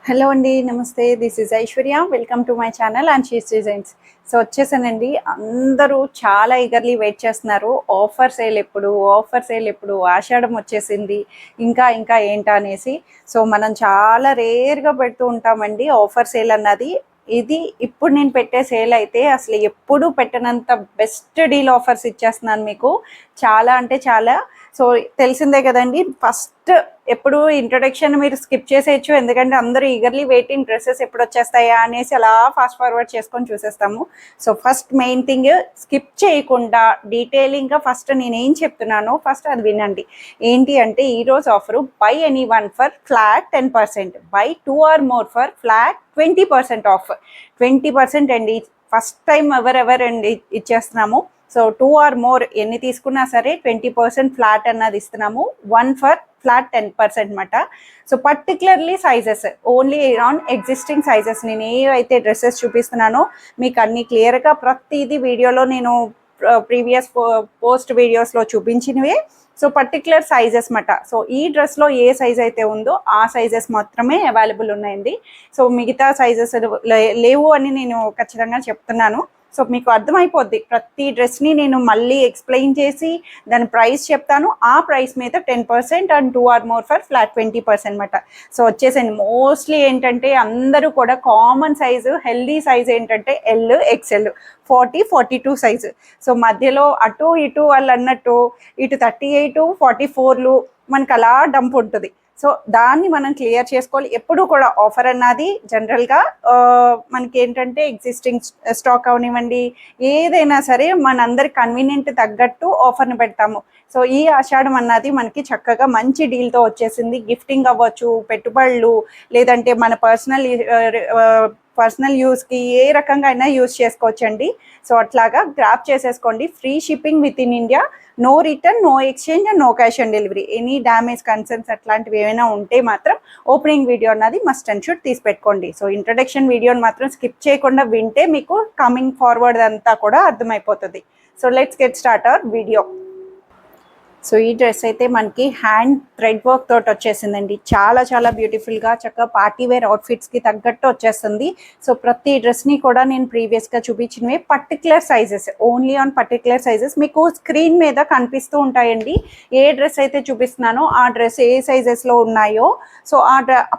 Hello అండి, నమస్తే. This is Aishwarya. Welcome to my channel and she's designs. So వచ్చేసానండి. అందరూ చాలా ఈగర్లీ వెయిట్ చేస్తున్నారు. ఆఫర్ సేల్ ఎప్పుడు, ఆషాఢం వచ్చేసింది, ఇంకా ఇంకా ఏంటా అనేసి. సో మనం చాలా రేర్గా పెడుతూ ఉంటామండి ఆఫర్ సేల్ అన్నది. ఇది ఇప్పుడు నేను పెట్టే సేల్ అయితే అసలు ఎప్పుడు పెట్టనంత బెస్ట్ డీల్ ఆఫర్స్ ఇచ్చేస్తున్నాను మీకు. చాలా అంటే చాలా. సో తెలిసిందే కదండి, ఫస్ట్ ఎప్పుడు ఇంట్రొడక్షన్ మీరు స్కిప్ చేసేయచ్చు, ఎందుకంటే అందరూ ఈగర్లీ వెయిటింగ్ డ్రెస్సెస్ ఎప్పుడు వచ్చేస్తాయా అనేసి అలా ఫాస్ట్ ఫార్వర్డ్ చేసుకొని చూసేస్తాము. So first main thing, skip చేయకుండా డీటెయిలింగ్గా ఫస్ట్ నేను ఏం చెప్తున్నానో ఫస్ట్ అది వినండి. ఏంటి అంటే ఈరోజు offer buy any one for flat 10%, buy 2 or more for flat 20% off. 20% అండి, ఫస్ట్ టైం ఎవరెవరండి ఇచ్చేస్తున్నాము. సో 2 ఆర్ మోర్ ఎన్ని తీసుకున్నా సరే 20% ఫ్లాట్ అన్నది ఇస్తున్నాము. 1 ఫర్ ఫ్లాట్ 10% అనమాట. So particularly sizes only on existing sizes. నేను ఏవైతే డ్రెస్సెస్ చూపిస్తున్నానో మీకు అన్ని క్లియర్గా ప్రతిదీ వీడియోలో నేను ప్రీవియస్ పోస్ట్ వీడియోస్లో చూపించినవే. సో పర్టికులర్ సైజెస్ మాట. సో ఈ డ్రెస్లో ఏ సైజ్ అయితే ఉందో ఆ సైజెస్ మాత్రమే అవైలబుల్ ఉన్నాయండి. సో మిగతా సైజెస్ లేవు అని నేను ఖచ్చితంగా చెప్తున్నాను. సో మీకు అర్థమైపోద్ది. ప్రతి డ్రెస్ని నేను మళ్ళీ ఎక్స్ప్లెయిన్ చేసి దాని ప్రైస్ చెప్తాను. ఆ ప్రైస్ మీద 10% and 2 or more for flat 20% అనమాట. సో వచ్చేసండి, మోస్ట్లీ ఏంటంటే అందరూ కూడా కామన్ సైజు, హెల్దీ సైజ్ ఏంటంటే ఎల్, ఎక్స్ఎల్, 40-42 సైజు. సో మధ్యలో అటు ఇటు వాళ్ళు అన్నట్టు ఇటు 38, 44లు మనకు అలా డంప్ ఉంటుంది. సో దాన్ని మనం క్లియర్ చేసుకోవాలి. ఎప్పుడు కూడా ఆఫర్ అన్నది జనరల్గా మనకి ఏంటంటే ఎగ్జిస్టింగ్ స్టాక్ అవనివ్వండి, ఏదైనా సరే మనందరి కన్వీనియంట్ తగ్గట్టు ఆఫర్ని పెడతాము. సో ఈ ఆషాఢం అన్నది మనకి చక్కగా మంచి డీల్తో వచ్చేసింది. గిఫ్టింగ్ అవ్వచ్చు, పెట్టుబడులు, లేదంటే మన పర్సనల్ యూస్కి ఏ రకంగా అయినా యూస్ చేసుకోవచ్చండి. సో అట్లాగా గ్రాప్ చేసేసుకోండి. Free shipping with in India, no return, no exchange and no cash on delivery. Any damage concerns అట్లాంటివి ఏమైనా ఉంటే మాత్రం ఓపెనింగ్ వీడియో అన్నది మస్ట్ అండ్ షుడ్ తీసి పెట్టుకోండి. సో ఇంట్రడక్షన్ వీడియోని మాత్రం స్కిప్ చేయకుండా వింటే మీకు కమింగ్ ఫార్వర్డ్ అంతా కూడా అర్థమైపోతుంది. So let's get start our video. So ఈ డ్రెస్ అయితే మనకి హ్యాండ్ థ్రెడ్ వర్క్ తోటి వచ్చేసిందండి. చాలా చాలా బ్యూటిఫుల్గా చక్కగా పార్టీ వేర్ అవుట్ఫిట్స్కి తగ్గట్టు వచ్చేస్తుంది. సో ప్రతి డ్రెస్ని కూడా నేను ప్రీవియస్గా చూపించినవి particular sizes, only on particular sizes మీకు స్క్రీన్ మీద కనిపిస్తూ ఉంటాయండి. ఏ డ్రెస్ అయితే చూపిస్తున్నానో ఆ డ్రెస్ ఏ సైజెస్లో ఉన్నాయో సో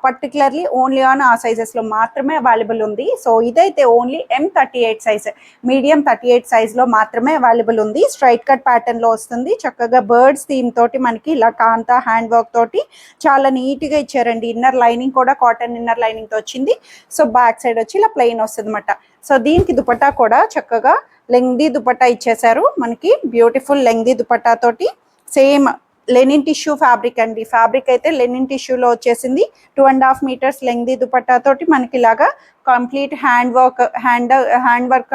పర్టికులర్లీ ఓన్లీ ఆన్ ఆ సైజెస్లో మాత్రమే అవైలబుల్ ఉంది. సో ఇదైతే ఓన్లీ M38 సైజ్, మీడియం 38 సైజ్లో మాత్రమే అవైలబుల్ ఉంది. స్ట్రైట్ కట్ ప్యాటర్న్లో వస్తుంది. చక్కగా బర్డ్స్ థీమ్ తోటి మనకి ఇలా కాంతా హ్యాండ్ వర్క్ తోటి చాలా నీట్గా ఇచ్చారండి. ఇన్నర్ లైనింగ్ కూడా కాటన్ ఇన్నర్ లైనింగ్తో వచ్చింది. సో బ్యాక్ సైడ్ వచ్చి ఇలా ప్లెయిన్ వస్తుంది అనమాట. సో దీనికి దుపట్టా కూడా చక్కగా లెంగ్దీ దుపట్టా ఇచ్చేసారు మనకి. బ్యూటిఫుల్ లెంగ్దీ దుపట్టా తోటి సేమ్ లెనిన్ టిష్యూ ఫ్యాబ్రిక్ అండి. ఫ్యాబ్రిక్ అయితే లెనిన్ టిష్యూలో వచ్చేసింది. 2.5 మీటర్స్ లెంగ్దీ దుపట్టా తోటి మనకి ఇలాగా కంప్లీట్ హ్యాండ్ వర్క్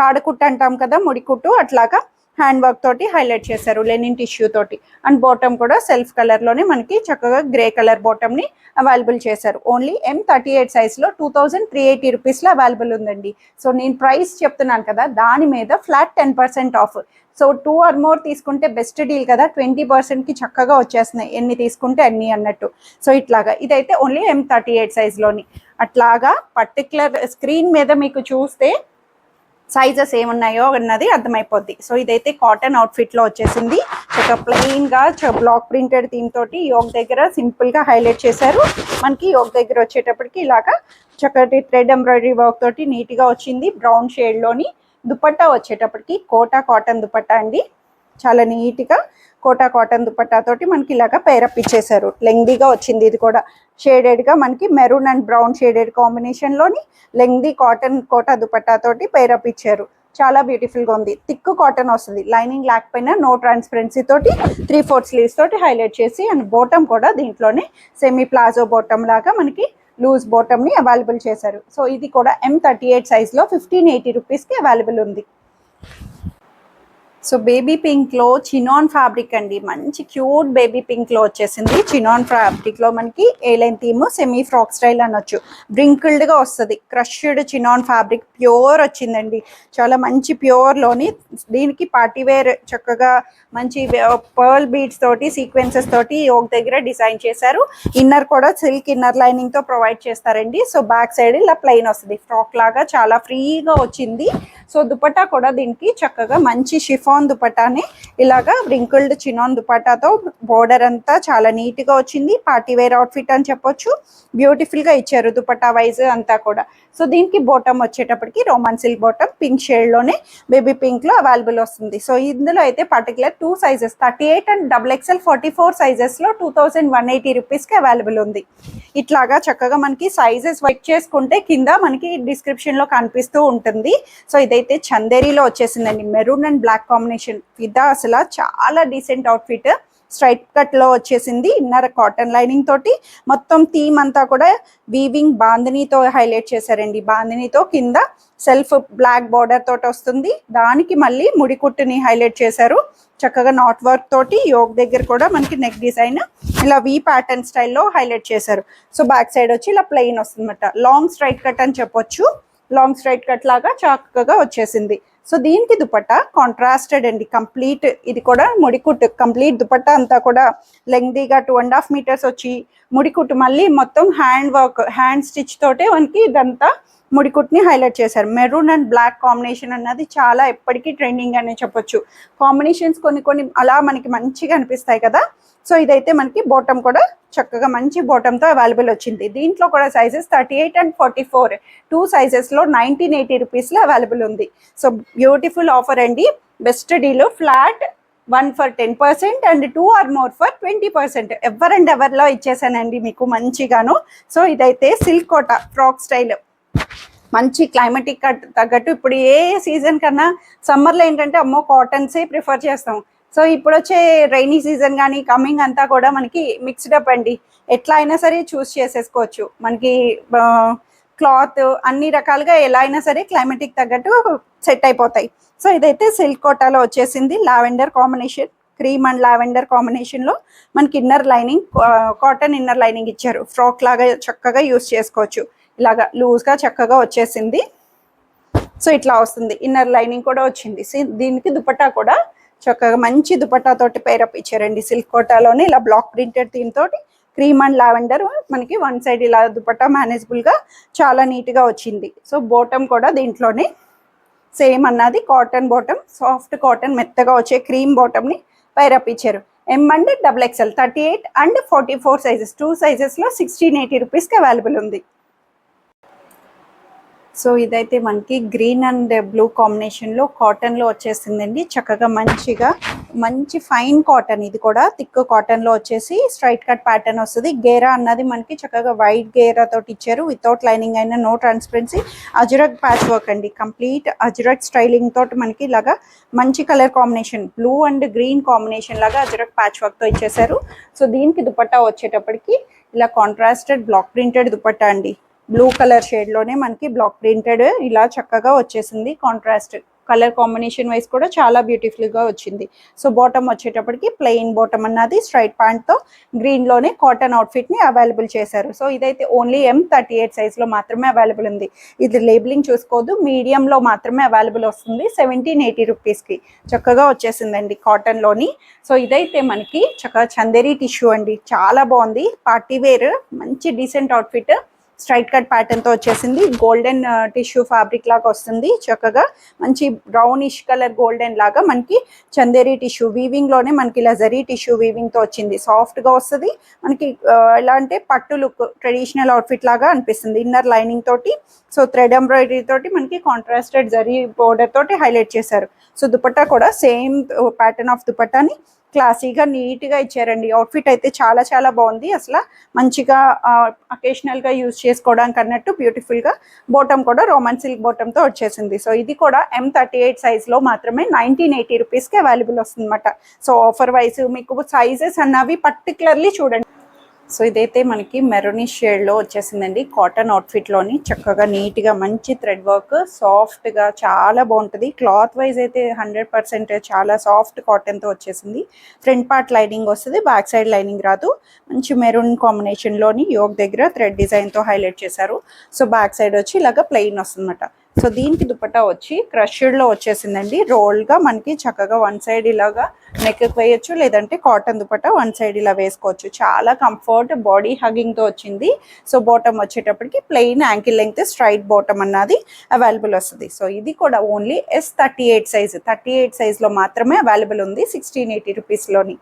కాడకుట్టు అంటాం కదా, ముడికుట్టు, అట్లాగా హ్యాండ్ వర్క్ తోటి హైలైట్ చేశారు లెనిన్ టిష్యూ తోటి. అండ్ బాటమ్ కూడా సెల్ఫ్ కలర్లోనే మనకి చక్కగా గ్రే కలర్ బాటమ్ని అవైలబుల్ చేశారు. ఓన్లీ M38 సైజ్లో 2380 రూపీస్లో అవైలబుల్ ఉందండి. సో నేను ప్రైస్ చెప్తున్నాను కదా, దాని మీద flat 10% off. So 2 or more తీసుకుంటే బెస్ట్ డీల్ కదా, 20%కి చక్కగా వచ్చేస్తున్నాయి ఎన్ని తీసుకుంటే అన్ని అన్నట్టు. సో ఇట్లాగా ఇదైతే ఓన్లీ M38 సైజ్లోని. అట్లాగా పర్టికులర్ స్క్రీన్ మీద మీకు చూస్తే సైజెస్ ఏమున్నాయో అన్నది అర్థమైపోద్ది. సో ఇదైతే కాటన్ అవుట్ఫిట్లో వచ్చేసింది. ఒక ప్లెయిన్గా బ్లాక్ ప్రింటెడ్ థీమ్ తోటి యోక్ దగ్గర సింపుల్గా హైలైట్ చేశారు. మనకి యోక్ దగ్గర వచ్చేటప్పటికి ఇలాగా చక్కటి థ్రెడ్ ఎంబ్రాయిడరీ వర్క్ తోటి నీట్గా వచ్చింది. బ్రౌన్ షేడ్లోని దుపట్టా వచ్చేటప్పటికి కోటా కాటన్ దుపట్టా అండి. చాలా నీట్గా కోటా కాటన్ దుపట్టా తోటి మనకి ఇలాగా పేరప్ ఇచ్చేసారు. లెంగ్దీగా వచ్చింది. ఇది కూడా షేడెడ్గా మనకి మెరూన్ అండ్ బ్రౌన్ షేడెడ్ కాంబినేషన్లోని లెంగ్దీ కాటన్ కోటా దుపట్టా తోటి పేరప్ ఇచ్చారు. చాలా బ్యూటిఫుల్గా ఉంది. థిక్ కాటన్ వస్తుంది, లైనింగ్ లేకపోయినా నో ట్రాన్స్పరెన్సీ తోటి 3/4 స్లీవ్స్ తోటి హైలైట్ చేసి, అండ్ బాటమ్ కూడా దీంట్లోనే సెమీ ప్లాజో బాటమ్ లాగా మనకి లూజ్ బాటమ్ని అవైలబుల్ చేశారు. సో ఇది కూడా M38 సైజ్లో 1580 రూపీస్కి అవైలబుల్ ఉంది. సో బేబీ పింక్ లో చినాన్ ఫ్యాబ్రిక్ అండి, మంచి క్యూట్ బేబీ పింక్ లో వచ్చేసింది. చినాన్ ఫ్యాబ్రిక్ లో మనకి A-line theme, semi frock style అనొచ్చు. బ్రింకిల్డ్ గా వస్తుంది. క్రష్డ్ చినాన్ ఫ్యాబ్రిక్ ప్యూర్ వచ్చిందండి, చాలా మంచి ప్యూర్ లోని. దీనికి పార్టీ వేర్ చక్కగా మంచి పర్ల్ బీడ్స్ తోటి సీక్వెన్సెస్ తోటి ఒక దగ్గర డిజైన్ చేశారు. ఇన్నర్ కూడా సిల్క్ ఇన్నర్ లైనింగ్ తో ప్రొవైడ్ చేస్తారండి. సో బ్యాక్ సైడ్ ఇలా ప్లెయిన్ వస్తుంది, ఫ్రాక్ లాగా చాలా ఫ్రీగా వచ్చింది. సో దుపట్టా కూడా దీనికి చక్కగా మంచి షిఫాన్ దుపట్టాని ఇలాగా రింకిల్డ్ చినాన్ దుపట్టాతో బోర్డర్ అంతా చాలా నీట్ గా వచ్చింది. పార్టీ వేర్ అవుట్ఫిట్ అని చెప్పొచ్చు. బ్యూటిఫుల్ గా ఇచ్చారు దుపట్టా వైజ్ అంతా కూడా. సో దీనికి బాటమ్ వచ్చేటప్పటికి Roman silk bottom pink shade లోనే బేబీ పింక్ లో అవైలబుల్ వస్తుంది. సో ఇందులో అయితే particular 2 sizes 38 and XXL 44 sizes లో 2180 రూపీస్ కి అవైలబుల్ ఉంది. ఇట్లాగా చక్కగా మనకి సైజెస్ చెక్ చేసుకుంటే కింద మనకి డిస్క్రిప్షన్ లో కనిపిస్తూ ఉంటుంది. సో ఇదైతే చందేరీలో వచ్చేసిందండి, మెరూన్ అండ్ బ్లాక్ కాంబినేషన్. ఇదా అసలు చాలా డీసెంట్ అవుట్ఫిట్. స్ట్రైట్ కట్ లో వచ్చేసింది. ఇన్నర్ కాటన్ లైనింగ్ తోటి మొత్తం థీమ్ అంతా కూడా వీవింగ్ బాందినీతో హైలైట్ చేశారండి. బాందినీతో కింద సెల్ఫ్ బ్లాక్ బార్డర్ తోటి వస్తుంది. దానికి మళ్ళీ ముడికుట్టుని హైలైట్ చేశారు చక్కగా నాట్ వర్క్ తోటి. యోగ్ దగ్గర కూడా మనకి నెక్ డిజైన్ ఇలా వి ప్యాటర్న్ స్టైల్లో హైలైట్ చేశారు. సో బ్యాక్ సైడ్ వచ్చి ఇలా ప్లెయిన్ వస్తుంది అనమాట. లాంగ్ స్ట్రైట్ కట్ అని చెప్పొచ్చు. లాంగ్ స్ట్రైట్ కట్ లాగా చక్కగా వచ్చేసింది. సో దీనికి దుపట్టా కాంట్రాస్టెడ్ అండి, కంప్లీట్. ఇది కూడా ముడికుట్టు కంప్లీట్ దుపట్టా అంతా కూడా లెంగ్దీగా 2.5 మీటర్స్ వచ్చి ముడికుట్టు మళ్ళీ మొత్తం హ్యాండ్ వర్క్ హ్యాండ్ స్టిచ్ తోటే మనకి ఇదంతా ముడికుట్ని హైలైట్ చేశారు. మెరూన్ అండ్ బ్లాక్ కాంబినేషన్ అన్నది చాలా ఎప్పటికీ ట్రెండింగ్ అనే చెప్పొచ్చు. కాంబినేషన్స్ కొన్ని అలా మనకి మంచిగా అనిపిస్తాయి కదా. సో ఇదైతే మనకి బాటమ్ కూడా చక్కగా మంచి బాటమ్తో అవైలబుల్ వచ్చింది. దీంట్లో కూడా సైజెస్ 38 అండ్ 44 2 సైజెస్లో 1980 రూపీస్లో అవైలబుల్ ఉంది. సో బ్యూటిఫుల్ ఆఫర్ అండి, best deal. Flat 1 for 10% and 2 or more for 20%. Ever and ఎవర్లో ఇచ్చేసానండి మీకు మంచిగాను. సో ఇదైతే సిల్క్ కోట ఫ్రాక్ స్టైల్, మంచి క్లైమేటిక్ తగ్గట్టు. ఇప్పుడు ఏ సీజన్ కన్నా సమ్మర్లో ఏంటంటే అమ్మో కాటన్సే ప్రిఫర్ చేస్తాం. సో ఇప్పుడు వచ్చే రైనీ సీజన్ కానీ కమింగ్ అంతా కూడా మనకి మిక్స్డ్ అప్ అండి. ఎట్లా అయినా సరే చూస్ చేసేసుకోవచ్చు. మనకి క్లాత్ అన్ని రకాలుగా ఎలా అయినా సరే క్లైమేటిక్ తగ్గట్టు సెట్ అయిపోతాయి. సో ఇదైతే సిల్క్ కోటాలో వచ్చేసింది. Lavender combination, cream and lavender కాంబినేషన్లో మనకి inner lining cotton inner lining ఇచ్చారు. ఫ్రాక్ లాగా చక్కగా యూస్ చేసుకోవచ్చు. ఇలాగా లూజ్గా చక్కగా వచ్చేసింది. సో ఇట్లా వస్తుంది. ఇన్నర్ లైనింగ్ కూడా వచ్చింది. దీనికి దుపట్టా కూడా చక్కగా మంచి దుపట్టా తోటి పేరప్ ఇచ్చారండి. సిల్క్ కోటాలోనే ఇలా బ్లాక్ ప్రింటెడ్ థీమ్ తోటి క్రీమ్ అండ్ లావెండర్ మనకి వన్ సైడ్ ఇలా దుపట్టా మేనేజబుల్గా చాలా నీట్గా వచ్చింది. సో బాటమ్ కూడా దీంట్లోనే సేమ్ అన్నది కాటన్ బాటమ్, సాఫ్ట్ కాటన్ మెత్తగా వచ్చే క్రీమ్ బాటమ్ని పైరప్ ఇచ్చారు. M and XXL 38 and 44 sizes 2 సైజెస్లో 1680 రూపీస్కి అవైలబుల్ ఉంది. సో ఇదైతే మనకి గ్రీన్ అండ్ బ్లూ కాంబినేషన్లో కాటన్లో వచ్చేసిందండి. చక్కగా మంచి ఫైన్ కాటన్, ఇది కూడా థిక్ కాటన్లో వచ్చేసి స్ట్రైట్ కట్ ప్యాటర్న్ వస్తుంది. గేరా అన్నది మనకి చక్కగా వైట్ గేరా తోటి ఇచ్చారు. వితౌట్ లైనింగ్ అయినా, no transparency. Ajrakh patch work అండి, కంప్లీట్ అజ్రక్ స్టైలింగ్ తోటి మనకి ఇలాగా మంచి colour combination, blue and green combination లాగా అజ్రక్ ప్యాచ్ వర్క్తో ఇచ్చేసారు. సో దీనికి దుపట్టా వచ్చేటప్పటికి ఇలా కాంట్రాస్టెడ్ బ్లాక్ ప్రింటెడ్ దుపట్టా అండి. బ్లూ కలర్ షేడ్లోనే మనకి బ్లాక్ ప్రింటెడ్ ఇలా చక్కగా వచ్చేసింది. కాంట్రాస్ట్ కలర్ కాంబినేషన్ వైజ్ కూడా చాలా బ్యూటిఫుల్గా వచ్చింది. సో బాటమ్ వచ్చేటప్పటికి ప్లెయిన్ బాటమ్ అన్నది స్ట్రైట్ ప్యాంట్తో గ్రీన్లోనే కాటన్ అవుట్ఫిట్ని అవైలబుల్ చేశారు. సో ఇదైతే ఓన్లీ M38 సైజ్లో మాత్రమే అవైలబుల్ ఉంది. ఇది లేబులింగ్ చూసుకోవద్దు, మీడియంలో మాత్రమే అవైలబుల్ వస్తుంది. 1780 రూపీస్కి చక్కగా వచ్చేసిందండి కాటన్లోని. సో ఇదైతే మనకి చక్కగా చందేరి టిష్యూ అండి, చాలా బాగుంది. పార్టీ వేర్ మంచి decent outfit. Straight cut pattern తో వచ్చేసింది. గోల్డెన్ టిష్యూ ఫ్యాబ్రిక్ లాగా వస్తుంది. చక్కగా మంచి బ్రౌనిష్ కలర్ గోల్డెన్ లాగా మనకి చందేరి టిష్యూ వీవింగ్ లోనే మనకి ఇలా జరీ టిష్యూ వీవింగ్ తో వచ్చింది. సాఫ్ట్ గా వస్తుంది మనకి. ఎలా అంటే పట్టు లుక్, ట్రెడిషనల్ అవుట్ఫిట్ లాగా అనిపిస్తుంది. ఇన్నర్ లైనింగ్ తోటి, సో థ్రెడ్ ఎంబ్రాయిడరీ తోటి మనకి కాంట్రాస్టెడ్ జరీ బోర్డర్ తోటి హైలైట్ చేశారు. సో దుపట్టా కూడా సేమ్ ప్యాటర్న్ ఆఫ్ దుపట్టాని క్లాసీగా నీట్గా ఇచ్చారండి. అవుట్ఫిట్ అయితే చాలా చాలా బాగుంది. అసలు మంచిగా అకేషనల్గా యూజ్ చేసుకోవడానికి అన్నట్టు బ్యూటిఫుల్గా. బాటమ్ కూడా రోమన్ సిల్క్ బాటమ్తో వచ్చేసింది. సో ఇది కూడా M38 సైజ్లో మాత్రమే 1980 రూపీస్కి అవైలబుల్ వస్తుంది అనమాట. సో ఆఫర్ వైజ్ మీకు సైజెస్ అన్నవి పర్టికులర్లీ చూడండి. సో ఇదైతే మనకి మెరూనిష్ షేడ్లో వచ్చేసిందండి. కాటన్ అవుట్ఫిట్లోని చక్కగా నీట్గా మంచి థ్రెడ్ వర్క్, సాఫ్ట్గా చాలా బాగుంటుంది. క్లాత్ వైజ్ అయితే 100% చాలా సాఫ్ట్ కాటన్తో వచ్చేసింది. ఫ్రంట్ పార్ట్ లైనింగ్ వస్తుంది, బ్యాక్ సైడ్ లైనింగ్ రాదు. మంచి మెరూన్ కాంబినేషన్లోని యోక్ దగ్గర థ్రెడ్ డిజైన్తో హైలైట్ చేశారు. సో బ్యాక్ సైడ్ వచ్చి ఇలాగ ప్లెయిన్ వస్తుందన్నమాట. సో దీనికి దుపట్టా వచ్చి క్రష్డ్లో వచ్చేసిందండి. రోల్గా మనకి చక్కగా వన్ సైడ్ ఇలాగా నెక్ వేయచ్చు, లేదంటే కాటన్ దుపట్టా వన్ సైడ్ ఇలా వేసుకోవచ్చు. చాలా కంఫర్ట్, బాడీ హగ్గింగ్తో వచ్చింది. సో బాటమ్ వచ్చేటప్పటికి plain ankle length straight bottom అన్నది అవైలబుల్ వస్తుంది. సో ఇది కూడా ఓన్లీ S38 సైజ్, 38 సైజ్లో మాత్రమే అవైలబుల్ ఉంది 1680 రూపీస్లోని.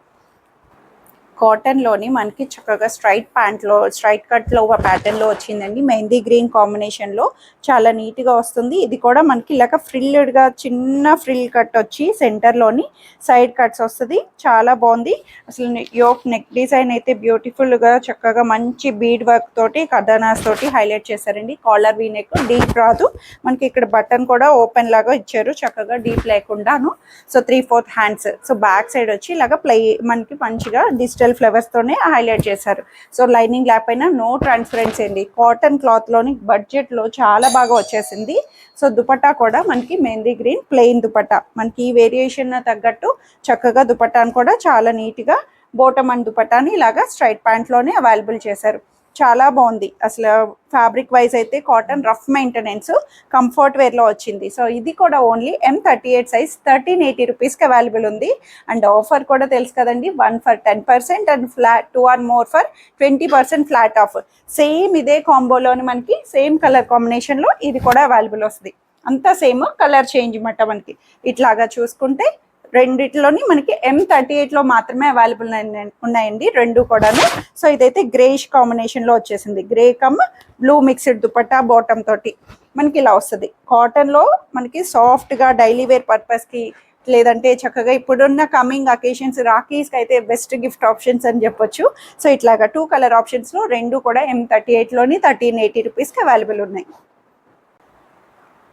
కాటన్లోని మనకి చక్కగా స్ట్రైట్ ప్యాంట్లో స్ట్రైట్ కట్లో ఒక ప్యాటర్న్లో వచ్చిందండి. మెహందీ గ్రీన్ కాంబినేషన్లో చాలా నీట్గా వస్తుంది. ఇది కూడా మనకి ఇలాగ ఫ్రిల్డ్గా చిన్న ఫ్రిల్ కట్ వచ్చి సెంటర్లోని సైడ్ కట్స్ వస్తుంది. చాలా బాగుంది. అసలు యోక్ నెక్ డిజైన్ అయితే బ్యూటిఫుల్గా చక్కగా మంచి బీడ్ వర్క్ తోటి కర్దానాస్ తోటి హైలైట్ చేశారండి. కాలర్ వీ నెక్, డీప్ రాదు మనకి. ఇక్కడ బటన్ కూడా ఓపెన్ లాగా ఇచ్చారు చక్కగా, డీప్ లేకుండాను. So 3/4 hands. So back side వచ్చి ఇలాగ మనకి మంచిగా డిజిటల్ ఫ్లవర్స్ తోనే హైలైట్ చేశారు. సో లైనింగ్ లేకపోయినా నో ట్రాన్స్పరెన్సీ అండి. కాటన్ క్లాత్ లోని బడ్జెట్ లో చాలా బాగా వచ్చేసింది. సో దుపట్టా కూడా మనకి మెహందీ గ్రీన్ ప్లెయిన్ దుపట్టా, మనకి ఈ వేరియేషన్ తగ్గట్టు చక్కగా దుపట్టాను కూడా చాలా నీట్ గా బోటమ్ అండ్ దుపట్టాని ఇలాగా స్ట్రైట్ ప్యాంట్ లోనే అవైలబుల్ చేశారు. చాలా బాగుంది. అసలు ఫ్యాబ్రిక్ వైజ్ అయితే కాటన్ రఫ్ మెయింటెనెన్స్, కంఫర్ట్ వేర్లో వచ్చింది. సో ఇది కూడా ఓన్లీ M38 సైజ్ 1380 రూపీస్కి అవైలబుల్ ఉంది. అండ్ ఆఫర్ కూడా తెలుసు కదండి, 1 for 10% and flat 2 or more for 20% flat of. Same ఇదే కాంబోలోని మనకి సేమ్ కలర్ కాంబినేషన్లో ఇది కూడా అవైలబుల్ వస్తుంది. అంతా సేమ్, కలర్ చేంజ్ అన్నమాట. మనకి ఇట్లాగా చూసుకుంటే రెండిట్లోని మనకి M38లో మాత్రమే అవైలబుల్ ఉన్నాయండి రెండు కూడాను. సో ఇదైతే గ్రేష్ కాంబినేషన్లో వచ్చేసింది. Grey come blue mixed dupatta bottom తోటి మనకి ఇలా వస్తుంది. కాటన్లో మనకి సాఫ్ట్గా డైలీ వేర్ పర్పస్కి, లేదంటే చక్కగా ఇప్పుడున్న కమింగ్ అకేషన్స్ రాఖీస్కి అయితే బెస్ట్ గిఫ్ట్ ఆప్షన్స్ అని చెప్పొచ్చు. సో ఇట్లాగా 2 కలర్ ఆప్షన్స్లో రెండు కూడా M38లోని 1380 రూపీస్కి అవైలబుల్ ఉన్నాయి.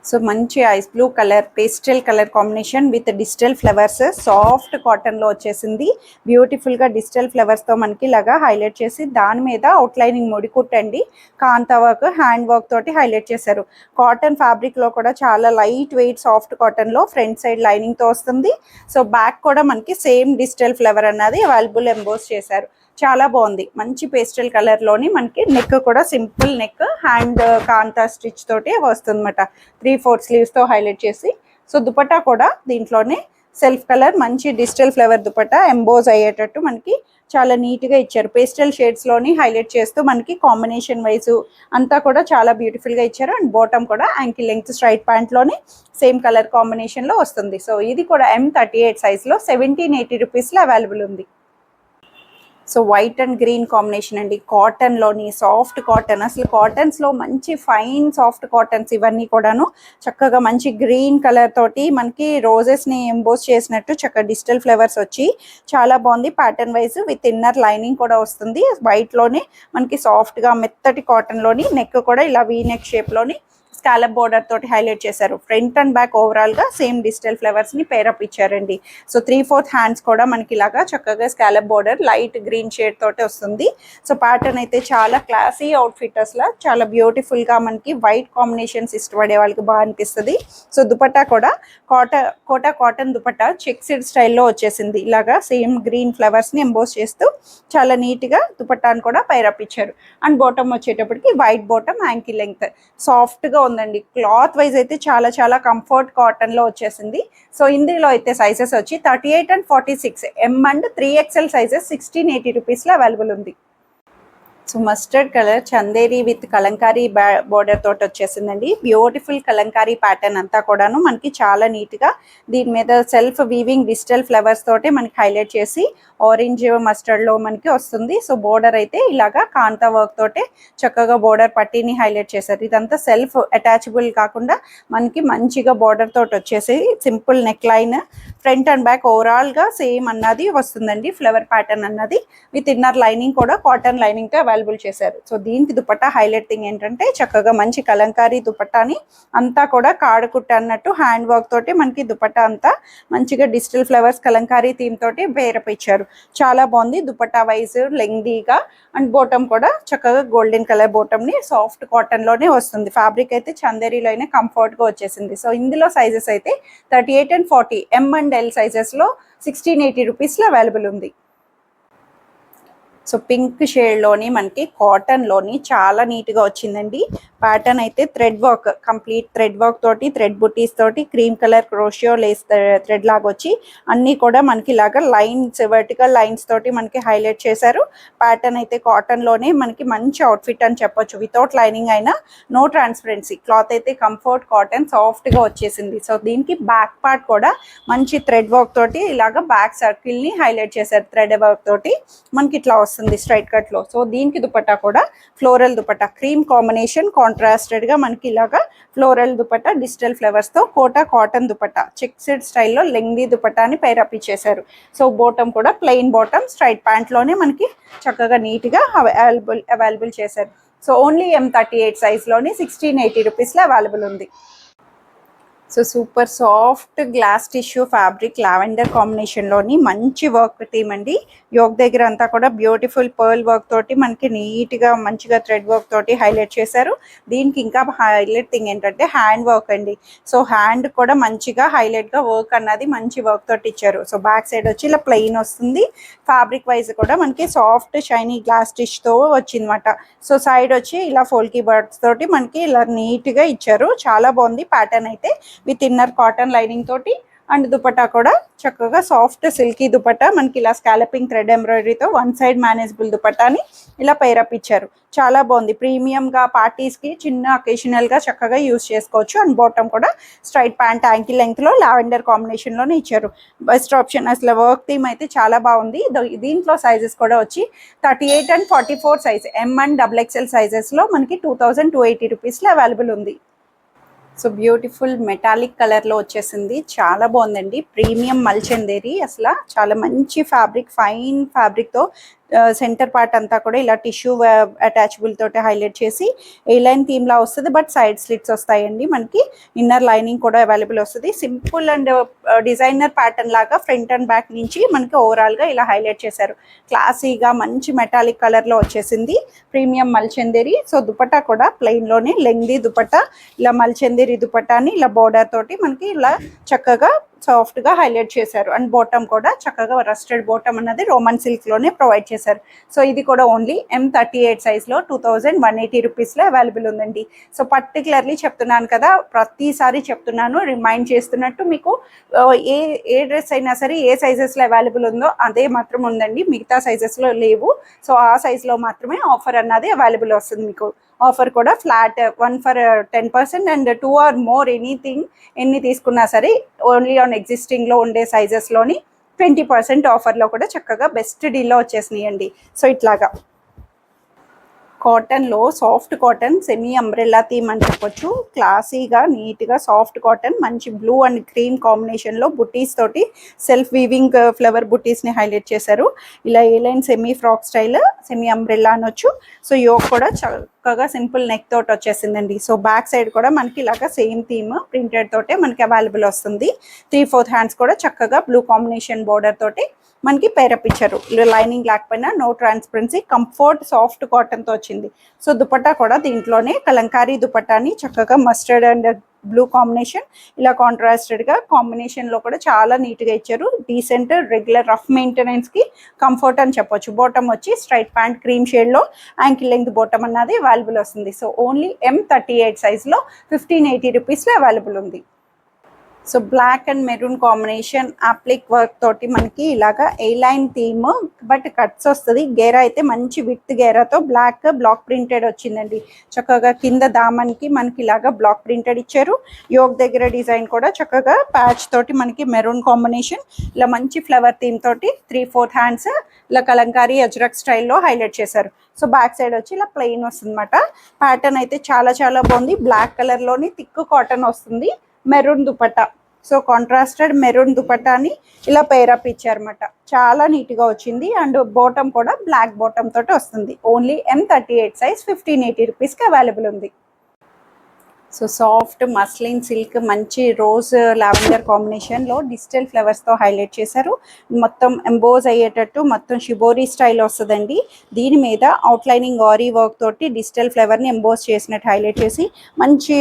సో మంచి ice blue colour, pastel colour combination with digital flowers, soft కాటన్లో వచ్చేసింది. బ్యూటిఫుల్గా డిజిటల్ ఫ్లవర్స్తో మనకి ఇలాగా హైలైట్ చేసి దాని మీద అవుట్లైనింగ్ ముడి కుట్టండి, కాంతా వర్క్, హ్యాండ్ వర్క్ తోటి హైలైట్ చేశారు. కాటన్ ఫ్యాబ్రిక్లో కూడా చాలా లైట్ వెయిట్ సాఫ్ట్ కాటన్లో ఫ్రంట్ సైడ్ లైనింగ్తో వస్తుంది. సో బ్యాక్ కూడా మనకి సేమ్ డిజిటల్ ఫ్లవర్ అన్నది అవైలబుల్ ఎంబోస్ చేశారు. చాలా బాగుంది. మంచి పేస్టల్ కలర్లోని మనకి నెక్ కూడా సింపుల్ నెక్, హ్యాండ్ కాంతా స్టిచ్ తోటి వస్తుందన్నమాట. 3/4 స్లీవ్స్తో హైలైట్ చేసి. సో దుపట్టా కూడా దీంట్లోనే సెల్ఫ్ కలర్ మంచి డిజిటల్ ఫ్లవర్ దుపట్టా ఎంబోజ్ అయ్యేటట్టు మనకి చాలా నీట్గా ఇచ్చారు. పేస్టల్ షేడ్స్లోని హైలైట్ చేస్తూ మనకి కాంబినేషన్ వైజ్ అంతా కూడా చాలా బ్యూటిఫుల్గా ఇచ్చారు. అండ్ బాటమ్ కూడా యాంకిల్ లెంగ్త్ స్ట్రైట్ ప్యాంట్లోని సేమ్ కలర్ కాంబినేషన్లో వస్తుంది. సో ఇది కూడా M38 సైజ్లో 1780 రూపీస్లో అవైలబుల్ ఉంది. So white and green combination అండి. కాటన్లోని సాఫ్ట్ కాటన్, అసలు కాటన్స్లో మంచి ఫైన్ సాఫ్ట్ కాటన్స్ ఇవన్నీ కూడాను చక్కగా మంచి గ్రీన్ కలర్ తోటి మనకి రోజెస్ని ఎంబోస్ చేసినట్టు చక్కగా డిజిటల్ ఫ్లవర్స్ వచ్చి చాలా బాగుంది. Pattern wise with inner lining కూడా వస్తుంది. వైట్లోనే మనకి సాఫ్ట్గా మెత్తటి కాటన్లోని నెక్ కూడా ఇలా వీ నెక్ షేప్లోని స్కాలప్ బోర్డర్ తోటి హైలైట్ చేశారు. ఫ్రంట్ అండ్ బ్యాక్ ఓవరాల్గా సేమ్ డిజిటల్ ఫ్లవర్స్ని పేరప్ ఇచ్చారండి. సో 3/4 హ్యాండ్స్ కూడా మనకి ఇలాగా చక్కగా scallop border light green shade తోటి వస్తుంది. సో ప్యాటర్న్ అయితే చాలా క్లాసీ అవుట్ఫిట్, అసలు చాలా బ్యూటిఫుల్గా మనకి వైట్ కాంబినేషన్స్ ఇష్టపడే వాళ్ళకి బాగా అనిపిస్తుంది. సో దుపట్టా కూడా కోటా కాటన్ దుపట్టా చెక్స్డ్ స్టైల్లో వచ్చేసింది. ఇలాగా సేమ్ గ్రీన్ ఫ్లవర్స్ని ఎంబోస్ చేస్తూ చాలా నీట్గా దుపట్టాను కూడా పైరప్ ఇచ్చారు. అండ్ బాటమ్ వచ్చేటప్పటికి వైట్ బాటమ్, యాంకిల్ లెంగ్త్, సాఫ్ట్గా ఉందండి. క్లాత్ వైజ్ అయితే చాలా చాలా కంఫర్ట్ కాటన్లో వచ్చేసింది. సో ఇందులో అయితే సైజెస్ వచ్చి 38 and 46, M and 3XL sizes 1680 రూపీస్లో అవైలబుల్ ఉంది. So mustard colour Chanderi with Kalamkari border తోటి వచ్చేసిందండి. బ్యూటిఫుల్ కలంకారీ ప్యాటర్న్ అంతా కూడాను మనకి చాలా నీట్గా దీని మీద సెల్ఫ్ వీవింగ్ డిజిటల్ ఫ్లవర్స్ తోటి మనకి హైలైట్ చేసి ఆరెంజ్ మస్టర్డ్లో మనకి వస్తుంది. సో బోర్డర్ అయితే ఇలాగా కాంతా వర్క్ తోటి చక్కగా బోర్డర్ పట్టీని హైలైట్ చేశారు. ఇదంతా సెల్ఫ్ అటాచబుల్ కాకుండా మనకి మంచిగా బోర్డర్ తోటి వచ్చేసి simple neck line, front and back ఓవరాల్గా సేమ్ అన్నది వస్తుందండి. ఫ్లవర్ ప్యాటర్న్ అన్నది విత్ ఇన్నర్ లైనింగ్ కూడా కాటన్ లైనింగ్తో అవైలబుల్ అవైలబుల్ చేశారు. సో దీనికి దుపట్టా హైలైట్ థింగ్ ఏంటంటే చక్కగా మంచి కలంకారీ దుపట్టాని అంతా కూడా కాడకుట్ట అన్నట్టు హ్యాండ్ వర్క్ తోటి మనకి దుపట్టా అంతా మంచిగా డిజిటల్ ఫ్లవర్స్ కలంకారీ థీమ్ తోటి వేరపించారు. చాలా బాగుంది దుపట్టా వైజ్ లెంగ్దీగా. అండ్ బోటం కూడా చక్కగా గోల్డెన్ కలర్ బోటమ్ ని సాఫ్ట్ కాటన్ లోనే వస్తుంది. ఫ్యాబ్రిక్ అయితే చందేరీలోనే కంఫర్ట్ గా వచ్చేసింది. సో ఇందులో సైజెస్ అయితే 38 and 40 M and L sizes లో 1680 రూపీస్ లో అవైలబుల్ ఉంది. సో పింక్ షేడ్లోని మనకి కాటన్లోని చాలా నీట్గా వచ్చిందండి. ప్యాటర్న్ అయితే thread work, complete thread work తోటి, థ్రెడ్ బుటీస్ తోటి, cream colour crochet lace thread లాగా వచ్చి అన్నీ కూడా మనకి ఇలాగా లైన్స్, వర్టికల్ లైన్స్ తోటి మనకి హైలైట్ చేశారు. ప్యాటర్న్ అయితే కాటన్లోనే మనకి మంచి అవుట్ఫిట్ అని చెప్పొచ్చు. వితౌట్ లైనింగ్ అయినా నో ట్రాన్స్పరెన్సీ, క్లాత్ అయితే కంఫర్ట్ కాటన్ సాఫ్ట్గా వచ్చేసింది. సో దీనికి బ్యాక్ పార్ట్ కూడా మంచి థ్రెడ్ వర్క్ తోటి ఇలాగా బ్యాక్ సర్కిల్ని హైలైట్ చేశారు. థ్రెడ్ వర్క్ తోటి మనకి ఇట్లా వస్తుంది స్ట్రైట్ కట్ లో. సో దీనికి దుపట్టా కూడా floral dupatta, cream combination, contrasted గా మనకి ఇలాగా ఫ్లోరల్ దుపట్టా డిజిటల్ ఫ్లవర్స్ తో కోటా కాటన్ దుపట్టా చెక్స్డ్ స్టైల్లో లెంగ్దీ దుపట్టాని పైరప్ ఇచ్చేసారు. సో బాటమ్ కూడా ప్లెయిన్ బాటమ్ స్ట్రైట్ ప్యాంట్ లోనే మనకి చక్కగా నీట్ గా అవైలబుల్ చేశారు. సో ఓన్లీ M38 సైజ్ లోని 1680 రూపీస్ లో అవైలబుల్ ఉంది. So super soft glass tissue fabric lavender కాంబినేషన్లోని మంచి వర్క్ థీమ్ అండి. యోక్ దగ్గర అంతా కూడా బ్యూటిఫుల్ పర్ల్ వర్క్ తోటి మనకి నీట్గా మంచిగా థ్రెడ్ వర్క్ తోటి హైలైట్ చేశారు. దీనికి ఇంకా హైలైట్ థింగ్ ఏంటంటే హ్యాండ్ వర్క్ అండి. సో హ్యాండ్ కూడా మంచిగా హైలైట్గా వర్క్ అన్నది మంచి వర్క్ తోటి ఇచ్చారు. సో బ్యాక్ సైడ్ వచ్చి ఇలా ప్లెయిన్ వస్తుంది. ఫ్యాబ్రిక్ వైజ్ కూడా మనకి సాఫ్ట్ షైనీ గ్లాస్ టిష్తో వచ్చిందన్నమాట. సో సైడ్ వచ్చి ఇలా ఫోల్కీ బర్డ్స్ తోటి మనకి ఇలా నీట్గా ఇచ్చారు. చాలా బాగుంది ప్యాటర్న్ అయితే, విత్ ఇన్నర్ కాటన్ లైనింగ్ తోటి. అండ్ దుపట్టా కూడా చక్కగా సాఫ్ట్ సిల్కీ దుపట్టా మనకి ఇలా స్కాలపింగ్ థ్రెడ్ ఎంబ్రాయిడరీతో వన్ సైడ్ మేనేజబుల్ దుపట్టాని ఇలా పైరప్ ఇచ్చారు. చాలా బాగుంది. ప్రీమియంగా పార్టీస్కి చిన్న అకేషనల్గా చక్కగా యూజ్ చేసుకోవచ్చు. అండ్ బాటమ్ కూడా స్ట్రైట్ ప్యాంట్ యాంకిల్ లెంగ్త్లో లావెండర్ కాంబినేషన్లోనే ఇచ్చారు. Best option. అసలు వర్క్ థీమ్ అయితే చాలా బాగుంది. దీంట్లో సైజెస్ కూడా వచ్చి 38 and 44 size, M and XXL సైజెస్లో మనకి 2280 రూపీస్లో అవైలబుల్ ఉంది. సో బ్యూటిఫుల్ మెటాలిక్ కలర్లో వచ్చేసింది. చాలా బాగుందండి. ప్రీమియం మల్చందేరి, అసలు చాలా మంచి ఫ్యాబ్రిక్, ఫైన్ ఫ్యాబ్రిక్తో సెంటర్ పార్ట్ అంతా కూడా ఇలా టిష్యూ అటాచబుల్ తోటి హైలైట్ చేసి ఏ లైన్ థీమ్ లా వస్తుంది. బట్ సైడ్ స్లిట్స్ వస్తాయండి. మనకి ఇన్నర్ లైనింగ్ కూడా అవైలబుల్ వస్తుంది. సింపుల్ అండ్ డిజైనర్ ప్యాటర్న్ లాగా ఫ్రంట్ అండ్ బ్యాక్ నుంచి మనకి ఓవరాల్గా ఇలా హైలైట్ చేశారు. క్లాసీగా మంచి మెటాలిక్ కలర్లో వచ్చేసింది. ప్రీమియం మల్చందేరి. సో దుపట్టా కూడా ప్లెయిన్లోనే లెంగ్దీ దుపట్టా, ఇలా మల్చందేరి దుపట్టాని ఇలా బోర్డర్ తోటి మనకి ఇలా చక్కగా సాఫ్ట్గా హైలైట్ చేశారు. అండ్ బాటమ్ కూడా చక్కగా రస్టెడ్ బాటమ్ అన్నది రోమన్ సిల్క్లోనే ప్రొవైడ్ చేశారు. సో ఇది కూడా ఓన్లీ M38 సైజ్లో 2180 రూపీస్లో అవైలబుల్ ఉందండి. సో పర్టికులర్లీ చెప్తున్నాను కదా, ప్రతిసారి చెప్తున్నాను, రిమైండ్ చేస్తున్నట్టు మీకు ఏ డ్రెస్ అయినా సరే ఏ సైజెస్లో అవైలబుల్ ఉందో అదే మాత్రం ఉందండి. మిగతా సైజెస్లో లేవు. సో ఆ సైజ్లో మాత్రమే ఆఫర్ అన్నది అవైలబుల్ వస్తుంది మీకు. ఆఫర్ కూడా flat 1 for 10% and 2 or more anything ఎన్ని తీసుకున్నా సరే ఓన్లీ ఆన్ ఎగ్జిస్టింగ్లో ఉండే సైజెస్లోని 20% ఆఫర్లో కూడా చక్కగా బెస్ట్ డీల్లో వచ్చేసినాయండి. సో ఇట్లాగా కాటన్లో soft cotton semi umbrella theme అని చెప్పొచ్చు. క్లాసీగా నీట్గా సాఫ్ట్ కాటన్ మంచి బ్లూ అండ్ గ్రీన్ కాంబినేషన్లో బుటీస్ తోటి సెల్ఫ్ వీవింగ్ ఫ్లవర్ బుటీస్ని హైలైట్ చేశారు. ఇలా A line semi frock style, semi umbrella అనొచ్చు. సో యోక్ కూడా చక్కగా సింపుల్ నెక్ తోటి వచ్చేసిందండి. సో బ్యాక్ సైడ్ కూడా మనకి ఇలాగా సేమ్ థీమ్ ప్రింటెడ్ తోటే మనకి అవైలబుల్ వస్తుంది. 3/4 హ్యాండ్స్ కూడా చక్కగా బ్లూ కాంబినేషన్ బోర్డర్ తోటి మనకి పేరప్ ఇచ్చారు. లైనింగ్ లేకపోయినా నో ట్రాన్స్పరెన్సీ, కంఫర్ట్ సాఫ్ట్ కాటన్తో వచ్చింది. సో దుపట్టా కూడా దీంట్లోనే కలంకారీ దుపట్టాని చక్కగా మస్టర్డ్ అండ్ బ్లూ కాంబినేషన్ ఇలా కాంట్రాస్టెడ్గా కాంబినేషన్లో కూడా చాలా నీట్గా ఇచ్చారు. డీసెంట్ రెగ్యులర్ రఫ్ మెయింటెనెన్స్కి కంఫర్ట్ అని చెప్పొచ్చు. బాటమ్ వచ్చి స్ట్రైట్ ప్యాంట్ క్రీమ్ షేడ్లో యాంకిల్ లెంగ్త్ బాటమ్ అన్నది అవైలబుల్ వస్తుంది. సో ఓన్లీ M38 సైజ్లో 1580 రూపీస్లో అవైలబుల్ ఉంది. So black and maroon combination applique work తోటి మనకి ఇలాగా A line theme, but cuts వస్తుంది. గేరా అయితే మంచి విత్ గేరాతో బ్లాక్ బ్లాక్ ప్రింటెడ్ వచ్చిందండి. చక్కగా కింద దామన్కి మనకి ఇలాగా బ్లాక్ ప్రింటెడ్ ఇచ్చారు. యోక్ దగ్గర డిజైన్ కూడా చక్కగా ప్యాచ్ తోటి మనకి మెరూన్ కాంబినేషన్ ఇలా మంచి ఫ్లవర్ థీమ్ తోటి 3/4 హ్యాండ్స్ ఇలా కలంకారీ అజ్రక్ స్టైల్లో హైలైట్ చేశారు. సో బ్యాక్ సైడ్ వచ్చి ఇలా ప్లెయిన్ వస్తుంది అనమాట. ప్యాటర్న్ అయితే చాలా చాలా బాగుంది. బ్లాక్ కలర్లోని థిక్ కాటన్ వస్తుంది. Maroon dupatta, so contrasted maroon దుపట్టాని ఇలా పేరప్ ఇచ్చారన్నమాట. చాలా నీట్గా వచ్చింది. అండ్ బాటమ్ కూడా బ్లాక్ బాటమ్ తోటి వస్తుంది. ఓన్లీ M38 సైజ్ 1580 రూపీస్కి అవైలబుల్ ఉంది. సో సాఫ్ట్ మస్లిన్ సిల్క్ మంచి రోజ్ లావెండర్ కాంబినేషన్లో డిజిటల్ ఫ్లవర్స్తో హైలైట్ చేశారు. మొత్తం ఎంబోజ్ అయ్యేటట్టు మొత్తం షిబోరీ స్టైల్ వస్తుందండి. దీని మీద అవుట్లైనింగ్ ఆరీ వర్క్ తోటి డిజిటల్ ఫ్లవర్ని ఎంబోజ్ చేసినట్టు హైలైట్ చేసి మంచి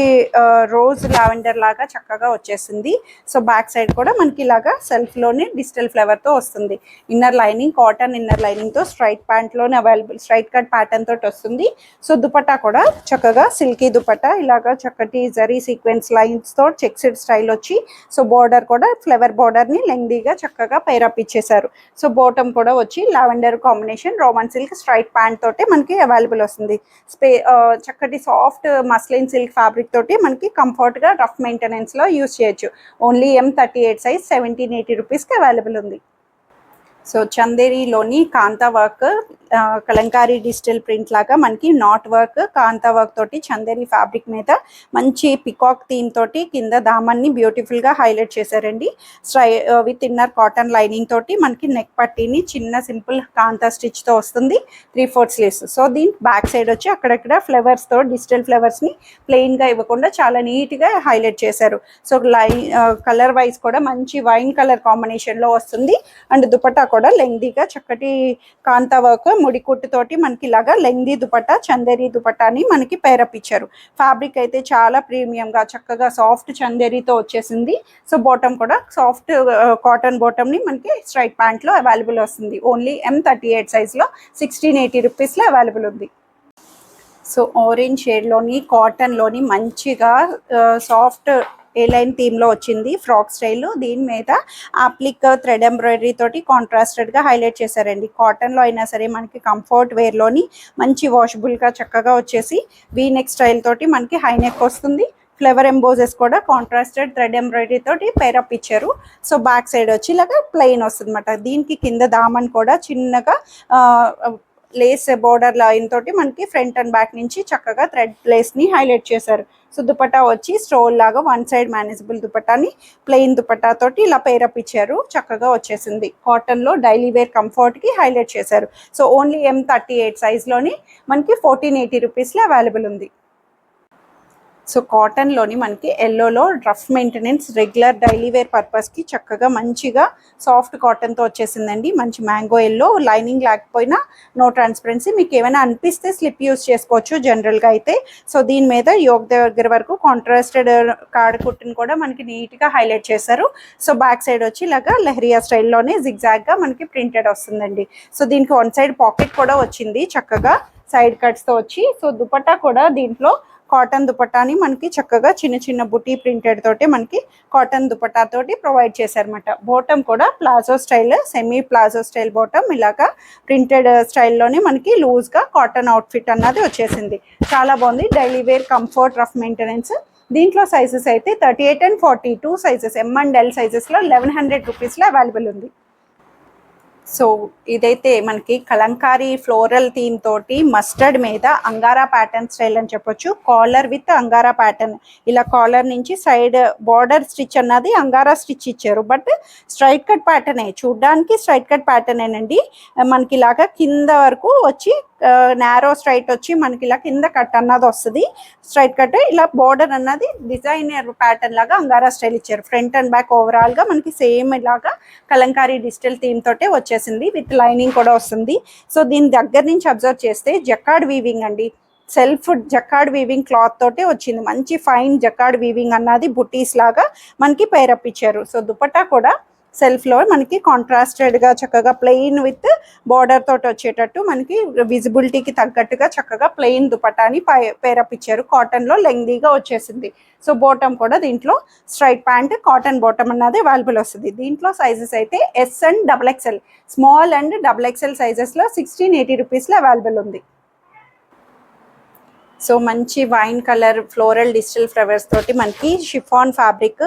రోజ్ లావెండర్ లాగా చక్కగా వచ్చేసింది. సో బ్యాక్ సైడ్ కూడా మనకి ఇలాగా సెల్ఫ్లోనే డిజిటల్ ఫ్లవర్తో వస్తుంది. ఇన్నర్ లైనింగ్ కాటన్ ఇన్నర్ లైనింగ్తో స్ట్రైట్ ప్యాంట్లోనే అవైలబుల్ స్ట్రైట్ కట్ ప్యాటర్న్ తోటి వస్తుంది. సో దుపట్టా కూడా చక్కగా సిల్కీ దుపట్టా ఇలాగా ఒకటి జరీ సీక్వెన్స్ లైన్స్ తో చెక్స్డ్ స్టైల్ వచ్చి సో బోర్డర్ కూడా ఫ్లవర్ బోర్డర్ ని లెంగ్దీగా చక్కగా పైరప్ ఇచ్చేసారు. సో బాటమ్ కూడా వచ్చి lavender combination Roman silk straight pant తోటి మనకి అవైలబుల్ వస్తుంది. చక్కటి సాఫ్ట్ మస్లిన్ సిల్క్ ఫ్యాబ్రిక్ తోటి మనకి కంఫర్ట్ గా రఫ్ మెయింటెనెన్స్ లో యూజ్ చేయొచ్చు. ఓన్లీ M38 సైజ్ 1780 రూపీస్కి అవైలబుల్ ఉంది. సో చందేరీలోని కాంతా వర్క్ కలంకారీ డిజిటల్ ప్రింట్ లాగా మనకి నాట్ వర్క్ కాంతా వర్క్ తోటి చందేరీ ఫ్యాబ్రిక్ మీద మంచి పికాక్ థీమ్ తోటి కింద దామన్ని బ్యూటిఫుల్గా హైలైట్ చేశారండి. విత్ ఇన్నర్ కాటన్ లైనింగ్ తోటి మనకి నెక్ పట్టీని చిన్న సింపుల్ కాంతా స్టిచ్తో వస్తుంది. 3/4 స్లీవ్స్. సో దీని బ్యాక్ సైడ్ వచ్చి అక్కడక్కడ ఫ్లవర్స్తో డిజిటల్ ఫ్లవర్స్ని ప్లెయిన్గా ఇవ్వకుండా చాలా నీట్గా హైలైట్ చేశారు. సో కలర్ వైజ్ కూడా మంచి వైన్ కలర్ కాంబినేషన్లో వస్తుంది. అండ్ దుపట్టా కూడా లెంగ్దీగా చక్కటి కాంతా వర్క్ ముడి కుట్టు తోటి మనకి ఇలాగా లెంగ్దీ దుపట్టా చందేరీ దుపట్టాని మనకి పేరప్ ఇచ్చారు. ఫ్యాబ్రిక్ అయితే చాలా ప్రీమియంగా చక్కగా సాఫ్ట్ చందేరీతో వచ్చేసింది. సో బాటమ్ కూడా సాఫ్ట్ కాటన్ బాటమ్ ని మనకి స్ట్రైట్ ప్యాంట్ లో అవైలబుల్ వస్తుంది. ఓన్లీ M38 సైజ్ లో 1680 రూపీస్లో అవైలబుల్ ఉంది. సో ఆరెంజ్ షేడ్లోని కాటన్లోని మంచిగా సాఫ్ట్ ఏ లైన్ థీమ్లో వచ్చింది ఫ్రాక్ స్టైల్. దీని మీద అప్లిక్ థ్రెడ్ ఎంబ్రాయిడరీ తోటి కాంట్రాస్టెడ్గా హైలైట్ చేశారండి. కాటన్లో అయినా సరే మనకి కంఫర్ట్ వేర్లోని మంచి వాషబుల్గా చక్కగా వచ్చేసి వీ నెక్ స్టైల్ తోటి మనకి హై నెక్ వస్తుంది. ఫ్లవర్ ఎంబోజెస్ కూడా కాంట్రాస్టెడ్ థ్రెడ్ ఎంబ్రాయిడరీ తోటి పేరప్ ఇచ్చారు. సో బ్యాక్ సైడ్ వచ్చి ఇలాగా ప్లెయిన్ వస్తుంది అనమాట. దీనికి కింద దామన్ కూడా చిన్నగా లేస్ బోర్డర్ లైన్ తోటి మనకి ఫ్రంట్ అండ్ బ్యాక్ నుంచి చక్కగా థ్రెడ్ లేస్ని హైలైట్ చేశారు. సో దుపట్టా వచ్చి స్టోల్ లాగా వన్ సైడ్ మేనేజబుల్ దుపట్టాని ప్లెయిన్ దుపట్టా తోటి ఇలా పేరప్ ఇచ్చారు. చక్కగా వచ్చేసింది. కాటన్లో డైలీ వేర్ కంఫర్ట్కి హైలైట్ చేశారు. సో ఓన్లీ M38 సైజ్లోని మనకి 1480 రూపీస్లో అవైలబుల్ ఉంది. సో కాటన్లోని మనకి ఎల్లోలో rough maintenance regular daily wear పర్పస్కి చక్కగా మంచిగా సాఫ్ట్ కాటన్తో వచ్చేసిందండి. మంచి మ్యాంగో ఎల్లో లైనింగ్ లేకపోయినా నో ట్రాన్స్పరెన్సీ. మీకు ఏమైనా అనిపిస్తే స్లిప్ యూస్ చేసుకోవచ్చు జనరల్గా అయితే. సో దీని మీద యోగ్ దగ్గర వరకు కాంట్రాస్టెడ్ కాడ కుట్టుని కూడా మనకి నీట్గా హైలైట్ చేశారు. సో బ్యాక్ సైడ్ వచ్చి ఇలాగా లెహరియా స్టైల్లోనే జిగ్జాగ్గా మనకి ప్రింటెడ్ వస్తుందండి. సో దీనికి వన్ సైడ్ పాకెట్ కూడా వచ్చింది చక్కగా సైడ్ కట్స్తో వచ్చి. సో దుపట్టా కూడా దీంట్లో కాటన్ దుపట్టాని మనకి చక్కగా చిన్న చిన్న బుటీ ప్రింటెడ్ తోటి మనకి కాటన్ దుపట్టా తోటి ప్రొవైడ్ చేశారనమాట. బాటమ్ కూడా palazzo style semi palazzo style bottom ఇలాగా ప్రింటెడ్ స్టైల్లోనే మనకి లూజ్గా కాటన్ అవుట్ఫిట్ అన్నది వచ్చేసింది. చాలా బాగుంది. Daily wear comfort rough maintenance. దీంట్లో సైజెస్ అయితే 38 and 42 sizes M and L సైజెస్లో 1100 రూపీస్లో అవైలబుల్ ఉంది. సో ఇదైతే మనకి కలంకారీ ఫ్లోరల్ థీమ్ తోటి మస్టర్డ్ మీద అంగారా ప్యాటర్న్ స్టైల్ అని చెప్పొచ్చు. Collar with Angara pattern. ఇలా కాలర్ నుంచి సైడ్ బార్డర్ స్టిచ్ అన్నది అంగారా స్టిచ్ ఇచ్చారు. బట్ స్ట్రైట్ కట్ ప్యాటర్నే చూడ్డానికి స్ట్రైట్ కట్ ప్యాటర్నేనండి. మనకి ఇలాగా కింద వరకు వచ్చి నారో స్ట్రైట్ వచ్చి మనకి ఇలా కింద కట్ అన్నది వస్తుంది. స్ట్రైట్ కట్ ఇలా బార్డర్ అన్నది డిజైనర్ ప్యాటర్న్ లాగా అంగారా స్టైల్ ఇచ్చారు. ఫ్రంట్ అండ్ బ్యాక్ ఓవరాల్గా మనకి సేమ్ ఇలాగా కలంకారీ డిజిటల్ థీమ్ తోటే వచ్చేసింది. విత్ లైనింగ్ కూడా వస్తుంది. సో దీని దగ్గర నుంచి అబ్జర్వ్ చేస్తే జకార్డ్ వీవింగ్ అండి. సెల్ఫ్ జకార్డ్ వీవింగ్ క్లాత్ తోటే వచ్చింది. మంచి ఫైన్ జకార్డ్ వీవింగ్ అన్నది బుటీస్ లాగా మనకి పేరప్ ఇచ్చారు. సో దుపట్టా కూడా సెల్ఫ్లో మనకి కాంట్రాస్టెడ్గా చక్కగా ప్లెయిన్ విత్ బార్డర్ తోటి వచ్చేటట్టు మనకి విజిబిలిటీకి తగ్గట్టుగా చక్కగా ప్లెయిన్ దుపట్టాని పేరప్ ఇచ్చారు. కాటన్లో లెంగ్దీగా వచ్చేసింది. సో బాటమ్ కూడా దీంట్లో స్ట్రైట్ ప్యాంట్ కాటన్ బాటమ్ అన్నది అవైలబుల్ వస్తుంది. దీంట్లో సైజెస్ అయితే S and XXL small and XXL సైజెస్లో 1680 రూపీస్లో అవైలబుల్ ఉంది. సో మంచి wine colour floral digital flowers తోటి మనకి షిఫాన్ ఫ్యాబ్రిక్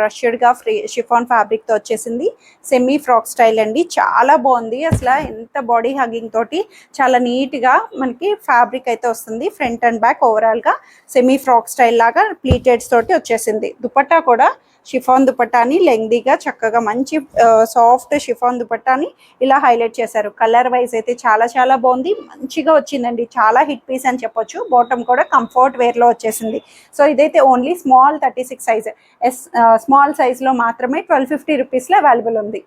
రష్డ్గా షిఫాన్ ఫ్యాబ్రిక్తో వచ్చేసింది. సెమీ ఫ్రాక్ స్టైల్ అండి. చాలా బాగుంది. అసలు ఎంత బాడీ హగ్గింగ్ తోటి చాలా నీట్గా మనకి ఫ్యాబ్రిక్ అయితే వస్తుంది. ఫ్రంట్ అండ్ బ్యాక్ ఓవరాల్గా సెమీ ఫ్రాక్ స్టైల్ లాగా ప్లీటెడ్స్ తోటి వచ్చేసింది. దుపట్టా కూడా షిఫాన్ దుపట్టాని లెంగ్దీగా చక్కగా మంచి సాఫ్ట్ షిఫాన్ దుపట్టాని ఇలా హైలైట్ చేశారు. కలర్ వైజ్ అయితే చాలా చాలా బాగుంది, మంచిగా వచ్చిందండి. చాలా హిట్ పీస్ అని చెప్పొచ్చు. బాటమ్ కూడా కంఫర్ట్ వేర్లో వచ్చేసింది. సో ఇదైతే ఓన్లీ స్మాల్ 36 సైజ్, స్మాల్ సైజ్లో మాత్రమే 1250 రూపీస్లో అవైలబుల్ ఉంది.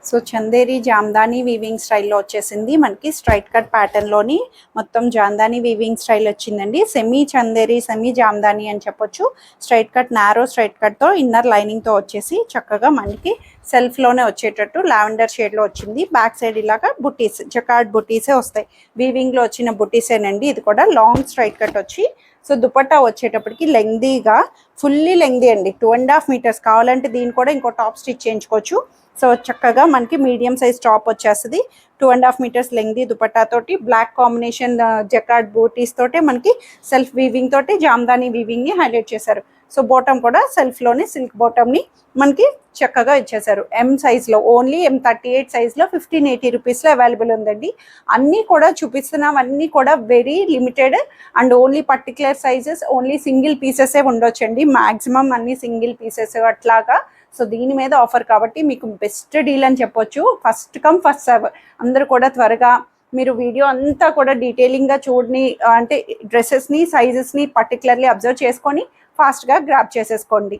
సో చందేరి జామ్దాని వీవింగ్ స్టైల్లో వచ్చేసింది. మనకి స్ట్రైట్ కట్ ప్యాటర్న్లోని మొత్తం జామ్దాని వీవింగ్ స్టైల్ వచ్చిందండి. సెమీ చందేరి సెమీ జామ్దాని అని చెప్పొచ్చు. స్ట్రైట్ కట్ నారో స్ట్రైట్ కట్తో ఇన్నర్ లైనింగ్తో వచ్చేసి చక్కగా మనకి సెల్ఫ్లోనే వచ్చేటట్టు లావెండర్ షేడ్లో వచ్చింది. బ్యాక్ సైడ్ ఇలాగా బుటీస్, జకార్డ్ బుటీసే వస్తాయి. వీవింగ్లో వచ్చిన బుటీసేనండి. ఇది కూడా లాంగ్ స్ట్రైట్ కట్ వచ్చి, సో దుపట్టా వచ్చేటప్పటికి లెంగ్దీగా, ఫుల్లీ లెంగ్దీ అండి. 2.5 మీటర్స్ కావాలంటే దీన్ని కూడా ఇంకో టాప్ స్టిచ్ చేయించుకోవచ్చు. సో చక్కగా మనకి మీడియం సైజ్ టాప్ వచ్చేస్తుంది. 2.5 మీటర్స్ లెంగ్దీ దుపట్టా తోటి బ్లాక్ కాంబినేషన్ జకార్డ్ బూటీస్ తోటి మనకి సెల్ఫ్ వీవింగ్ తోటి జామ్దాని వీవింగ్ ని హైలైట్ చేశారు. సో బాటమ్ కూడా సెల్ఫ్ లోనే సిల్క్ బాటమ్ ని మనకి చక్కగా ఇచ్చేసారు. ఎం సైజ్ లో, ఓన్లీ M38 సైజ్ లో 1580 రూపీస్ లో అవైలబుల్ ఉందండి. అన్ని కూడా చూపిస్తున్నాం, అన్ని కూడా very limited and only particular sizes, only single pieces ఉండొచ్చండి. మాక్సిమం అన్ని సింగిల్ పీసెస్ అట్లాగా. సో దీని మీద ఆఫర్ కాబట్టి మీకు బెస్ట్ డీల్ అని చెప్పొచ్చు. First come first serve. అందరూ కూడా త్వరగా మీరు వీడియో అంతా కూడా డీటెయిలింగ్గా చూడని, అంటే డ్రెస్సెస్ని సైజెస్ని పర్టికులర్లీ అబ్జర్వ్ చేసుకొని ఫాస్ట్గా గ్రాప్ చేసేసుకోండి.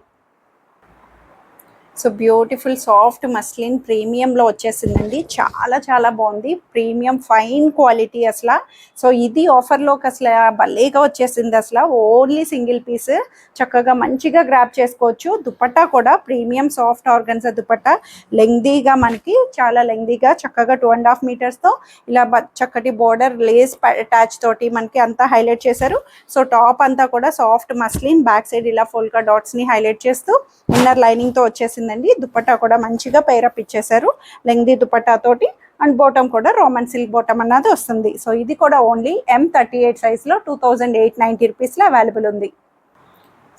సో బ్యూటిఫుల్ సాఫ్ట్ మస్లిన్ ప్రీమియంలో వచ్చేసిందండి. చాలా చాలా బాగుంది, ప్రీమియం ఫైన్ క్వాలిటీ అసలు. సో ఇది ఆఫర్లోకి అసలు భలేగా వచ్చేసింది. అసలు ఓన్లీ సింగిల్ పీస్, చక్కగా మంచిగా గ్రాప్ చేసుకోవచ్చు. దుపట్టా కూడా ప్రీమియం సాఫ్ట్ ఆర్గన్జా దుపట్టా, లెంగ్దీగా మనకి చాలా లెంగ్దీగా చక్కగా 2.5 మీటర్స్తో ఇలా చక్కటి బోర్డర్ లేస్ అటాచ్ తోటి మనకి అంతా హైలైట్ చేశారు. సో టాప్ అంతా కూడా సాఫ్ట్ మస్లిన్, బ్యాక్ సైడ్ ఇలా ఫోల్కా డాట్స్ని హైలైట్ చేస్తూ ఇన్నర్ లైనింగ్తో వచ్చేసింది. దుపట్టా కూడా మంచిగా పేరప్ ఇచ్చేసారు లెంగ్దీ దుపట్టా తోటి. అండ్ బాటమ్ కూడా రోమన్ సిల్క్ బాటమ్ అన్నది వస్తుంది. సో ఇది కూడా ఓన్లీ M38 సైజ్ లో 2890 రూపీస్ లో అవైలబుల్ ఉంది.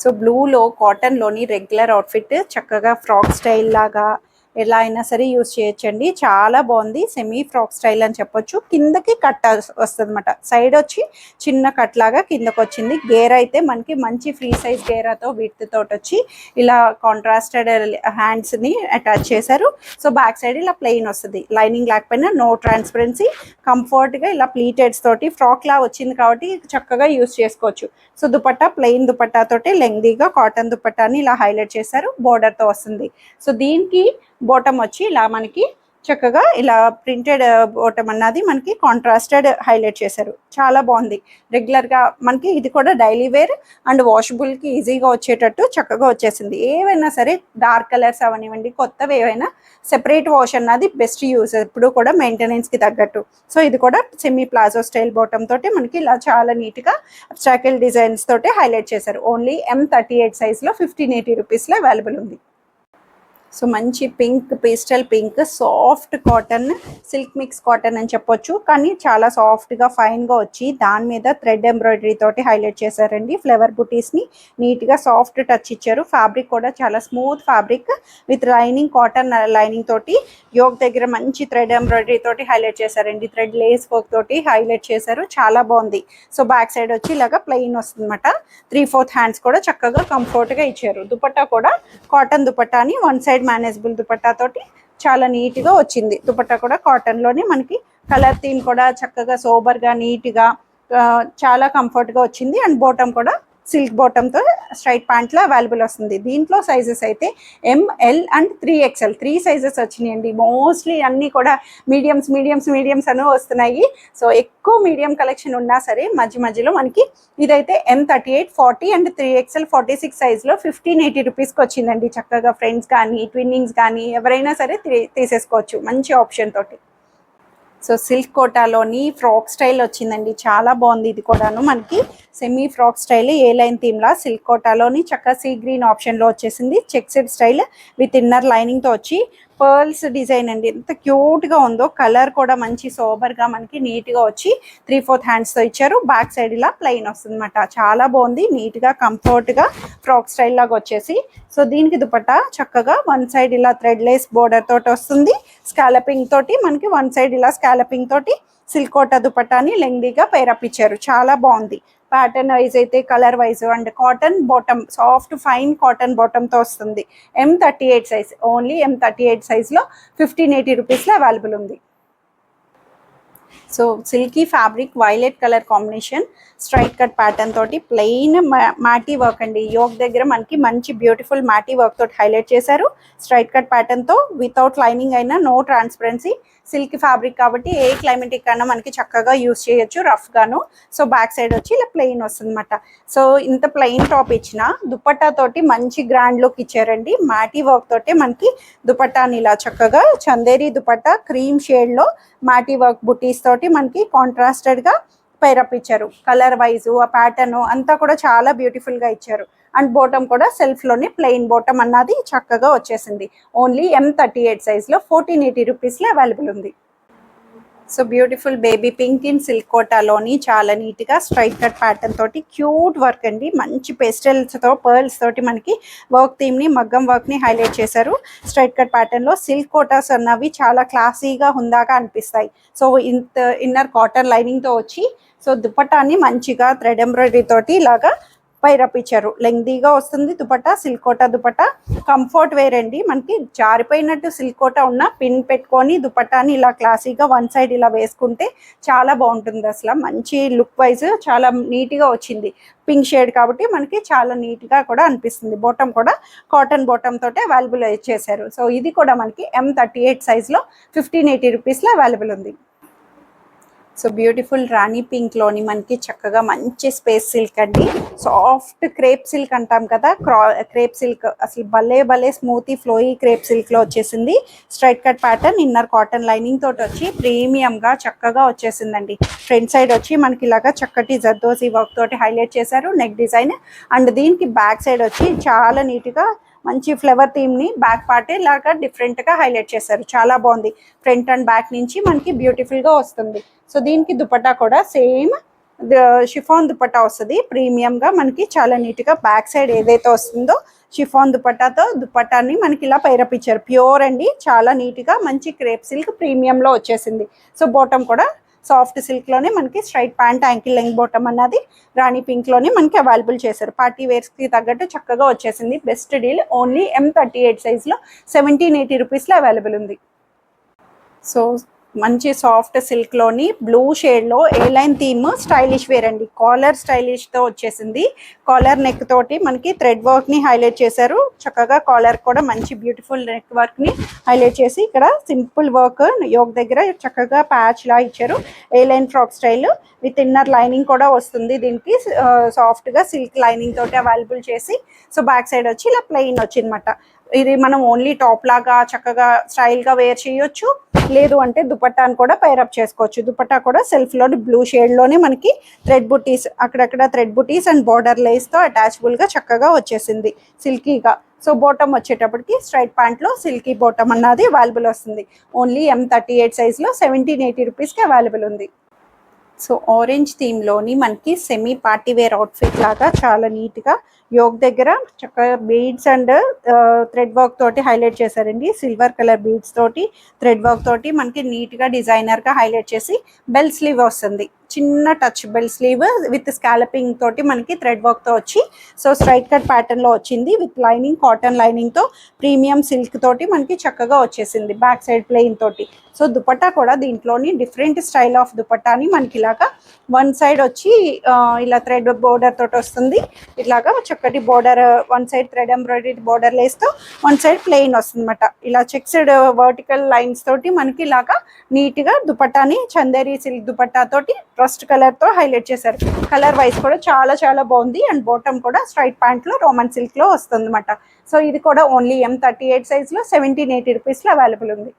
సో బ్లూలో కాటన్లోని రెగ్యులర్ అవుట్ఫిట్, చక్కగా ఫ్రాక్ స్టైల్ లాగా ఎలా అయినా సరే యూజ్ చేయొచ్చండి. చాలా బాగుంది, సెమీ ఫ్రాక్ స్టైల్ అని చెప్పొచ్చు. కిందకి కట్ వస్తుంది అనమాట, సైడ్ వచ్చి చిన్న కట్ లాగా కిందకి వచ్చింది. గేర్ అయితే మనకి మంచి ఫ్రీ సైజ్ గేరాతో విడ్త్ తోటి వచ్చి ఇలా కాంట్రాస్టెడ్ హ్యాండ్స్ని అటాచ్ చేశారు. సో బ్యాక్ సైడ్ ఇలా ప్లెయిన్ వస్తుంది, లైనింగ్ లేకపోయినా నో ట్రాన్స్పరెన్సీ, కంఫర్ట్గా ఇలా ప్లీటెడ్స్ తోటి ఫ్రాక్ లా వచ్చింది కాబట్టి చక్కగా యూజ్ చేసుకోవచ్చు. సో దుపట్టా ప్లెయిన్ దుపట్టా తోటి లెంగ్దీగా కాటన్ దుపట్టాని ఇలా హైలైట్ చేశారు, బోర్డర్తో వస్తుంది. సో దీనికి బాటమ్ వచ్చి ఇలా మనకి చక్కగా ఇలా ప్రింటెడ్ బాటమ్ అన్నది మనకి కాంట్రాస్టెడ్ హైలైట్ చేశారు. చాలా బాగుంది. రెగ్యులర్గా మనకి ఇది కూడా డైలీ వేర్ అండ్ వాషబుల్కి ఈజీగా వచ్చేటట్టు చక్కగా వచ్చేసింది. ఏవైనా సరే డార్క్ కలర్స్ అవనివ్వండి, కొత్తవి ఏవైనా సెపరేట్ వాష్ అన్నది బెస్ట్ యూజ్, ఎప్పుడు కూడా మెయింటెనెన్స్కి తగ్గట్టు. సో ఇది కూడా సెమీ ప్లాజో స్టైల్ బాటమ్ తోటి మనకి ఇలా చాలా నీట్గా అబ్స్ట్రాకిల్ డిజైన్స్ తోటి హైలైట్ చేశారు. ఓన్లీ M38 సైజ్లో 1580 రూపీస్లో అవైలబుల్ ఉంది. సో మంచి pink, pastel pink, soft cotton, silk mix cotton అని చెప్పొచ్చు. కానీ చాలా సాఫ్ట్గా ఫైన్గా వచ్చి దాని మీద థ్రెడ్ ఎంబ్రాయిడరీ తోటి హైలైట్ చేశారండి. ఫ్లవర్ బుటీస్ని నీట్గా సాఫ్ట్ టచ్ ఇచ్చారు. ఫ్యాబ్రిక్ కూడా చాలా smooth fabric with lining, cotton lining తోటి యోగ్ దగ్గర మంచి థ్రెడ్ ఎంబ్రాయిడరీ తోటి హైలైట్ చేశారండి. థ్రెడ్ లేస్ వర్క్ తోటి హైలైట్ చేశారు, చాలా బాగుంది. సో బ్యాక్ సైడ్ వచ్చి ఇలాగా ప్లెయిన్ వస్తుంది అనమాట. 3/4 హ్యాండ్స్ కూడా చక్కగా కంఫర్ట్గా ఇచ్చారు. దుపట్టా కూడా కాటన్ దుపట్టాని వన్ సైడ్ మేనేజబుల్ దుపట్టా తోటి చాలా నీట్గా వచ్చింది. దుపట్టా కూడా కాటన్లోనే మనకి కలర్ థీమ్ కూడా చక్కగా సోబర్గా నీట్గా చాలా కంఫర్ట్గా వచ్చింది. అండ్ బాటమ్ కూడా సిల్క్ బాటమ్తో స్ట్రైట్ ప్యాంట్లో అవైలబుల్ వస్తుంది. దీంట్లో సైజెస్ అయితే ML అండ్ 3XL 3 సైజెస్ వచ్చినాయండి. మోస్ట్లీ అన్నీ కూడా మీడియమ్స్ అని వస్తున్నాయి. సో ఎక్కువ మీడియం కలెక్షన్ ఉన్నా సరే మధ్యలో మనకి ఇదైతే M38 40 అండ్ 3XL 46 సైజ్లో 1580 రూపీస్కి వచ్చిందండి. చక్కగా ఫ్రెండ్స్ కానీ ట్విన్నింగ్స్ కానీ ఎవరైనా సరే తీసేసుకోవచ్చు మంచి ఆప్షన్ తోటి. సో సిల్క్ కోటాలోని ఫ్రాక్ స్టైల్ వచ్చిందండి, చాలా బాగుంది. ఇది కూడాను మనకి సెమీ ఫ్రాక్ స్టైల్, ఏ లైన్ థీమ్లా సిల్క్ కోటాలోని చక్కగా సీ గ్రీన్ ఆప్షన్లో వచ్చేసింది. చెక్స్డ్ స్టైల్ విత్ ఇన్నర్ లైనింగ్తో వచ్చి పర్ల్స్ డిజైన్ అండి, ఎంత క్యూట్గా ఉందో. కలర్ కూడా మంచి సోబర్గా మనకి నీట్గా వచ్చి 3/4 హ్యాండ్స్తో ఇచ్చారు. బ్యాక్ సైడ్ ఇలా ప్లెయిన్ వస్తుంది అనమాట. చాలా బాగుంది, నీట్గా కంఫర్ట్గా ఫ్రాక్ స్టైల్ లాగా వచ్చేసి. సో దీనికి దుపట్టా చక్కగా వన్ సైడ్ ఇలా థ్రెడ్ లేస్ బోర్డర్ తోటి వస్తుంది. స్కాలపింగ్ తోటి మనకి వన్ సైడ్ ఇలా స్కాలపింగ్ తోటి సిల్క్ కోటా దుపట్టాని లెంగ్దీగా పేరప్ ఇచ్చారు. చాలా బాగుంది. ప్యాటర్న్ వైజ్ అయితే colour wise and cotton bottom, soft fine cotton బాటమ్తో వస్తుంది. M38 సైజ్, ఓన్లీ M38 సైజ్లో 1580 రూపీస్లో అవైలబుల్ ఉంది. So silky fabric violet colour combination, straight cut pattern తోటి ప్లెయిన్ మాటీ వర్క్ అండి. యోక్ దగ్గర మనకి మంచి బ్యూటిఫుల్ మాటీ వర్క్ తోటి హైలైట్ చేశారు. స్ట్రైట్ కట్ ప్యాటర్న్తో వితౌట్ లైనింగ్ అయినా, నో ట్రాన్స్పరెన్సీ, సిల్క్ ఫ్యాబ్రిక్ కాబట్టి ఏ క్లైమేటిక్ కన్నా మనకి చక్కగా యూస్ చేయొచ్చు రఫ్గాను. సో బ్యాక్ సైడ్ వచ్చి ఇలా ప్లెయిన్ వస్తుంది అనమాట. సో ఇంత ప్లెయిన్ టాప్ ఇచ్చిన దుపట్టా తోటి మంచి గ్రాండ్ లుక్ ఇచ్చారండి. మాటీ వర్క్ తోటి మనకి దుపట్టాని ఇలా చక్కగా చందేరి దుపట్టా క్రీమ్ షేడ్లో మాటీ వర్క్ బుటీస్ తోటి మనకి కాంట్రాస్టెడ్గా పైరప్ ఇచ్చారు. కలర్ వైజు ఆ ప్యాటర్న్ అంతా కూడా చాలా బ్యూటిఫుల్గా ఇచ్చారు. అండ్ బాటమ్ కూడా సెల్ఫ్లోనే ప్లెయిన్ బాటమ్ అన్నది చక్కగా వచ్చేసింది. ఓన్లీ M38 సైజ్లో 1480 రూపీస్లో అవైలబుల్ ఉంది. So beautiful baby pink in silk కోటాలోని చాలా నీట్గా స్ట్రైట్ కట్ ప్యాటర్న్ తోటి క్యూట్ వర్క్ అండి. మంచి పేస్టల్స్తో పర్ల్స్ తోటి మనకి వర్క్ థీమ్ని, మగ్గం వర్క్ని హైలైట్ చేశారు. స్ట్రైట్ కట్ ప్యాటర్న్లో సిల్క్ కోటాస్ అన్నవి చాలా క్లాసీగా హుందాగా అనిపిస్తాయి. సో ఇన్నర్ కాటన్ లైనింగ్తో వచ్చి సో దుపట్టాన్ని మంచిగా థ్రెడ్ ఎంబ్రాయిడరీ తోటి ఇలాగా పైరప్ ఇచ్చారు. లెంగ్దీగా వస్తుంది dupatta, silk Kota dupatta. Comfort wear అండి. మనకి జారిపోయినట్టు సిల్క్ కోటా ఉన్న పిన్ పెట్టుకొని దుపట్టాని ఇలా క్లాసీగా వన్ సైడ్ ఇలా వేసుకుంటే చాలా బాగుంటుంది. అసలు మంచి లుక్ వైజ్ చాలా నీట్గా వచ్చింది. పింక్ షేడ్ కాబట్టి మనకి చాలా నీట్గా కూడా అనిపిస్తుంది. బాటమ్ కూడా కాటన్ బాటమ్ తోటే అవైలబుల్ చేశారు. సో ఇది కూడా మనకి M38 సైజ్లో 1580 రూపీస్లో అవైలబుల్ ఉంది. సో బ్యూటిఫుల్ రాణి పింక్లోని మనకి చక్కగా మంచి స్పేస్ సిల్క్ అండి. సాఫ్ట్ క్రేప్ సిల్క్ అంటాం కదా, క్రేప్ సిల్క్ అసలు భలే స్మూతీ ఫ్లోయీ క్రేప్ సిల్క్లో వచ్చేసింది. Straight cut pattern, inner cotton lining తోటి వచ్చి ప్రీమియంగా చక్కగా వచ్చేసిందండి. ఫ్రంట్ సైడ్ వచ్చి మనకి ఇలాగా చక్కటి జర్దోజీ వర్క్ తోటి హైలైట్ చేశారు నెక్ డిజైన్. అండ్ దీనికి బ్యాక్ సైడ్ వచ్చి చాలా నీట్గా మంచి ఫ్లవర్ థీమ్ని బ్యాక్ పార్ట్ ఇలాగా డిఫరెంట్గా హైలైట్ చేశారు. చాలా బాగుంది. ఫ్రంట్ అండ్ బ్యాక్ నుంచి మనకి బ్యూటిఫుల్గా వస్తుంది. సో దీనికి దుపట్టా కూడా సేమ్ షిఫాన్ దుపట్టా వస్తుంది. ప్రీమియంగా మనకి చాలా నీట్గా బ్యాక్ సైడ్ ఏదైతే వస్తుందో షిఫాన్ దుపట్టాతో దుపట్టాని మనకి ఇలా పైరప్ ఇచ్చారు. ప్యూర్ అండి, చాలా నీట్గా మంచి క్రేప్ సిల్క్ ప్రీమియంలో వచ్చేసింది. సో బాటమ్ కూడా సాఫ్ట్ సిల్క్లోనే మనకి స్ట్రైట్ ప్యాంట్, యాంకిల్ లెంగ్ బాటమ్ అన్నది రాణి పింక్లోనే మనకి అవైలబుల్ చేశారు. పార్టీ వేర్స్కి తగ్గట్టు చక్కగా వచ్చేసింది. Best deal. ఓన్లీ M38 సైజ్లో 1780 రూపీస్లో అవైలబుల్ ఉంది. సో మంచి సాఫ్ట్ సిల్క్లోని బ్లూ షేడ్లో ఏ లైన్ థీమ్ స్టైలిష్ వేర్ అండి. కాలర్ స్టైలిష్తో వచ్చేసింది. కాలర్ నెక్ తోటి మనకి థ్రెడ్ వర్క్ని హైలైట్ చేశారు. చక్కగా కాలర్ కూడా మంచి బ్యూటిఫుల్ నెక్ వర్క్ని హైలైట్ చేసి ఇక్కడ సింపుల్ వర్క్ యోక్ దగ్గర చక్కగా ప్యాచ్ లా ఇచ్చారు. A line frock style with inner lining కూడా వస్తుంది. దీనికి సాఫ్ట్గా సిల్క్ లైనింగ్ తోటి అవైలబుల్ చేసి సో బ్యాక్ సైడ్ వచ్చి ఇలా ప్లెయిన్ వచ్చిందన్నమాట. ఇది మనం ఓన్లీ టాప్ లాగా చక్కగా స్టైల్గా వేర్ చేయొచ్చు. లేదు అంటే దుపట్టాను కూడా పైరప్ చేసుకోవచ్చు. దుపట్టా కూడా సెల్ఫ్లో బ్లూ షేడ్లోనే మనకి థ్రెడ్ బుటీస్, అక్కడక్కడ థ్రెడ్ బుటీస్ అండ్ బార్డర్ లేస్తో అటాచబుల్గా చక్కగా వచ్చేసింది సిల్కీగా. సో బాటమ్ వచ్చేటప్పటికి స్ట్రైట్ ప్యాంట్లో సిల్కీ బాటమ్ అన్నది అవైలబుల్ వస్తుంది. ఓన్లీ M38 సైజ్లో 1780 రూపీస్కి అవైలబుల్ ఉంది. సో ఆరెంజ్ థీమ్లోని మనకి సెమీ పార్టీ వేర్ అవుట్ఫిట్ లాగా చాలా నీట్గా యోక్ దగ్గర చక్కగా బీడ్స్ అండ్ థ్రెడ్ వర్క్ తోటి హైలైట్ చేశారండి. సిల్వర్ కలర్ బీడ్స్ తోటి థ్రెడ్ వర్క్ తోటి మనకి నీట్గా డిజైనర్గా హైలైట్ చేసి బెల్ స్లీవ్ వస్తుంది. చిన్న touch bell slew with scalloping తోటి మనకి థ్రెడ్ వర్క్తో వచ్చి సో స్ట్రైట్ కట్ ప్యాటర్న్లో వచ్చింది. విత్ లైనింగ్, కాటన్ లైనింగ్తో ప్రీమియం సిల్క్ తోటి మనకి చక్కగా వచ్చేసింది. బ్యాక్ సైడ్ ప్లెయిన్ తోటి. సో దుపట్టా కూడా దీంట్లోని డిఫరెంట్ స్టైల్ ఆఫ్ దుపట్టాని మనకి ఇలాగా వన్ సైడ్ వచ్చి ఇలా థ్రెడ్ బోర్డర్ తోటి వస్తుంది. ఇలాగా చక్కటి border, one side thread embroidery border లేస్తో వన్ సైడ్ ప్లెయిన్ వస్తుంది అనమాట. ఇలా చెక్స్డ్ వర్టికల్ లైన్స్ తోటి మనకి ఇలాగా నీట్గా దుపట్టాని చందేరి సిల్క్ దుపట్టా తోటి రస్ట్ కలర్తో హైలైట్ చేశారు. కలర్ వైజ్ కూడా చాలా బాగుంది. అండ్ బాటమ్ కూడా స్ట్రైట్ ప్యాంట్లో రోమన్ సిల్క్లో వస్తుంది అనమాట. సో ఇది కూడా ఓన్లీ M38 సైజ్లో 1780 రూపీస్లో అవైలబుల్ ఉంది.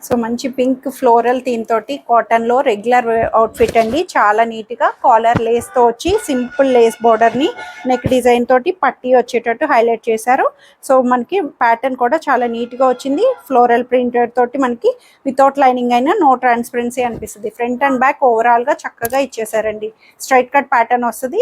సో మంచి పింక్ ఫ్లోరల్ థీమ్ తోటి కాటన్లో రెగ్యులర్ అవుట్ఫిట్ అండి. చాలా నీట్గా కాలర్ లేస్తో వచ్చి సింపుల్ లేస్ బోర్డర్ని నెక్ డిజైన్ తోటి పట్టి వచ్చేటట్టు హైలైట్ చేశారు. సో మనకి ప్యాటర్న్ కూడా చాలా నీట్గా వచ్చింది. ఫ్లోరల్ ప్రింటెడ్ తోటి మనకి వితౌట్ లైనింగ్ అయినా నో ట్రాన్స్పరెన్సీ అనిపిస్తుంది. ఫ్రంట్ అండ్ బ్యాక్ ఓవరాల్గా చక్కగా ఇచ్చేసారండి. స్ట్రైట్ కట్ ప్యాటర్న్ వస్తుంది.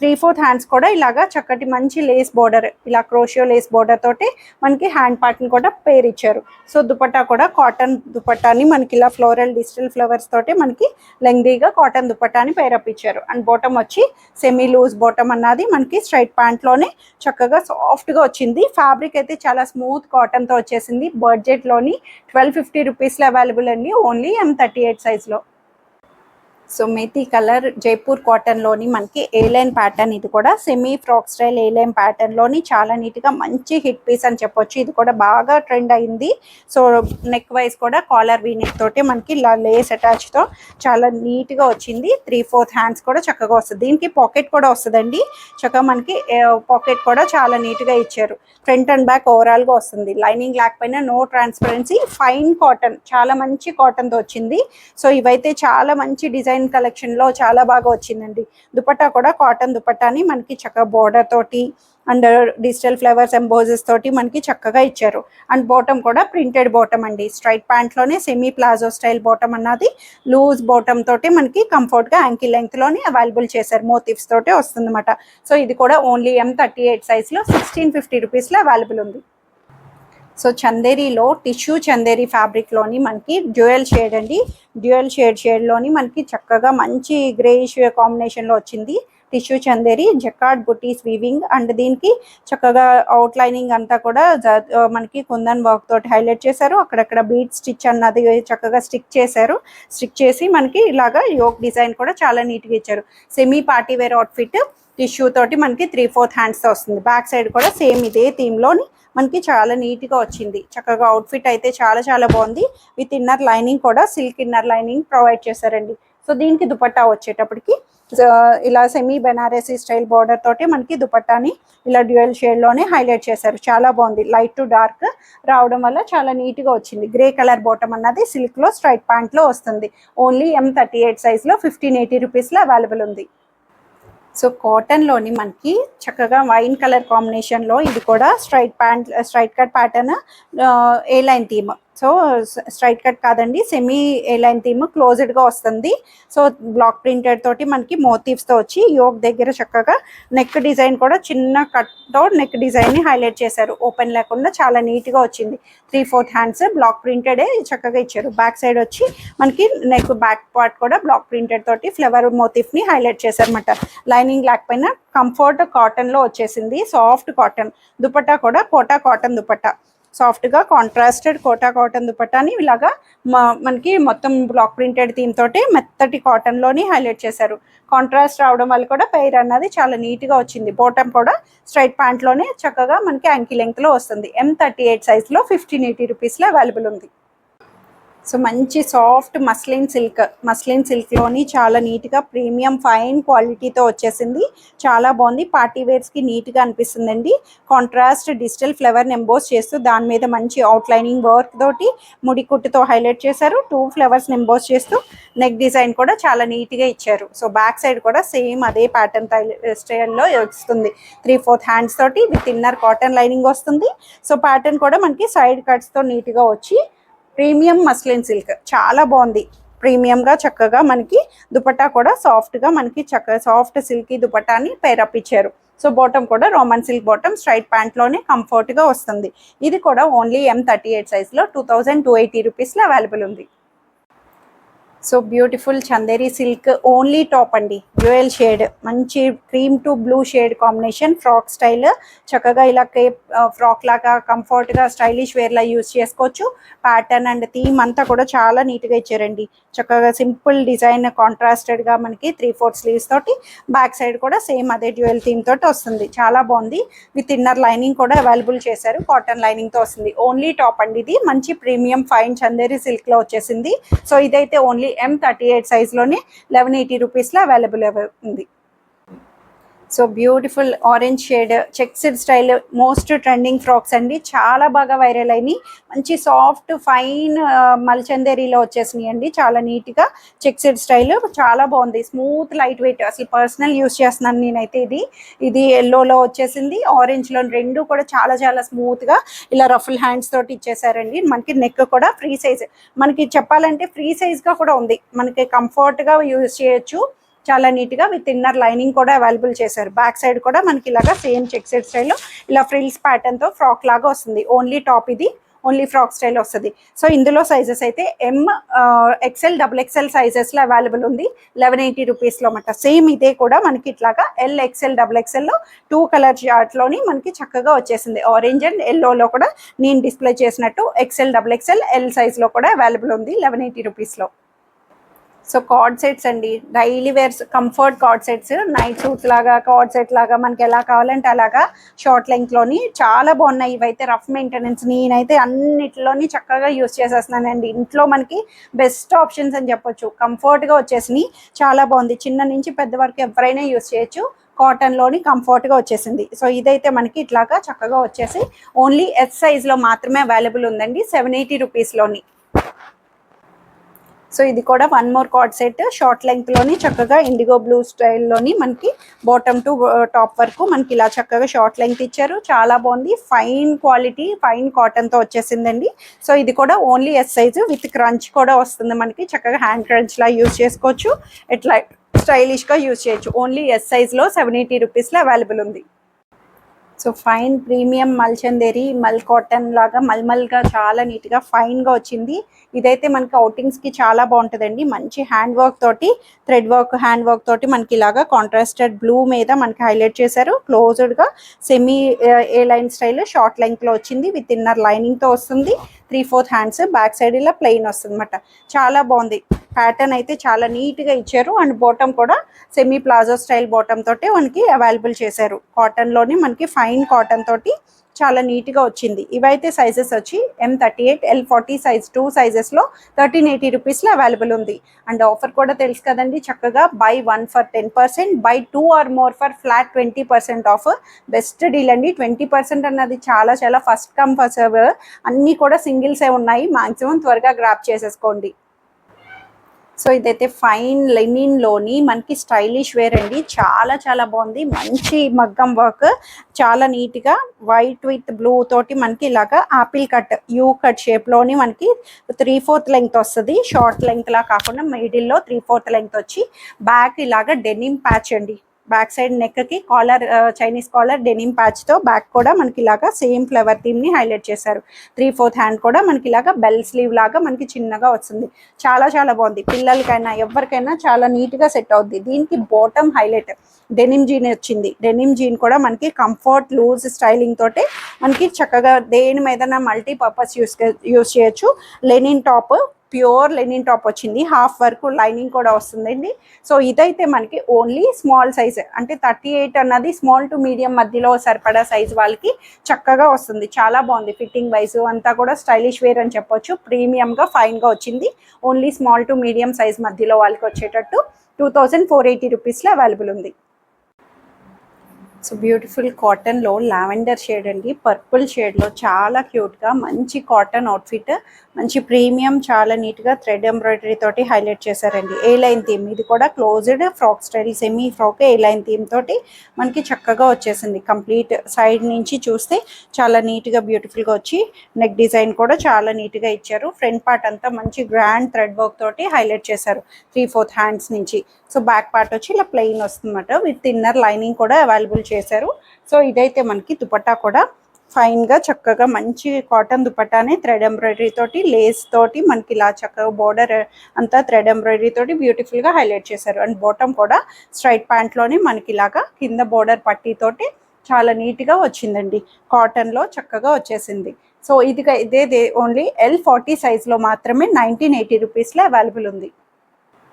3/4 హ్యాండ్స్ కూడా ఇలాగా చక్కటి మంచి లేస్ బోర్డర్, ఇలా క్రోషియో లేస్ బోర్డర్ తోటి మనకి హ్యాండ్ పార్ట్ని కూడా పేర్ ఇచ్చారు. సో దుపట్టా కూడా కాటన్ దుపట్టాని మనకి ఇలా ఫ్లోరల్ డిజిటల్ ఫ్లవర్స్ తోటి మనకి లెంగ్దీగా కాటన్ దుపట్టాని పేరప్ ఇచ్చారు. అండ్ బాటమ్ వచ్చి సెమీ లూజ్ బాటమ్ అన్నది మనకి స్ట్రైట్ ప్యాంట్లోనే చక్కగా సాఫ్ట్గా వచ్చింది. ఫ్యాబ్రిక్ అయితే చాలా స్మూత్ కాటన్తో వచ్చేసింది. బడ్జెట్లోని 1250 రూపీస్లో అవైలబుల్ అండి, ఓన్లీ M38 సైజ్లో. సో మెథీ కలర్ జైపూర్ కాటన్లోని మనకి ఏ లైన్ ప్యాటర్న్, ఇది కూడా సెమీ ఫ్రాక్ స్టైల్ ఏ లైన్ ప్యాటర్న్లోని చాలా నీట్గా మంచి హిట్ పీస్ అని చెప్పొచ్చు. ఇది కూడా బాగా ట్రెండ్ అయింది. సో నెక్ వైజ్ కూడా కాలర్ వీ నెక్ తోటి మనకి ఇలా లేస్ అటాచ్తో చాలా నీట్గా వచ్చింది. 3/4 హ్యాండ్స్ కూడా చక్కగా వస్తుంది. దీనికి పాకెట్ కూడా వస్తుందండి. చక్కగా మనకి పాకెట్ కూడా చాలా నీట్గా ఇచ్చారు. ఫ్రంట్ అండ్ బ్యాక్ ఓవరాల్గా వస్తుంది. లైనింగ్ లేకపోయినా నో ట్రాన్స్పరెన్సీ, ఫైన్ కాటన్, చాలా మంచి కాటన్తో వచ్చింది. సో ఇవైతే చాలా మంచి డిజైన్ కలెక్షన్ లో చాలా బాగా వచ్చిందండి. దుపట్టా కూడా కాటన్ దుపట్టాని మనకి చక్కగా బోర్డర్ తోటి అండ్ డిజిటల్ ఫ్లవర్స్ ఎంబోజెస్ తోటి మనకి చక్కగా ఇచ్చారు. అండ్ బాటమ్ కూడా ప్రింటెడ్ బాటమ్ అండి. స్ట్రైట్ ప్యాంట్ లోనే సెమీ ప్లాజో స్టైల్ బాటమ్ అన్నది లూజ్ బాటమ్ తోటి మనకి కంఫర్ట్ గా యాంకిల్ లెంగ్త్ లోని అవైలబుల్ చేశారు. మోటివ్స్ తోటి వస్తుంది అనమాట. సో ఇది కూడా ఓన్లీ M38 సైజ్ లో 1650 రూపీస్ లో అవైలబుల్ ఉంది. సో చందేరీలో టిష్యూ చందేరీ ఫ్యాబ్రిక్లోని మనకి డ్యూయల్ షేడ్ అండి. డ్యూయల్ షేడ్లోని మనకి చక్కగా మంచి గ్రేయిష్ కాంబినేషన్లో వచ్చింది. Tissue Chanderi jacquard buttis weaving and దీనికి చక్కగా అవుట్ లైనింగ్ అంతా కూడా మనకి కుందన్ వర్క్ తోటి హైలైట్ చేశారు. అక్కడక్కడ బీట్ స్టిచ్ అన్నది చక్కగా స్టిక్ చేశారు. స్టిక్ చేసి మనకి ఇలాగా యోక్ డిజైన్ కూడా చాలా నీట్గా ఇచ్చారు. Semi party wear outfit tissue తోటి మనకి 3/4 హ్యాండ్స్తో వస్తుంది. బ్యాక్ సైడ్ కూడా సేమ్ ఇదే థీమ్లోని మనకి చాలా నీట్గా వచ్చింది. చక్కగా అవుట్ఫిట్ అయితే చాలా చాలా బాగుంది. విత్ ఇన్నర్ లైనింగ్ కూడా సిల్క్ ఇన్నర్ లైనింగ్ ప్రొవైడ్ చేశారండి. సో దీనికి దుపట్టా వచ్చేటప్పటికి ఇలా సెమీ బెనారసీ స్టైల్ బార్డర్ తోటి మనకి దుపట్టాని ఇలా డ్యూయల్ షేడ్లోనే హైలైట్ చేశారు. చాలా బాగుంది. లైట్ టు డార్క్ రావడం వల్ల చాలా నీట్గా వచ్చింది. గ్రే కలర్ బాటమ్ అన్నది సిల్క్లో స్ట్రైట్ ప్యాంట్లో వస్తుంది. ఓన్లీ M38 సైజ్లో 1580 రూపీస్లో అవైలబుల్ ఉంది. సో కాటన్లోని మనకి చక్కగా వైన్ కలర్ కాంబినేషన్లో ఇది కూడా straight cut pattern A line theme. So straight cut కాదండి, సెమీ ఏ లైన్ థీమ్ క్లోజ్డ్గా వస్తుంది. సో బ్లాక్ ప్రింటెడ్ తోటి మనకి మోటివ్స్తో వచ్చి యోక్ దగ్గర చక్కగా నెక్ డిజైన్ కూడా చిన్న కట్తో నెక్ డిజైన్ని హైలైట్ చేశారు. ఓపెన్ లేకుండా చాలా నీట్గా వచ్చింది. 3/4 హ్యాండ్స్ బ్లాక్ ప్రింటెడే చక్కగా ఇచ్చారు. బ్యాక్ సైడ్ వచ్చి మనకి నెక్ బ్యాక్ పార్ట్ కూడా బ్లాక్ ప్రింటెడ్ తోటి ఫ్లవర్ మోటివ్ని హైలైట్ చేశారన్నమాట. లైనింగ్ లేకపోయినా కంఫర్ట్ కాటన్లో వచ్చేసింది. సాఫ్ట్ కాటన్ దుపట్టా కూడా కోటా కాటన్ దుపట్టా, సాఫ్ట్గా కాంట్రాస్టెడ్ కోటా కాటన్ దుపట్టాని ఇలాగా మనకి మొత్తం బ్లాక్ ప్రింటెడ్ థీమ్ తోటి మెత్తటి కాటన్లోని హైలైట్ చేశారు. కాంట్రాస్ట్ రావడం వల్ల కూడా పెయిర్ అన్నది చాలా నీట్గా వచ్చింది. బాటమ్ కూడా స్ట్రైట్ ప్యాంట్లోనే చక్కగా మనకి యాంకిల్ లెంగ్త్లో వస్తుంది. M38 సైజ్లో 1580 రూపీస్లో అవైలబుల్ ఉంది. సో మంచి సాఫ్ట్ మస్లిన్ సిల్క్లోని చాలా నీట్గా ప్రీమియం ఫైన్ క్వాలిటీతో వచ్చేసింది. చాలా బాగుంది. పార్టీ వేర్స్కి నీట్గా అనిపిస్తుందండి. కాంట్రాస్ట్ డిజిటల్ ఫ్లవర్ని ఎంబోస్ చేస్తూ దాని మీద మంచి అవుట్లైనింగ్ వర్క్ తోటి ముడి కుట్టుతో హైలైట్ చేశారు. 2 ఫ్లవర్స్ని ఎంబోస్ చేస్తూ నెక్ డిజైన్ కూడా చాలా నీట్గా ఇచ్చారు. సో బ్యాక్ సైడ్ కూడా సేమ్ అదే ప్యాటర్న్ స్టైల్లో వస్తుంది. 3/4 హ్యాండ్స్ తోటి విత్ ఇన్నర్ కాటన్ లైనింగ్ వస్తుంది. సో ప్యాటర్న్ కూడా మనకి సైడ్ కట్స్తో నీట్గా వచ్చి ప్రీమియం మస్లిన్ సిల్క్ చాలా బాగుంది. ప్రీమియంగా చక్కగా మనకి దుపట్టా కూడా సాఫ్ట్గా మనకి చక్కగా సాఫ్ట్ సిల్కీ దుపట్టాని పేరప్ ఇచ్చారు. సో బాటమ్ కూడా రోమన్ సిల్క్ బాటమ్ స్ట్రైట్ ప్యాంట్లోనే కంఫర్ట్గా వస్తుంది. ఇది కూడా ఓన్లీ M38 సైజ్లో 2280 రూపీస్లో అవైలబుల్ ఉంది. So beautiful Chanderi silk only top అండి. డ్యూయల్ షేడ్ మంచి cream to blue shade combination frock style. చక్కగా ఇలా కేప్ ఫ్రాక్ లాగా కంఫర్ట్గా స్టైలిష్ వేర్లా యూజ్ చేసుకోవచ్చు. ప్యాటర్న్ అండ్ థీమ్ అంతా కూడా చాలా నీట్గా ఇచ్చారండి. చక్కగా సింపుల్ డిజైన్ కాంట్రాస్టెడ్గా మనకి 3/4 స్లీవ్స్ తోటి బ్యాక్ సైడ్ కూడా సేమ్ అదే డ్యూయల్ థీమ్ తోటి వస్తుంది. చాలా బాగుంది. విత్ ఇన్నర్ లైనింగ్ కూడా అవైలబుల్ చేశారు. కాటన్ లైనింగ్తో వస్తుంది. ఓన్లీ టాప్ అండి. ఇది మంచి ప్రీమియం ఫైన్ చందేరీ సిల్క్లో వచ్చేసింది. సో ఇదైతే ఓన్లీ M38 సైజ్లోనే 1180 రూపీస్లో అవైలబుల్ ఉంది. So beautiful orange shade checked style most trending frocks అండి. చాలా బాగా వైరల్ అయినాయి. మంచి సాఫ్ట్ ఫైన్ మల్చందేరీలో వచ్చేసినాయి అండి. చాలా నీట్గా చెక్స్డ్ స్టైల్ చాలా బాగుంది. Smooth light weight. అసలు పర్సనల్ యూస్ చేస్తున్నాను నేనైతే. ఇది ఎల్లోలో వచ్చేసింది, ఆరెంజ్లో రెండు కూడా చాలా చాలా స్మూత్గా ఇలా రఫుల్ హ్యాండ్స్ తోటి ఇచ్చేసారండి. మనకి నెక్ కూడా ఫ్రీ సైజ్, మనకి చెప్పాలంటే ఫ్రీ సైజ్గా కూడా ఉంది. మనకి కంఫర్ట్గా యూజ్ చేయొచ్చు. చాలా నీట్గా విత్ ఇన్నర్ లైనింగ్ కూడా అవైలబుల్ చేశారు. బ్యాక్ సైడ్ కూడా మనకి ఇలాగా సేమ్ చెక్సెడ్ స్టైల్లో ఇలా ఫ్రిల్స్ ప్యాటర్న్తో ఫ్రాక్ లాగా వస్తుంది. ఓన్లీ టాప్ ఇది ఓన్లీ ఫ్రాక్ స్టైల్ వస్తుంది. సో ఇందులో సైజెస్ అయితే ఎం, ఎక్సెల్, డబుల్ ఎక్సెల్ సైజెస్లో అవైలబుల్ ఉంది 1180 రూపీస్లో అన్నమాట. సేమ్ ఇదే కూడా మనకి ఇట్లాగా ఎల్, ఎక్సెల్, డబుల్ ఎక్సెల్లో 2 కలర్ చార్ట్లోని మనకి చక్కగా వచ్చేసింది. ఆరెంజ్ అండ్ ఎల్లోలో కూడా నేను డిస్ప్లే చేసినట్టు ఎక్సెల్, డబుల్ ఎక్సెల్, ఎల్ సైజ్లో కూడా అవైలబుల్ ఉంది 1180 రూపీస్లో. సో కార్డ్ సెట్స్ అండి, daily wears comfort co-ord sets, night suits లాగా కార్డ్ సెట్ లాగా మనకి ఎలా కావాలంటే అలాగా షార్ట్ లెంగ్త్లోని చాలా బాగున్నాయి. ఇవైతే రఫ్ మెయింటెనెన్స్, నేనైతే అన్నిటిలోని చక్కగా యూస్ చేసేస్తున్నానండి. ఇంట్లో మనకి బెస్ట్ ఆప్షన్స్ అని చెప్పొచ్చు. కంఫర్ట్గా వచ్చేసినాయి, చాలా బాగుంది. చిన్న నుంచి పెద్ద వరకు ఎవరైనా యూస్ చేయొచ్చు. కాటన్లోని కంఫర్ట్గా వచ్చేసింది. సో ఇదైతే మనకి ఇట్లాగా చక్కగా వచ్చేసి ఓన్లీ ఎస్ సైజ్లో మాత్రమే అవైలబుల్ ఉందండి 780 రూపీస్లోని. సో ఇది కూడా one more co-ord set short లెంగ్త్లోని చక్కగా ఇండిగో బ్లూ స్టైల్లోని మనకి బాటమ్ టు టాప్ వరకు మనకి ఇలా చక్కగా షార్ట్ లెంగ్త్ ఇచ్చారు. చాలా బాగుంది, ఫైన్ క్వాలిటీ, ఫైన్ కాటన్తో వచ్చేసిందండి. సో ఇది కూడా only yes size with crunch కూడా వస్తుంది మనకి. చక్కగా హ్యాండ్ క్రంచ్లా యూజ్ చేసుకోవచ్చు, ఎట్లా స్టైలిష్గా యూజ్ చేయొచ్చు. ఓన్లీ ఎస్ సైజ్లో 780 రూపీస్లో అవైలబుల్ ఉంది. సో ఫైన్ ప్రీమియం మల్చందేరి మల్ కాటన్ లాగా మల్మల్గా చాలా నీట్గా ఫైన్గా వచ్చింది. ఇదైతే మనకి అవుటింగ్స్కి చాలా బాగుంటుందండి. మంచి హ్యాండ్ వర్క్ తోటి, థ్రెడ్ వర్క్, హ్యాండ్ వర్క్ తోటి మనకి ఇలాగా కాంట్రాస్టెడ్ బ్లూ మీద మనకి హైలైట్ చేశారు. క్లోజ్డ్గా semi A line style short లెంగ్త్లో వచ్చింది. విత్ ఇన్నర్ లైనింగ్తో వస్తుంది. 3/4 హ్యాండ్స్, బ్యాక్ సైడ్ ఇలా ప్లెయిన్ వస్తుంది అనమాట. చాలా బాగుంది. ప్యాటర్న్ అయితే చాలా నీట్గా ఇచ్చారు. అండ్ బాటమ్ కూడా సెమీ ప్లాజో స్టైల్ బాటమ్ తోటి మనకి అవైలబుల్ చేశారు. కాటన్లోని మనకి ఫైన్ కాటన్ తోటి చాలా నీట్గా వచ్చింది. ఇవైతే సైజెస్ వచ్చి M38, L40 సైజ్ 2 సైజెస్లో 1380 రూపీస్లో అవైలబుల్ ఉంది. అండ్ ఆఫర్ కూడా తెలుసు కదండి, చక్కగా buy 1 for 10%, buy 2 or more for flat 20% of. Best deal అండి. 20% అన్నది చాలా చాలా ఫస్ట్ కమ్ ఫస్ట్ సర్వ్. అన్నీ కూడా సింగిల్సే ఉన్నాయి. మ్యాక్సిమం త్వరగా గ్రాప్ చేసేసుకోండి. సో ఇదైతే ఫైన్ లెనిన్లోని మనకి స్టైలిష్ వేర్ అండి. చాలా చాలా బాగుంది. మంచి మగ్గం వర్క్, చాలా నీట్గా వైట్ విత్ బ్లూ తోటి మనకి ఇలాగా ఆపిల్ కట్, యూ కట్ షేప్లోని మనకి 3/4 లెంగ్త్ వస్తుంది. షార్ట్ లెంగ్త్లా కాకుండా మిడిల్లో 3/4 లెంగ్త్ వచ్చి బ్యాక్ ఇలాగా డెనిమ్ ప్యాచ్ అండి. బ్యాక్ సైడ్ నెక్కి కాలర్, చైనీస్ కాలర్ డెనిమ్ ప్యాచ్తో బ్యాక్ కూడా మనకి ఇలాగా సేమ్ ఫ్లవర్ థీమ్ని హైలైట్ చేశారు. 3/4 హ్యాండ్ కూడా మనకి ఇలాగా బెల్ స్లీవ్ లాగా మనకి చిన్నగా వస్తుంది. చాలా చాలా బాగుంది. పిల్లలకైనా ఎవరికైనా చాలా నీట్గా సెట్ అవుద్ది. దీనికి బాటమ్ హైలైట్ డెనిమ్ జీన్ వచ్చింది. డెనిమ్ జీన్ కూడా మనకి కంఫర్ట్ లూజ్ స్టైలింగ్ తోటి మనకి చక్కగా దేని మీద మల్టీపర్పస్ యూస్ చేయొచ్చు. Linen top, pure linen top వచ్చింది. హాఫ్ వరకు లైనింగ్ కూడా వస్తుందండి. సో ఇదైతే మనకి ఓన్లీ స్మాల్ సైజ్, అంటే 38 అన్నది స్మాల్ టు మీడియం మధ్యలో సరిపడా సైజ్ వాళ్ళకి చక్కగా వస్తుంది. చాలా బాగుంది. ఫిట్టింగ్ వైజ్ అంతా కూడా స్టైలిష్ వేర్ అని చెప్పొచ్చు. ప్రీమియంగా ఫైన్గా వచ్చింది. Only small to medium size మధ్యలో వాళ్ళకి వచ్చేటట్టు 2480 రూపీస్లో అవైలబుల్ ఉంది. సో బ్యూటిఫుల్ కాటన్లో లావెండర్ షేడ్ అండి, పర్పుల్ షేడ్లో చాలా క్యూట్గా మంచి కాటన్ అవుట్ఫిట్, మంచి ప్రీమియం, చాలా నీట్గా థ్రెడ్ ఎంబ్రాయిడరీ తోటి హైలైట్ చేశారండి. ఏ లైన్ థీమ్, ఇది కూడా closed frock style semi frock A line theme తోటి మనకి చక్కగా వచ్చేసింది. కంప్లీట్ సైడ్ నుంచి చూస్తే చాలా నీట్గా బ్యూటిఫుల్గా వచ్చి నెక్ డిజైన్ కూడా చాలా నీట్గా ఇచ్చారు. ఫ్రంట్ పార్ట్ అంతా మంచి గ్రాండ్ థ్రెడ్ వర్క్ తోటి హైలైట్ చేశారు 3/4 హ్యాండ్స్ నుంచి. సో బ్యాక్ పార్ట్ వచ్చి ఇలా ప్లెయిన్ వస్తుందన్నమాట. విత్ ఇన్నర్ లైనింగ్ కూడా అవైలబుల్ చేశారు. సో ఇదైతే మనకి దుపట్టా కూడా ఫైన్గా చక్కగా మంచి కాటన్ దుపట్టానే థ్రెడ్ ఎంబ్రాయిడరీ తోటి, లేస్ తోటి మనకి ఇలా చక్కగా బోర్డర్ అంతా థ్రెడ్ ఎంబ్రాయిడరీ తోటి బ్యూటిఫుల్గా హైలైట్ చేశారు. అండ్ బాటమ్ కూడా స్ట్రైట్ ప్యాంట్లోనే మనకి ఇలాగా కింద బోర్డర్ పట్టీతోటి చాలా నీట్గా వచ్చిందండి. కాటన్లో చక్కగా వచ్చేసింది. సో ఇదే ఓన్లీ L40 సైజ్లో మాత్రమే 1980 రూపీస్లో అవైలబుల్ ఉంది.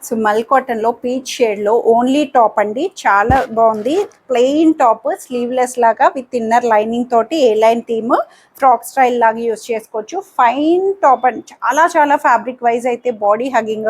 సో మల్ కాటన్లో పీచ్ షేడ్లో ఓన్లీ టాప్ అండి. చాలా బాగుంది. ప్లెయిన్ టాప్, స్లీవ్లెస్ లాగా విత్ ఇన్నర్ లైనింగ్ తోటి ఏ లైన్ థీమ్ ఫ్రాక్ స్టైల్ లాగా యూస్ చేసుకోవచ్చు. ఫైన్ టాప్ అండి. చాలా చాలా ఫ్యాబ్రిక్ వైజ్ అయితే బాడీ హగ్గింగ్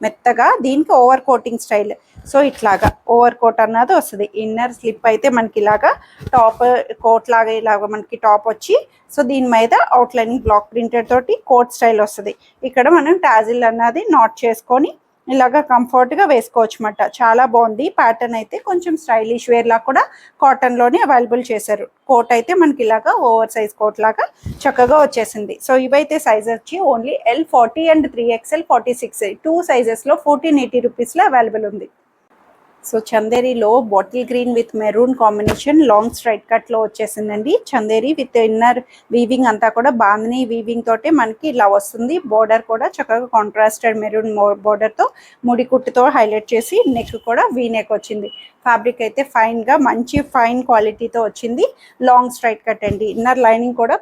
మెత్తగా, దీనికి ఓవర్ కోటింగ్ స్టైల్. సో ఇట్లాగా ఓవర్ కోట్ అన్నది వస్తుంది. ఇన్నర్ స్లిప్ అయితే మనకి ఇలాగా టాప్ కోట్ లాగా ఇలాగ మనకి టాప్ వచ్చి, సో దీని మీద అవుట్లైనింగ్ బ్లాక్ ప్రింటెడ్ తోటి కోట్ స్టైల్ వస్తుంది. ఇక్కడ మనం టాజిల్ అన్నది నాట్ చేసుకొని ఇలాగా కంఫర్ట్గా వేసుకోవచ్చు అన్నమాట. చాలా బాగుంది. ప్యాటర్న్ అయితే కొంచెం స్టైలిష్ వేర్ లాగా కూడా కాటన్లోనే అవైలబుల్ చేశారు. కోట్ అయితే మనకి ఇలాగా ఓవర్ సైజ్ కోట్ లాగా చక్కగా వచ్చేసింది. సో ఇవైతే సైజ్ వచ్చి ఓన్లీ L40 అండ్ 3XL 46 2 సైజెస్లో 1480 రూపీస్లో అవైలబుల్ ఉంది. సో చందేరిలో bottle green with maroon combination long straight cut లో వచ్చేసిందండి. చందేరి విత్ ఇన్నర్ వీవింగ్ అంతా కూడా బాందిని వీవింగ్ తోటే మనకి ఇలా వస్తుంది. బోర్డర్ కూడా చక్కగా కాంట్రాస్టెడ్ మెరూన్ బోర్డర్ తో ముడి కుట్టుతో హైలైట్ చేసి నెక్ కూడా వీ నెక్ వచ్చింది. ఫ్యాబ్రిక్ అయితే ఫైన్ గా మంచి ఫైన్ క్వాలిటీతో వచ్చింది. లాంగ్ స్ట్రైట్ కట్ అండి. ఇన్నర్ లైనింగ్ కూడా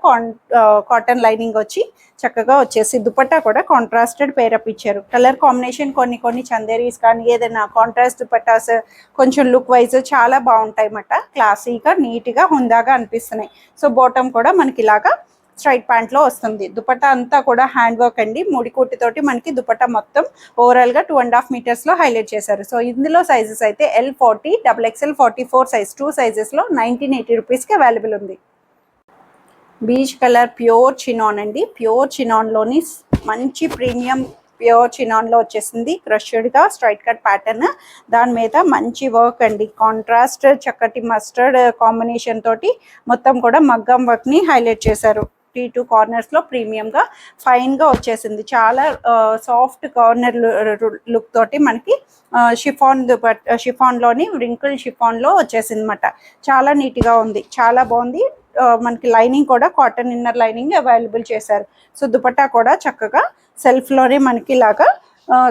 కాటన్ లైనింగ్ వచ్చి చక్కగా వచ్చేసి దుపట్టా కూడా కాంట్రాస్టెడ్ పేరప్ ఇచ్చారు. కలర్ కాంబినేషన్ కొన్ని చందేరీస్ కానీ ఏదైనా కాంట్రాస్ట్ దుపట్టాస్ కొంచెం లుక్ వైజ్ చాలా బాగుంటాయి అన్నమాట. క్లాసీగా నీట్గా హుందాగా అనిపిస్తున్నాయి. సో బాటమ్ కూడా మనకి ఇలాగా స్ట్రైట్ ప్యాంట్ లో వస్తుంది. దుపట్టా అంతా కూడా హ్యాండ్ వర్క్ అండి. ముడికుట్టితోటి మనకి దుపట్టా మొత్తం ఓవరాల్ గా 2.5 మీటర్స్ లో హైలైట్ చేశారు. సో ఇందులో సైజెస్ అయితే L40, XXL, 44 సైజ్ 2 సైజెస్ లో 1980 రూపీస్ కి అవైలబుల్ ఉంది. బీచ్ కలర్ ప్యూర్ చినాన్ అండి. ప్యూర్ చినాన్ లోని మంచి ప్రీమియం ప్యూర్ చినాన్ లో వచ్చేసింది. క్రష్డ్ గా స్ట్రైట్ కట్ ప్యాటర్న్, దాని మీద మంచి వర్క్ అండి. కాంట్రాస్ట్ చక్కటి మస్టర్డ్ కాంబినేషన్ తోటి మొత్తం కూడా మగ్గం వర్క్ ని హైలైట్ చేశారు. 2 కార్నర్స్ లో ప్రీమియం గా ఫైన్ గా వచ్చేసింది. చాలా సాఫ్ట్ కార్నర్ లుక్ తోటి మనకి షిఫాన్ లోని రింకిల్ షిఫాన్ లో వచ్చేసింది అనమాట. చాలా నీట్ గా ఉంది, చాలా బాగుంది. మనకి లైనింగ్ కూడా కాటన్ ఇన్నర్ లైనింగ్ అవైలబుల్ చేశారు. సో దుపట్టా కూడా చక్కగా సెల్ఫ్ లోనే మనకి ఇలాగా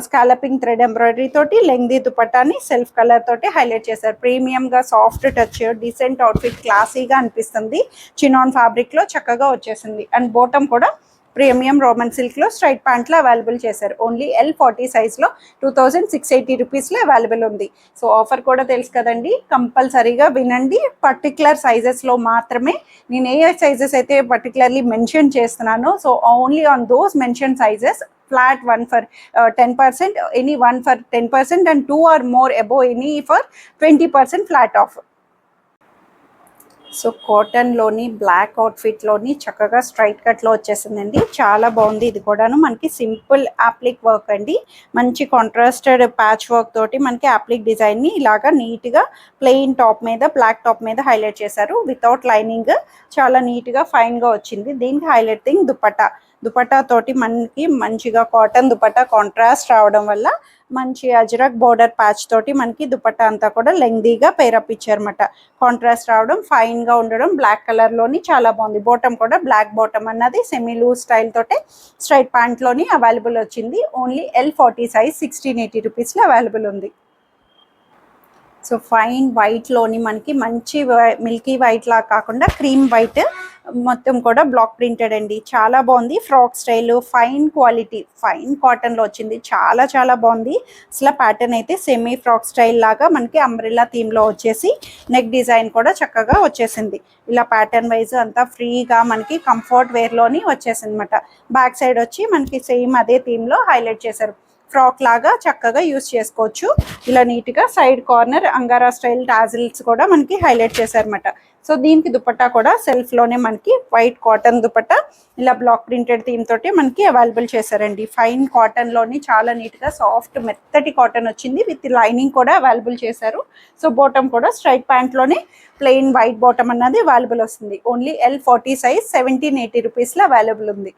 స్కాలపింగ్ థ్రెడ్ ఎంబ్రాయిడరీ తోటి లెంగ్దీ దుపట్టాని సెల్ఫ్ కలర్ తోటి హైలైట్ చేశారు. ప్రీమియం గా సాఫ్ట్ టచ్ డీసెంట్ అవుట్ఫిట్ క్లాసీగా అనిపిస్తుంది. చినాన్ ఫ్యాబ్రిక్ లో చక్కగా వచ్చేసింది. అండ్ బాటమ్ కూడా ప్రీమియం రోమన్ సిల్క్ లో స్ట్రైట్ ప్యాంట్ లో అవైలబుల్ చేశారు. ఓన్లీ L40 సైజ్ లో 2680 రూపీస్ లో అవైలబుల్ ఉంది. సో ఆఫర్ కూడా తెలుసు కదండి, కంపల్సరీగా వినండి. పర్టికులర్ సైజెస్ లో మాత్రమే నేను ఏ సైజెస్ అయితే పర్టికులర్లీ మెన్షన్ చేస్తున్నానో, so only on those mention sizes flat 1 for 10%, any 1 for 10% and 2 or more above any for 20% flat off. So cotton లోని బ్లాక్ అవుట్ఫిట్ లోని చక్కగా స్ట్రైట్ కట్ లో వచ్చేసిందండి. చాలా బాగుంది. ఇది కూడాను మనకి సింపుల్ అప్లిక్ వర్క్ అండి. మంచి కాంట్రాస్టెడ్ ప్యాచ్ వర్క్ తోటి మనకి అప్లిక్ డిజైన్ ని ఇలాగా నీట్ గా ప్లెయిన్ టాప్ మీద బ్లాక్ టాప్ మీద హైలైట్ చేశారు. వితౌట్ లైనింగ్ చాలా నీట్ గా ఫైన్ గా వచ్చింది. దీనికి హైలైట్ థింగ్ దుపట్టా తోటి మనకి మంచిగా కాటన్ దుపట్టా కాంట్రాస్ట్ రావడం వల్ల మంచి అజ్రక్ బోర్డర్ ప్యాచ్ తోటి మనకి దుపట్టా అంతా కూడా లెంగ్దీగా పేరప్ ఇచ్చారన్నమాట. కాంట్రాస్ట్ రావడం, ఫైన్ గా ఉండడం, బ్లాక్ కలర్ లోని చాలా బాగుంది. బాటమ్ కూడా బ్లాక్ బాటమ్ అన్నది సెమీ లూజ్ స్టైల్ తోటే స్ట్రైట్ ప్యాంట్ లోని అవైలబుల్ వచ్చింది. ఓన్లీ L40 సైజ్ 1680 రూపీస్ లో అవైలబుల్ ఉంది. సో ఫైన్ వైట్ లోని మనకి మంచి మిల్కీ వైట్ లా కాకుండా క్రీమ్ వైట్ మొత్తం కూడా బ్లాక్ ప్రింటెడ్ అండి. చాలా బాగుంది. Frock style fine quality fine cotton లో వచ్చింది. చాలా చాలా బాగుంది. అసలు ప్యాటర్న్ అయితే సెమీ ఫ్రాక్ స్టైల్ లాగా మనకి అంబ్రెల్లా థీమ్ లో వచ్చేసి నెక్ డిజైన్ కూడా చక్కగా వచ్చేసింది. ఇలా ప్యాటర్న్ వైజ్ అంతా ఫ్రీగా మనకి కంఫర్ట్ వేర్ లోని వచ్చేసింది అనమాట. బ్యాక్ సైడ్ వచ్చి మనకి సేమ్ అదే థీమ్ లో హైలైట్ చేశారు. ఫ్రాక్ లాగా చక్కగా యూస్ చేసుకోవచ్చు. ఇలా నీట్ గా side corner Angara style tassels కూడా మనకి హైలైట్ చేశారన్నమాట. సో దీనికి దుపట్టా కూడా సెల్ఫ్ లోనే మనకి వైట్ కాటన్ దుపట్టా ఇలా బ్లాక్ ప్రింటెడ్ థీమ్ తోటి మనకి అవైలబుల్ చేశారండి. ఫైన్ కాటన్ లోని చాలా నీట్ గా సాఫ్ట్ మెత్తటి కాటన్ వచ్చింది. విత్ లైనింగ్ కూడా అవైలబుల్ చేశారు. సో బాటమ్ కూడా స్ట్రైట్ ప్యాంట్ లోనే ప్లెయిన్ వైట్ బాటమ్ అన్నది అవైలబుల్ వస్తుంది. ఓన్లీ L40 సైజ్ 1780 రూపీస్ లో అవైలబుల్ ఉంది.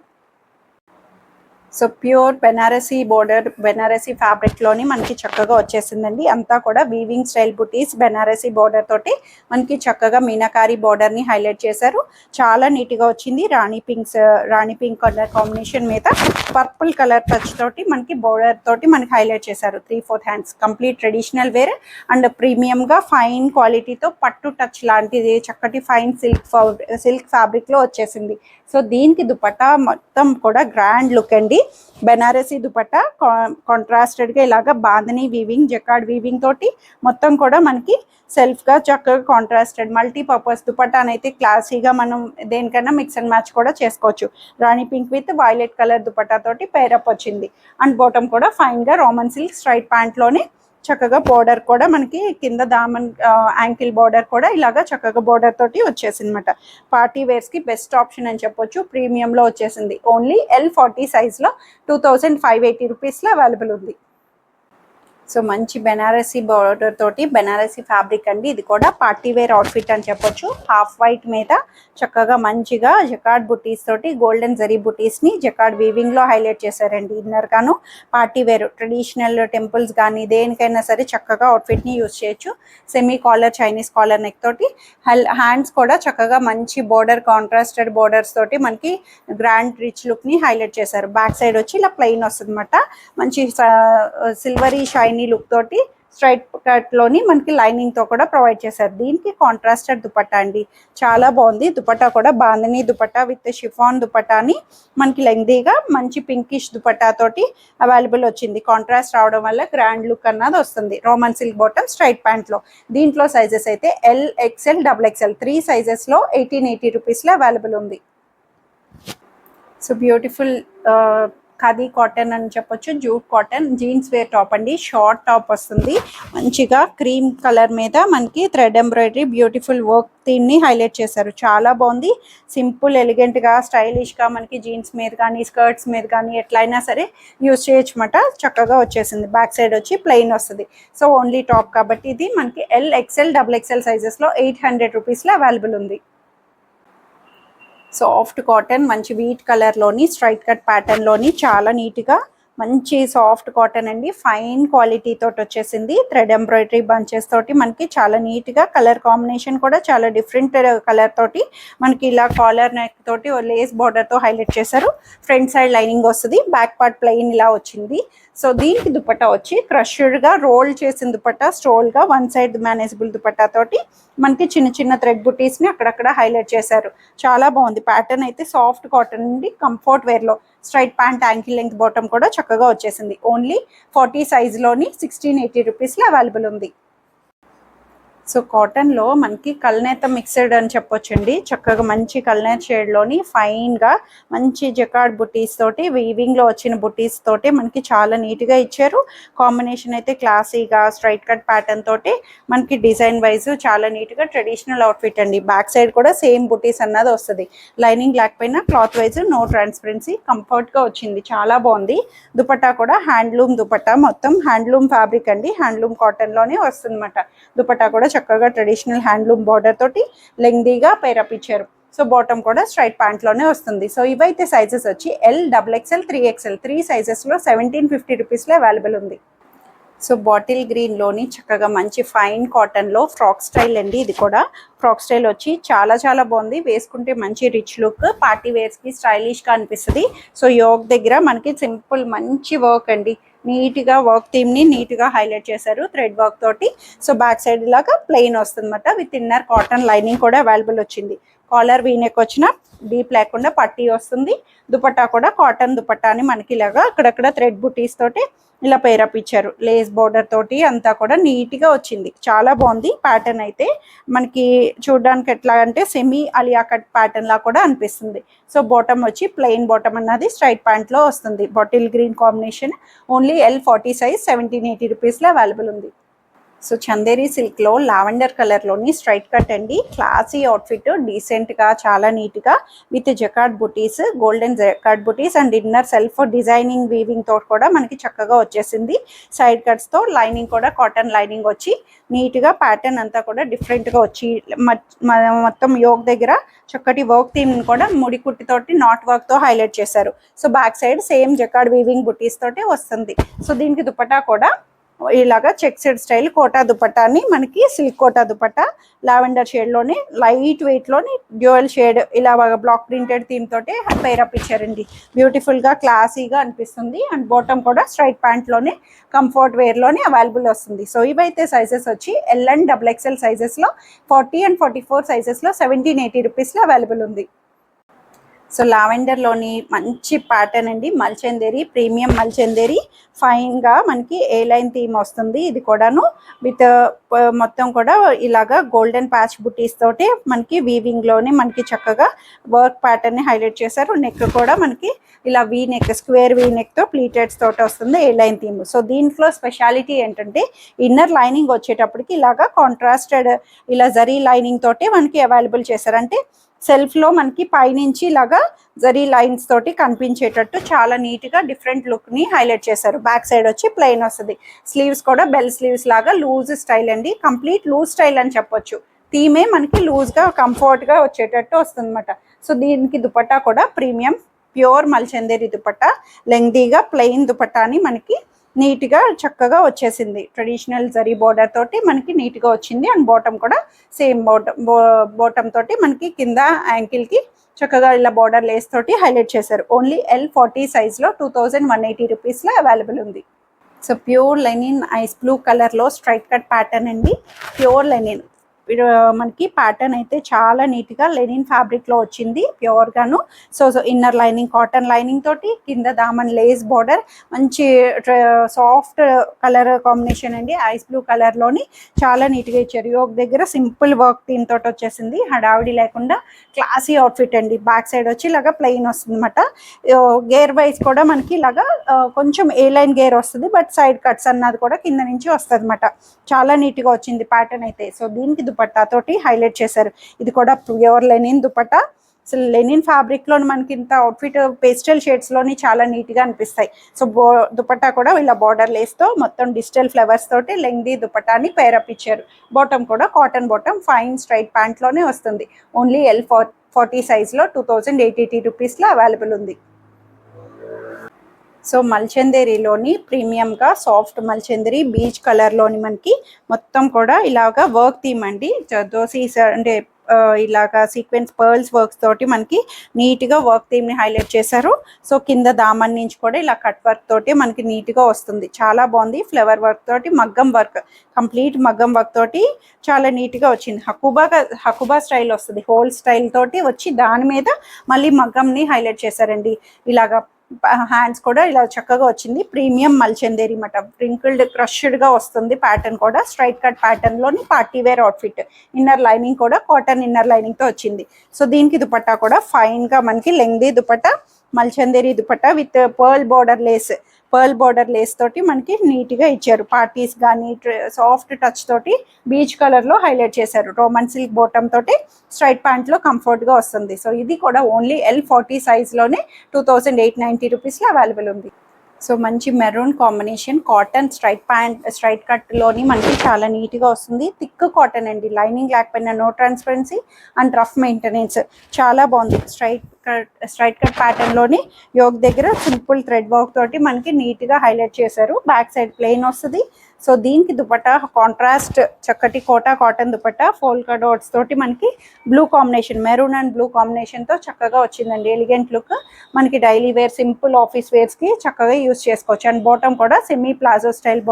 So pure Banarasi border Banarasi fabric లోని మనకి చక్కగా వచ్చేసిందండి. అంతా కూడా వీవింగ్ స్టైల్ బుటీస్ బెనారసీ బోర్డర్ తోటి మనకి చక్కగా మీనాకారి బోర్డర్ ని హైలైట్ చేశారు. చాలా నీట్ గా వచ్చింది. రాణి పింక్ కలర్ కాంబినేషన్ మీద పర్పుల్ కలర్ టచ్ తోటి మనకి బోర్డర్ తోటి మనకి హైలైట్ చేశారు. 3/4 hands complete traditional wear and premium గా ఫైన్ క్వాలిటీతో పట్టు టచ్ లాంటిది చక్కటి ఫైన్ సిల్క్ ఫ్యాబ్రిక్ లో వచ్చేసింది. సో దీనికి దుపట్టా మొత్తం కూడా గ్రాండ్ లుక్ అండి. బెనారసీ దుపట్టా కాంట్రాస్టెడ్ గా ఇలాగా బాందని వీవింగ్ జకార్డ్ వీవింగ్ తోటి మొత్తం కూడా మనకి సెల్ఫ్ గా చక్కగా కాంట్రాస్టెడ్ మల్టీపర్పస్ దుపట్టాని అయితే క్లాసీగా మనం దేనికైనా మిక్స్ అండ్ మ్యాచ్ కూడా చేసుకోవచ్చు. Rani pink with violet colour dupatta తోటి పేరప్ వచ్చింది. అండ్ బాటమ్ కూడా ఫైన్ గా రోమన్ సిల్క్ స్ట్రైట్ ప్యాంట్ లోనే చక్కగా బోర్డర్ కూడా మనకి కింద దామన్ యాంకిల్ బోర్డర్ కూడా ఇలాగా చక్కగా బోర్డర్ తోటి వచ్చేసింది అనమాట. పార్టీ వేర్స్ కి బెస్ట్ ఆప్షన్ అని చెప్పొచ్చు. ప్రీమియం లో వచ్చేసింది. ఓన్లీ L40 సైజ్ లో 2580 రూపీస్ లో అవైలబుల్ ఉంది. సో మంచి బెనారసీ బార్డర్ తోటి బెనారసీ ఫ్యాబ్రిక్ అండి. ఇది కూడా పార్టీ వేర్ అవుట్ఫిట్ అని చెప్పొచ్చు. హాఫ్ వైట్ మీద చక్కగా మంచిగా జకార్డ్ బుటీస్ తోటి గోల్డెన్ జరీ బుటీస్ ని జకార్డ్ వీవింగ్ లో హైలైట్ చేశారండి. ఇన్నర్ గాను పార్టీ వేర్ ట్రెడిషనల్ టెంపుల్స్ కానీ దేనికైనా సరే చక్కగా అవుట్ఫిట్ ని యూజ్ చేయొచ్చు. Semi caller Chinese collar neck తోటి హ్యాండ్స్ కూడా చక్కగా మంచి బోర్డర్ కాంట్రాస్టెడ్ బోర్డర్స్ తోటి మనకి గ్రాండ్ రిచ్ లుక్ ని హైలైట్ చేశారు. బ్యాక్ సైడ్ వచ్చి ఇలా ప్లెయిన్ వస్తుంది అనమాట. మంచి సిల్వరీ షైనీ లుక్ తోటి స్ట్రైట్ కట్ లోని మనకి లైనింగ్ తో కూడా ప్రొవైడ్ చేశారు. దీనికి కాంట్రాస్టెడ్ దుపట్టా అండి, చాలా బాగుంది. దుపట్టా కూడా బాందిని దుపట్టా విత్ షిఫాన్ దుపట్టాని మనకి లెంగ్దీగా మంచి పింకిష్ దుపట్టా తోటి అవైలబుల్ వచ్చింది. కాంట్రాస్ట్ రావడం వల్ల గ్రాండ్ లుక్ అన్నది వస్తుంది. Roman silk bottom straight pant లో. దీంట్లో సైజెస్ అయితే ఎల్, ఎక్స్ఎల్, XXL 3 సైజెస్ లో 1880 రూపీస్ లో అవైలబుల్ ఉంది. సో బ్యూటిఫుల్ ఖాదీ కాటన్ అని చెప్పొచ్చు. Jute cotton jeans wear top అండి. షార్ట్ టాప్ వస్తుంది. మంచిగా క్రీమ్ కలర్ మీద మనకి thread embroidery beautiful work theme ని హైలైట్ చేశారు. చాలా బాగుంది. సింపుల్ ఎలిగెంట్ గా స్టైలిష్ గా మనకి జీన్స్ మీద కానీ స్కర్ట్స్ మీద కానీ ఎట్లయినా సరే యూజ్ చేయొచ్చు అన్నమాట. చక్కగా వచ్చేసింది. బ్యాక్ సైడ్ వచ్చి ప్లెయిన్ వస్తుంది. సో ఓన్లీ టాప్ కాబట్టి ఇది మనకి ఎల్, ఎక్స్ఎల్, XXL సైజెస్ లో 800 రూపీస్ లో అవైలబుల్ ఉంది. సాఫ్ట్ కాటన్ మంచి వీట్ కలర్ లోని స్ట్రైట్ కట్ ప్యాటర్న్ లోని చాలా నీట్ గా మంచి సాఫ్ట్ కాటన్ అండి. ఫైన్ క్వాలిటీ తోటి వచ్చేసింది. థ్రెడ్ ఎంబ్రాయిడరీ బంచెస్ తోటి మనకి చాలా నీట్ గా కలర్ కాంబినేషన్ కూడా చాలా డిఫరెంట్ కలర్ తోటి మనకి ఇలా కాలర్ నెక్ తోటి లేస్ బార్డర్ తో హైలైట్ చేశారు. ఫ్రంట్ సైడ్ లైనింగ్ వస్తుంది. బ్యాక్ పార్ట్ ప్లెయిన్ ఇలా వచ్చింది. సో దీనికి దుపట్టా వచ్చి క్రష్డ్ గా రోల్ చేసిన దుపట్టా, స్టోల్ గా వన్ సైడ్ మేనేజబుల్ దుపట్టా తోటి మనకి చిన్న చిన్న థ్రెడ్ బుటీస్ ని అక్కడక్కడ హైలైట్ చేశారు. చాలా బాగుంది. ప్యాటర్న్ అయితే సాఫ్ట్ కాటన్ నుండి కంఫర్ట్ వేర్ లో straight pant ankle length bottom కూడా చక్కగా వచ్చేసింది. ఓన్లీ 40 సైజ్ లోని 1680 రూపీస్ లో అవైలబుల్ ఉంది. సో కాటన్ లో మనకి కల్నేత మిక్స్డ్ అని చెప్పొచ్చండి. చక్కగా మంచి కల్నేత షేడ్ లోని ఫైన్ గా మంచి జకార్డ్ బుటీస్ తోటి వీవింగ్ లో వచ్చిన బుటీస్ తోటి మనకి చాలా నీట్ గా ఇచ్చారు. కాంబినేషన్ అయితే క్లాసీగా స్ట్రైట్ కట్ ప్యాటర్న్ తోటి మనకి డిజైన్ వైజ్ చాలా నీట్ గా ట్రెడిషనల్ అవుట్ఫిట్ అండి. బ్యాక్ సైడ్ కూడా సేమ్ బుటీస్ అన్నది వస్తుంది. లైనింగ్ లేకపోయినా cloth wise no transparency, comfort గా వచ్చింది. చాలా బాగుంది. దుపట్టా కూడా హ్యాండ్లూమ్ దుపట్టా, మొత్తం హ్యాండ్లూమ్ ఫ్యాబ్రిక్ అండి. హ్యాండ్లూమ్ కాటన్ లోనే వస్తుంది అన్నమాట. దుపట్టా కూడా చక్కగా ట్రెడిషనల్ హ్యాండ్లూమ్ బార్డర్ తోటి లెంగ్దీగా పేరప్ ఇచ్చారు. సో బాటమ్ కూడా స్ట్రైట్ ప్యాంట్ లోనే వస్తుంది. సో ఇవైతే సైజెస్ వచ్చి ఎల్, XXL, 3XL 3 సైజెస్ లో 1750 రూపీస్ లో అవైలబుల్ ఉంది. సో బాటిల్ గ్రీన్ లోని చక్కగా మంచి ఫైన్ కాటన్ లో ఫ్రాక్ స్టైల్ అండి. ఇది కూడా ఫ్రాక్ స్టైల్ వచ్చి చాలా చాలా బాగుంది. వేసుకుంటే మంచి రిచ్ లుక్, పార్టీ వేర్స్ కి స్టైలిష్ గా అనిపిస్తుంది. సో యోక్ దగ్గర మనకి సింపుల్ మంచి వర్క్ అండి. నీట్ గా వర్క్ థీమ్ ని నీట్ గా హైలైట్ చేశారు థ్రెడ్ వర్క్ తోటి. సో బ్యాక్ సైడ్ లాగా ప్లెయిన్ వస్తుంది అన్నమాట. విత్ ఇన్నర్ కాటన్ లైనింగ్ కూడా అవైలబుల్ వచ్చింది. కాలర్ వీనెక్ వచ్చిన డీప్ లేకుండా పట్టీ వస్తుంది. దుపట్టా కూడా కాటన్ దుపట్టా అని మనకి ఇలాగా అక్కడక్కడ థ్రెడ్ బుటీస్ తోటి ఇలా పేరప్ ఇచ్చారు. లేస్ బోర్డర్ తోటి అంతా కూడా నీట్ గా వచ్చింది. చాలా బాగుంది. ప్యాటర్న్ అయితే మనకి చూడడానికి ఎట్లా అంటే సెమీ అలియా కట్ ప్యాటర్న్ లా కూడా అనిపిస్తుంది. సో బాటమ్ వచ్చి ప్లెయిన్ బాటమ్ అన్నది స్ట్రైట్ ప్యాంట్ లో వస్తుంది. Bottle green combination. Only L 40 size 1780 rupees లో అవైలబుల్ ఉంది. సో చందేరి సిల్క్ లో లావెండర్ కలర్ లోని స్ట్రైట్ కట్ అండి. క్లాసీ అవుట్ఫిట్, డీసెంట్ గా చాలా నీట్ గా with jacquard buttis, golden jacquard buttis and inner self designing weaving తోటి కూడా మనకి చక్కగా వచ్చేసింది. సైడ్ కట్స్ తో లైనింగ్ కూడా కాటన్ లైనింగ్ వచ్చి నీట్ గా ప్యాటర్న్ అంతా కూడా డిఫరెంట్ గా వచ్చి మొత్తం యోక్ దగ్గర చక్కటి వర్క్ థీమ్ కూడా ముడి కుట్టి తోటి నాట్ వర్క్ తో హైలైట్ చేశారు. So back side same jacquard weaving బుటీస్ తోటి వస్తుంది. సో దీనికి దుపట్టా కూడా ఇలాగా చెక్ సెడ్ స్టైల్ కోటా దుపట్టాని మనకి silk Kota dupatta lavender shade లోని లైట్ వెయిట్ లోని డ్యూయల్ షేడ్ ఇలా బ్లాక్ ప్రింటెడ్ థీమ్ తోటి పేరప్ ఇచ్చారండి. బ్యూటిఫుల్ గా క్లాసీగా అనిపిస్తుంది. అండ్ బాటమ్ కూడా స్ట్రైట్ ప్యాంట్ లోనే కంఫర్ట్ వేర్ లోనే అవైలబుల్ వస్తుంది. సో ఇవైతే సైజెస్ వచ్చి ఎల్ అండ్ XXL సైజెస్ లో 40 and 44 సైజెస్ లో 1780 రూపీస్ లో అవైలబుల్ ఉంది. సో లావెండర్ లోని మంచి ప్యాటర్న్ అండి. మల్చందేరి, ప్రీమియం మల్చందేరి ఫైన్ గా మనకి ఏ లైన్ థీమ్ వస్తుంది. ఇది కూడాను విత్ మొత్తం కూడా ఇలాగా గోల్డెన్ ప్యాచ్ బుటీస్ తోటి మనకి వీవింగ్ లోని మనకి చక్కగా వర్క్ ప్యాటర్న్ ని హైలైట్ చేశారు. నెక్ కూడా మనకి ఇలా V neck, square V neck తో ప్లీటెడ్స్ తోటి వస్తుంది ఏ లైన్ థీమ్. సో దీంట్లో స్పెషాలిటీ ఏంటంటే ఇన్నర్ లైనింగ్ వచ్చేటప్పటికి ఇలాగా కాంట్రాస్టెడ్ ఇలా జరీ లైనింగ్ తోటి మనకి అవైలబుల్ చేశారు. అంటే సెల్ఫ్లో మనకి పైనుంచి ఇలాగా జరీ లైన్స్ తోటి కనిపించేటట్టు చాలా నీట్గా డిఫరెంట్ లుక్ని హైలైట్ చేశారు. బ్యాక్ సైడ్ వచ్చి ప్లెయిన్ వస్తుంది. స్లీవ్స్ కూడా బెల్ స్లీవ్స్ లాగా లూజ్ స్టైల్ అండి, కంప్లీట్ లూజ్ స్టైల్ అని చెప్పొచ్చు. థీమే మనకి లూజ్గా కంఫర్ట్గా వచ్చేటట్టు వస్తుంది అనమాట. సో దీనికి దుపట్టా కూడా ప్రీమియం ప్యూర్ మల్చందేరి దుపట్టా, లెంగ్దీగా ప్లెయిన్ దుపట్టా అని మనకి నీట్గా చక్కగా వచ్చేసింది. ట్రెడిషనల్ జరీ బోర్డర్ తోటి మనకి నీట్గా వచ్చింది. అండ్ బాటమ్ కూడా సేమ్ బాటమ్ తోటి మనకి కింద యాంకిల్కి చక్కగా ఇలా బార్డర్ లేస్ తోటి హైలైట్ చేశారు. ఓన్లీ L40 సైజ్లో 2180 రూపీస్లో అవైలబుల్ ఉంది. So pure linen ice blue కలర్లో స్ట్రైట్ కట్ ప్యాటర్న్ అండి. ప్యూర్ లెనిన్ మనకి ప్యాటర్న్ అయితే చాలా నీట్గా లెనిన్ ఫ్యాబ్రిక్లో వచ్చింది ప్యూర్గాను. So inner lining cotton lining తోటి, కింద దామన్ లేస్ బార్డర్, మంచి సాఫ్ట్ కలర్ కాంబినేషన్ అండి. ఐస్ బ్లూ కలర్లోని చాలా నీట్గా ఇచ్చారు. యోక్ దగ్గర సింపుల్ వర్క్ థీమ్ తోటి వచ్చేసింది, హడావిడి లేకుండా క్లాసీ అవుట్ఫిట్ అండి. బ్యాక్ సైడ్ వచ్చి ఇలాగా ప్లెయిన్ వస్తుంది అనమాట. గేర్ వైజ్ కూడా మనకి ఇలాగా కొంచెం ఏ లైన్ గేర్ వస్తుంది, బట్ సైడ్ కట్స్ అన్నది కూడా కింద నుంచి వస్తుంది అనమాట. చాలా నీట్గా వచ్చింది ప్యాటర్న్ అయితే. సో దీనికి దుపట్టా తోటి హైలైట్ చేశారు. ఇది కూడా ప్యూర్ లెనిన్ దుపట్టా. అసలు లెనిన్ ఫ్యాబ్రిక్లో మనకి ఇంత అవుట్ఫిట్ పేస్టల్ షేడ్స్లోని చాలా నీట్గా అనిపిస్తాయి. సో దుపట్టా కూడా ఇలా బార్డర్ లేస్తో మొత్తం డిజిటల్ ఫ్లవర్స్ తోటి లెంగ్దీ దుపట్టాని పేరప్ ఇచ్చారు. బాటమ్ కూడా కాటన్ బాటమ్, ఫైన్ స్ట్రైట్ ప్యాంట్లోనే వస్తుంది. ఓన్లీ L40 సైజ్లో 2080 రూపీస్లో అవైలబుల్ ఉంది. సో మల్చందేరిలోని ప్రీమియంగా సాఫ్ట్ మల్చందేరి బీచ్ కలర్లోని మనకి మొత్తం కూడా ఇలాగా వర్క్ థీమ్ అండి. దోసీస్ అంటే ఇలాగా సీక్వెన్స్ పర్ల్స్ వర్క్స్ తోటి మనకి నీట్గా వర్క్ థీమ్ని హైలైట్ చేశారు. సో కింద దామన్ నుంచి కూడా ఇలా కట్ వర్క్ తోటి మనకి నీట్గా వస్తుంది. చాలా బాగుంది. ఫ్లవర్ వర్క్ తోటి మగ్గం వర్క్, కంప్లీట్ మగ్గం వర్క్ తోటి చాలా నీట్గా వచ్చింది. హకుబా స్టైల్ వస్తుంది, హోల్ స్టైల్ తోటి వచ్చి దాని మీద మళ్ళీ మగ్గంని హైలైట్ చేశారండి. ఇలాగా హ్యాండ్స్ కూడా ఇలా చక్కగా వచ్చింది. ప్రీమియం మల్చందేరి మాట, ప్రింకిల్డ్ క్రష్డ్గా వస్తుంది. ప్యాటర్న్ కూడా స్ట్రైట్ కట్ ప్యాటర్న్లోని party wear outfit. Inner lining కూడా కాటన్ ఇన్నర్ లైనింగ్తో వచ్చింది. సో దీనికి దుపట్టా కూడా ఫైన్గా మనకి lengthy dupatta, mulchanderi dupatta with pearl border lace తోటి మనకి నీట్గా ఇచ్చారు. పార్టీస్ కానీ సాఫ్ట్ టచ్ తోటి బీచ్ కలర్లో హైలైట్ చేశారు. రోమన్ సిల్క్ బాటమ్ తోటి స్ట్రైట్ ప్యాంట్లో కంఫర్ట్గా వస్తుంది. సో ఇది కూడా ఓన్లీ L40 సైజ్లోనే 2890 రూపీస్లో అవైలబుల్ ఉంది. సో మంచి మెరూన్ కాంబినేషన్ కాటన్ స్ట్రైట్ కట్లోని మనకి చాలా నీట్గా వస్తుంది. థిక్ కాటన్ అండి, లైనింగ్ లేకపోయినా no transparency and rough maintenance. చాలా బాగుంది. స్ట్రైట్ కట్ ప్యాటర్న్లోని యోక్ దగ్గర సింపుల్ థ్రెడ్ వర్క్ తోటి మనకి నీట్గా హైలైట్ చేశారు. బ్యాక్ సైడ్ ప్లెయిన్ వస్తుంది. సో దీనికి దుపట్టా కాంట్రాస్ట్ చక్కటి Kota cotton dupatta polka dots తోటి మనకి blue combination, maroon and blue కాంబినేషన్తో చక్కగా వచ్చిందండి. ఎలిగెంట్ లుక్, మనకి డైలీ వేర్ సింపుల్ ఆఫీస్ వేర్స్కి చక్కగా యూజ్ చేసుకోవచ్చు. అండ్ బాటమ్ కూడా semi palazzo style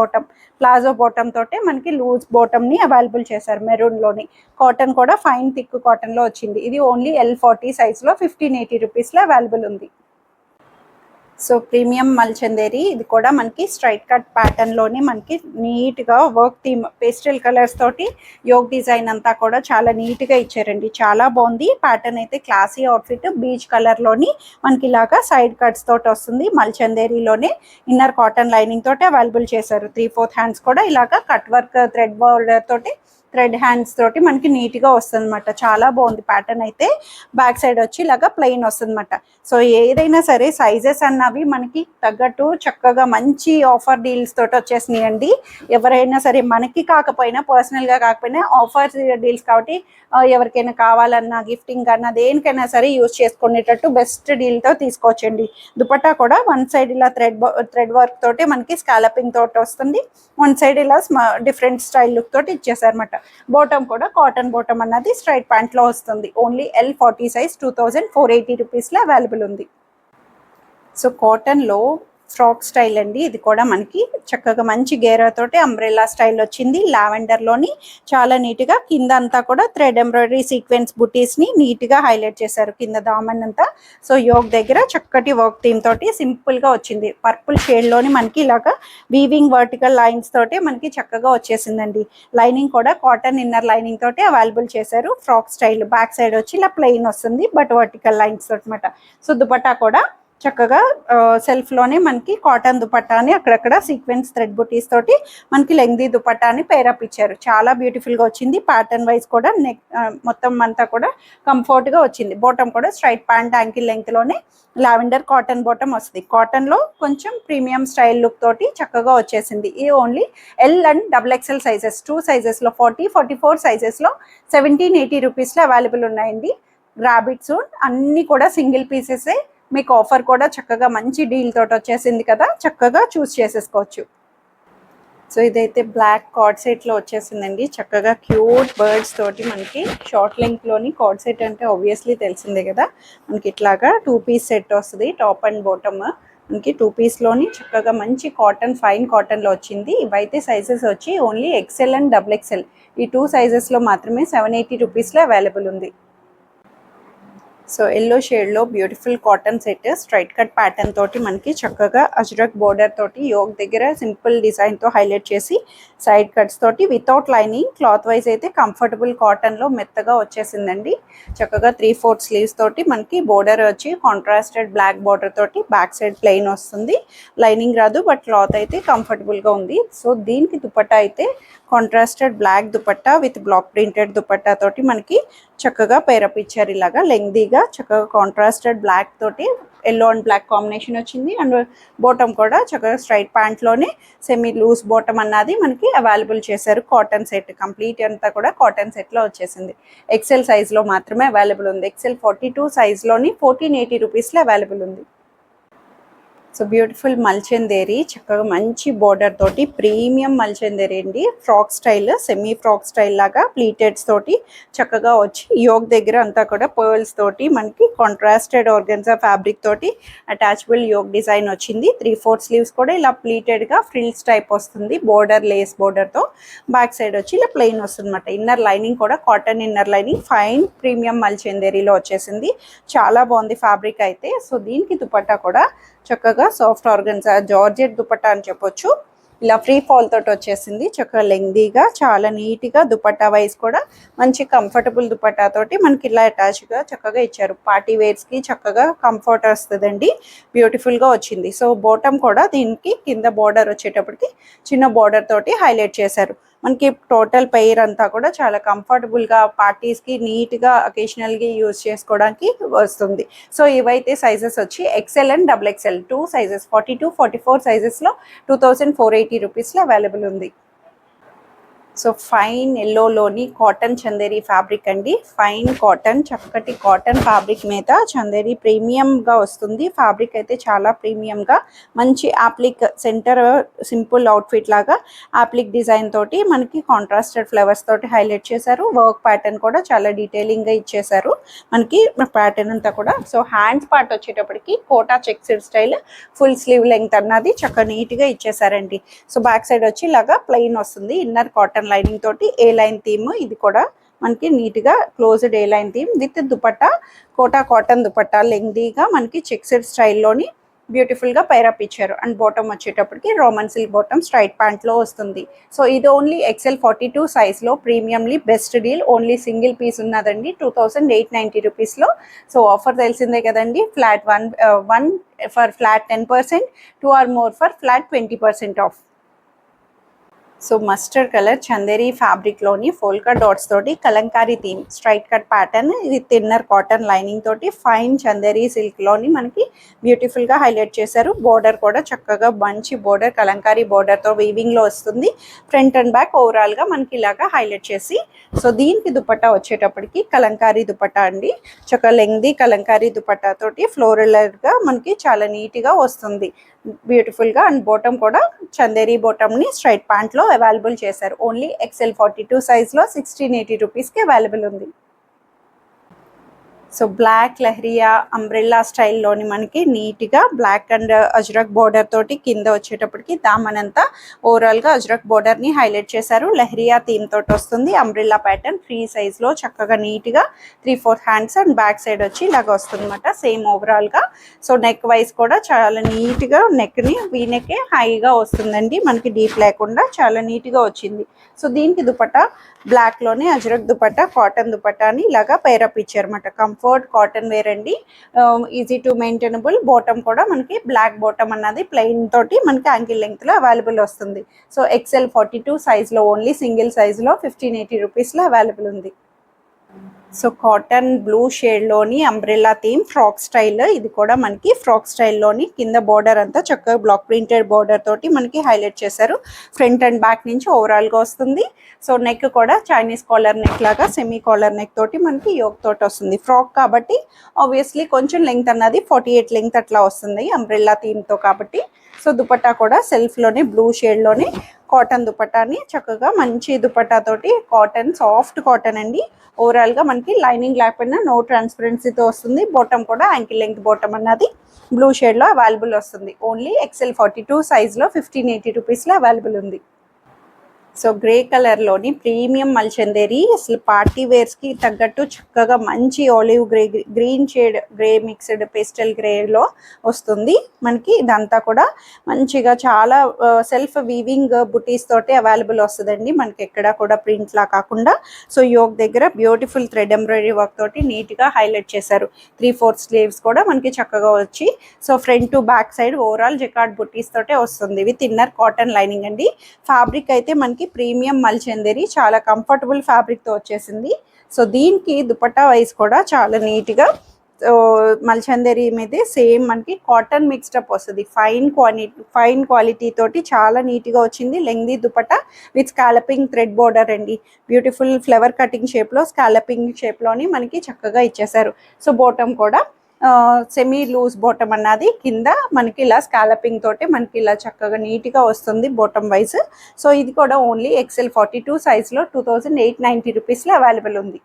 palazzo bottom తోటే మనకి లూజ్ బాటమ్ని అవైలబుల్ చేశారు. మెరూన్లోని కాటన్ కూడా ఫైన్ థిక్ కాటన్లో వచ్చింది. ఇది ఓన్లీ L40 సైజ్లో 1580 రూపీస్లో అవైలబుల్ ఉంది. సో ప్రీమియం మల్చందేరి, ఇది కూడా మనకి స్ట్రైట్ కట్ ప్యాటర్న్లోనే మనకి నీట్గా వర్క్ థీమ్ పేస్టల్ కలర్స్ తోటి యోగ్ డిజైన్ అంతా కూడా చాలా నీట్గా ఇచ్చారండి. చాలా బాగుంది. ప్యాటర్న్ అయితే క్లాసీ అవుట్ఫిట్ బీచ్ కలర్లోని మనకి ఇలాగా సైడ్ కట్స్ తోటి వస్తుంది. మల్చందేరిలోనే ఇన్నర్ కాటన్ లైనింగ్ తోటి అవైలబుల్ చేశారు. 3/4 హ్యాండ్స్ కూడా ఇలాగా కట్ వర్క్ థ్రెడ్ బార్డర్ తోటి థ్రెడ్ హ్యాండ్స్ తోటి మనకి నీట్గా వస్తుంది అనమాట. చాలా బాగుంది ప్యాటర్న్ అయితే. బ్యాక్ సైడ్ వచ్చి ఇలాగా ప్లెయిన్ వస్తుంది అనమాట. సో ఏదైనా సరే సైజెస్ అన్నవి మనకి తగ్గట్టు చక్కగా మంచి ఆఫర్ డీల్స్ తోటి వచ్చేసినాయండి. ఎవరైనా సరే మనకి కాకపోయినా పర్సనల్గా కాకపోయినా ఆఫర్ డీల్స్ కాబట్టి ఎవరికైనా కావాలన్నా గిఫ్టింగ్ అన్నా దేనికైనా సరే యూజ్ చేసుకునేటట్టు బెస్ట్ డీల్తో తీసుకోవచ్చండి. దుపట్టా కూడా వన్ సైడ్ ఇలా థ్రెడ్ వర్క్ తోటి మనకి స్కాలపింగ్ తోటి వస్తుంది. వన్ సైడ్ ఇలా డిఫరెంట్ స్టైల్ లుక్ తోటి ఇచ్చేసారనమాట. బాటమ్ కూడా కాటన్ బాటమ్ అన్నది స్ట్రైట్ ప్యాంట్లో వస్తుంది. ఓన్లీ L40 సైజ్ 2480 రూపీస్లో అవైలబుల్ ఉంది. సో కాటన్లో ఫ్రాక్ స్టైల్ అండి. ఇది కూడా మనకి చక్కగా మంచి గేరాతోటి అంబ్రెల్లా స్టైల్ వచ్చింది. లావెండర్లోని చాలా నీట్గా కింద అంతా కూడా థ్రెడ్ ఎంబ్రాయిడరీ సీక్వెన్స్ బుటీస్ని నీట్గా హైలైట్ చేశారు కింద దామన్ అంతా. సో యోగ్ దగ్గర చక్కటి వర్క్ థీమ్ తోటి సింపుల్గా వచ్చింది. పర్పుల్ షేడ్లోని మనకి ఇలాగా వీవింగ్ వర్టికల్ లైన్స్ తోటి మనకి చక్కగా వచ్చేసిందండి. లైనింగ్ కూడా కాటన్ ఇన్నర్ లైనింగ్ తోటి అవైలబుల్ చేశారు. ఫ్రాక్ స్టైల్ బ్యాక్ సైడ్ వచ్చి ఇలా ప్లెయిన్ వస్తుంది, బట్ వర్టికల్ లైన్స్ తోటి అనమాట. సో దుపట్టా కూడా చక్కగా సెల్ఫ్లోనే మనకి కాటన్ దుపట్టాని అక్కడక్కడ సీక్వెన్స్ థ్రెడ్ బుటీస్ తోటి మనకి లెంగ్దీ దుపట్టాని పేరప్ ఇచ్చారు. చాలా బ్యూటిఫుల్గా వచ్చింది. ప్యాటర్న్ వైజ్ కూడా నెక్ మొత్తం అంతా కూడా కంఫర్ట్గా వచ్చింది. బాటమ్ కూడా స్ట్రైట్ ప్యాంట్ యాంకిల్ లెంగ్త్లోనే లావెండర్ కాటన్ బాటమ్ వస్తుంది. కాటన్లో కొంచెం ప్రీమియం స్టైల్ లుక్ తోటి చక్కగా వచ్చేసింది. ఇది only L and XXL sizes, 2 సైజెస్లో 40, 44 సైజెస్లో 1780 రూపీస్లో అవైలబుల్ ఉన్నాయండి. రాబిట్స్ అన్నీ కూడా సింగిల్ పీసెసే. మీకు ఆఫర్ కూడా చక్కగా మంచి డీల్ తోటి వచ్చేసింది కదా, చక్కగా చూస్ చేసేసుకోవచ్చు. సో ఇదైతే బ్లాక్ కార్డ్ సెట్లో వచ్చేసిందండి. చక్కగా క్యూట్ బర్డ్స్ తోటి మనకి షార్ట్ లెంగ్త్లోని కార్డ్ సెట్ అంటే ఆబ్వియస్లీ తెలిసిందే కదా. మనకి ఇట్లాగా 2 పీస్ సెట్ వస్తుంది, టాప్ అండ్ బాటమ్. మనకి 2 పీస్లోని చక్కగా మంచి కాటన్, ఫైన్ కాటన్లో వచ్చింది. ఇవైతే సైజెస్ వచ్చి ఓన్లీ XL అండ్ XXL ఈ 2 సైజెస్లో మాత్రమే 780 రూపీస్లో అవైలబుల్ ఉంది. సో ఎల్లో షేడ్లో beautiful cotton set, straight cut pattern తోటి మనకి చక్కగా అజ్రక్ బోర్డర్ తోటి యోగ్ దగ్గర సింపుల్ డిజైన్తో హైలైట్ చేసి సైడ్ కట్స్ తోటి వితౌట్ లైనింగ్, క్లాత్ వైజ్ అయితే కంఫర్టబుల్ కాటన్లో మెత్తగా వచ్చేసిందండి. చక్కగా 3/4 స్లీవ్స్ తోటి మనకి బోర్డర్ వచ్చి కాంట్రాస్టెడ్ బ్లాక్ బోర్డర్ తోటి బ్యాక్ సైడ్ ప్లెయిన్ వస్తుంది. లైనింగ్ రాదు, బట్ క్లాత్ అయితే కంఫర్టబుల్గా ఉంది. సో దీనికి దుపట్టా అయితే contrasted black dupatta with block printed dupatta తోటి మనకి చక్కగా పేరప్ ఇచ్చారు. ఇలాగా లెంగ్దీగా చక్కగా కాంట్రాస్టెడ్ బ్లాక్ తోటి ఎల్లో అండ్ బ్లాక్ కాంబినేషన్ వచ్చింది. అండ్ బాటమ్ కూడా చక్కగా స్ట్రైట్ ప్యాంట్లోనే సెమీ లూజ్ బాటమ్ అన్నది మనకి అవైలబుల్ చేశారు. కాటన్ సెట్ కంప్లీట్ అంతా కూడా కాటన్ సెట్లో వచ్చేసింది. XL సైజ్లో మాత్రమే అవైలబుల్ ఉంది. XL 42 సైజ్లోని 1480 రూపీస్లో అవైలబుల్ ఉంది. సో బ్యూటిఫుల్ మల్చందేరి, చక్కగా మంచి బోర్డర్ తోటి ప్రీమియం మల్చందేరి అండి. Frock style, semi frock style లాగా ప్లీటెడ్స్ తోటి చక్కగా వచ్చి యోగ్ దగ్గర అంతా కూడా పర్ల్స్ తోటి మనకి కాంట్రాస్టెడ్ ఆర్గన్జా ఫ్యాబ్రిక్ తోటి అటాచబుల్ యోగ్ డిజైన్ వచ్చింది. 3/4 స్లీవ్స్ కూడా ఇలా ప్లీటెడ్గా ఫ్రిల్స్ టైప్ వస్తుంది. బోర్డర్ లేస్ బోర్డర్తో బ్యాక్ సైడ్ వచ్చి ఇలా ప్లెయిన్ వస్తుంది అనమాట. ఇన్నర్ లైనింగ్ కూడా cotton inner lining, fine premium మల్చందేరిలో వచ్చేసింది. చాలా బాగుంది ఫ్యాబ్రిక్ అయితే. సో దీనికి దుపట్టా కూడా చక్కగా సాఫ్ట్ ఆర్గన్జా జార్జెట్ దుపట్టా అని చెప్పొచ్చు. ఇలా ఫ్రీ ఫాల్ తోటి వచ్చేసింది. చక్కగా లెంగ్దీగా చాలా నీట్గా దుపట్టా వైజ్ కూడా మంచి కంఫర్టబుల్ దుపట్టా తోటి మనకి ఇలా అటాచ్గా చక్కగా ఇచ్చారు. పార్టీ వేర్స్కి చక్కగా కంఫర్ట్ వస్తుందండి. బ్యూటిఫుల్గా వచ్చింది. సో బాటమ్ కూడా దీనికి కింద బార్డర్ వచ్చేటప్పటికి చిన్న బార్డర్ తోటి హైలైట్ చేశారు. మనకి టోటల్ పెయిర్ అంతా కూడా చాలా కంఫర్టబుల్గా పార్టీస్కి నీట్గా అకేషనల్గా యూజ్ చేసుకోవడానికి వస్తుంది. సో ఇవైతే సైజెస్ వచ్చి XL అండ్ XXL 2 సైజెస్ 42, 44 సైజెస్లో 2480 రూపీస్లో అవైలబుల్ ఉంది. సో ఫైన్ ఎల్లోలోని కాటన్ చందేరి ఫ్యాబ్రిక్ అండి. ఫైన్ కాటన్, చక్కటి కాటన్ ఫ్యాబ్రిక్ మీద చందేరి ప్రీమియంగా వస్తుంది. ఫ్యాబ్రిక్ అయితే చాలా ప్రీమియంగా మంచి యాప్లిక్ సెంటర్ సింపుల్ అవుట్ఫిట్ లాగా యాప్లిక్ డిజైన్ తోటి మనకి కాంట్రాస్టెడ్ ఫ్లవర్స్ తోటి హైలైట్ చేశారు. వర్క్ ప్యాటర్న్ కూడా చాలా డీటెయిలింగ్గా ఇచ్చేసారు మనకి ప్యాటర్న్ అంతా కూడా. సో హ్యాండ్స్ పార్ట్ వచ్చేటప్పటికి Kota checked style full sleeve length అన్నది చక్కగా నీట్గా ఇచ్చేసారండి. సో బ్యాక్ సైడ్ వచ్చి ఇలాగా ప్లెయిన్ వస్తుంది. ఇన్నర్ కాటన్ లైనింగ్ తోటి ఏ లైన్ థీమ్, ఇది కూడా మనకి నీట్గా closed A line theme with dupatta Kota cotton dupatta లెంగ్దీగా మనకి చెక్స్డ్ స్టైల్లోని బ్యూటిఫుల్గా పైరప్ ఇచ్చారు. అండ్ బాటమ్ వచ్చేటప్పటికి రోమన్ సిల్క్ బాటమ్ స్ట్రైట్ ప్యాంట్లో వస్తుంది. సో ఇది ఓన్లీ XL 42 సైజ్లో ప్రీమియంలీ best deal. Only single piece ఉన్నదండి 2890 రూపీస్లో. సో ఆఫర్ తెలిసిందే కదండి. Flat 1 for flat 10%, 2 or more for flat 20% off. So mustard colour Chanderi ఫ్యాబ్రిక్లోని ఫోల్కా డాట్స్ తోటి kalamkari theme straight cut pattern with inner cotton lining తోటి ఫైన్ చందేరి సిల్క్లోని మనకి బ్యూటిఫుల్గా హైలైట్ చేశారు. బోర్డర్ కూడా చక్కగా మంచి బోర్డర్ కలంకారీ బోర్డర్తో వీవింగ్లో వస్తుంది. ఫ్రంట్ అండ్ బ్యాక్ ఓవరాల్గా మనకి ఇలాగా హైలైట్ చేసి, సో దీనికి దుపట్టా వచ్చేటప్పటికి కలంకారీ దుపట్టా అండి. చక్కగా లెంగ్దీ కలంకారీ దుపట్టా తోటి ఫ్లోరల్గా మనకి చాలా నీట్గా వస్తుంది బ్యూటిఫుల్గా. అండ్ బాటమ్ కూడా చందేరి బాటమ్ని స్ట్రైట్ ప్యాంట్లో అవైలబుల్ చేశారు. ఓన్లీ XL 42 సైజ్లో 1680 రూపీస్కి అవైలబుల్ ఉంది. సో బ్లాక్ లెహరియా అంబ్రెల్లా స్టైల్లోని మనకి నీట్గా బ్లాక్ అండ్ అజ్రక్ బోర్డర్ తోటి కింద వచ్చేటప్పటికి దామనంతా ఓవరాల్గా అజ్రక్ బోర్డర్ని హైలైట్ చేశారు. లెహరియా థీమ్ తోటి వస్తుంది. అంబ్రెల్లా ప్యాటర్న్ ఫ్రీ సైజ్లో చక్కగా నీట్గా 3/4 హ్యాండ్స్ అండ్ బ్యాక్ సైడ్ వచ్చి ఇలాగ వస్తుంది అనమాట సేమ్ ఓవరాల్గా. సో నెక్ వైజ్ కూడా చాలా నీట్గా నెక్ని వీనెక్కే హైగా వస్తుందండి. మనకి డీప్ లేకుండా చాలా నీట్గా వచ్చింది. సో దీనికి దుపట్టా బ్లాక్లోనే అజ్రక్ దుపట్టా, కాటన్ దుపట్టా అని ఇలాగా పేరప్ ఇచ్చారన్నమాట. కంఫర్ట్ కాటన్ వేర్ అండి, ఈజీ టు మెయింటైనబుల్. బాటమ్ కూడా మనకి బ్లాక్ బాటమ్ అన్నది ప్లెయిన్ తోటి మనకి యాంకిల్ లెంగ్త్లో అవైలబుల్ వస్తుంది. సో XL 42 సైజ్లో, ఓన్లీ సింగిల్ సైజ్లో 1580 రూపీస్లో అవైలబుల్ ఉంది. సో కాటన్ బ్లూ షేడ్లోని అంబ్రెల్లా థీమ్ ఫ్రాక్ స్టైల్, ఇది కూడా మనకి ఫ్రాక్ స్టైల్లోని కింద బార్డర్ అంతా చక్కగా బ్లాక్ ప్రింటెడ్ బార్డర్ తోటి మనకి హైలైట్ చేశారు. ఫ్రంట్ అండ్ బ్యాక్ నుంచి ఓవరాల్గా వస్తుంది. సో నెక్ కూడా చైనీస్ కాలర్ నెక్ లాగా సెమీ కాలర్ నెక్ తోటి మనకి యోక్ తోటి వస్తుంది. ఫ్రాక్ కాబట్టి ఆబ్వియస్లీ కొంచెం లెంగ్త్ అన్నది 48 లెంగ్త్ అట్లా వస్తుంది అంబ్రెల్లా థీమ్తో కాబట్టి. సో దుపట్టా కూడా సెల్ఫ్లోనే బ్లూ షేడ్లోనే కాటన్ దుపట్టాని చక్కగా మంచి దుపట్టా తోటి, కాటన్ సాఫ్ట్ కాటన్ అండి. ఓవరాల్గా మనకి లైనింగ్ లేకపోయినా నో ట్రాన్స్పరెన్సీతో వస్తుంది. బాటమ్ కూడా యాంకిల్ లెంగ్త్ బాటమ్ అన్నది బ్లూ షేడ్లో అవైలబుల్ వస్తుంది. ఓన్లీ XL 42 సైజ్లో 1580 రూపీస్లో అవైలబుల్ ఉంది. సో గ్రే కలర్లోని ప్రీమియం మల్చందేరి, అసలు పార్టీ వేర్స్కి తగ్గట్టు చక్కగా మంచి olive grey, green shade grey mixed pastel గ్రేలో వస్తుంది మనకి. ఇదంతా కూడా మంచిగా చాలా సెల్ఫ్ వీవింగ్ బుటీస్ తోటి అవైలబుల్ వస్తుందండి మనకి, ఎక్కడ కూడా ప్రింట్లా కాకుండా. సో యోక్ దగ్గర బ్యూటిఫుల్ థ్రెడ్ ఎంబ్రాయిడరీ వర్క్ తోటి నీట్గా హైలైట్ చేశారు. 3/4 స్లీవ్స్ కూడా మనకి చక్కగా వచ్చి, so front to back side overall jacquard బుటీస్ తోటే వస్తుంది. విత్ ఇన్నర్ కాటన్ లైనింగ్ అండి. ఫ్యాబ్రిక్ అయితే మనకి ప్రీమియం మల్చందేరి, చాలా కంఫర్టబుల్ ఫ్యాబ్రిక్తో వచ్చేసింది. సో దీనికి దుపట్టా వైజ్ కూడా చాలా నీట్గా మల్చందేరి మీదే సేమ్ మనకి కాటన్ మిక్స్డప్ వస్తుంది. ఫైన్ క్వాలిటీ తోటి చాలా నీట్గా వచ్చింది. Lengthy dupatta with scalloping thread border అండి. బ్యూటిఫుల్ ఫ్లవర్ కటింగ్ షేప్లో స్కాలపింగ్ షేప్లోని మనకి చక్కగా ఇచ్చేసారు. సో బాటమ్ కూడా సెమీ లూజ్ బాటమ్ అన్నది కింద మనకి ఇలా స్కాలపింగ్ తోటి మనకి ఇలా చక్కగా నీట్గా వస్తుంది బాటమ్ వైజ్. సో ఇది కూడా ఓన్లీ XL 42 సైజ్లో 2890 రూపీస్లో అవైలబుల్ ఉంది.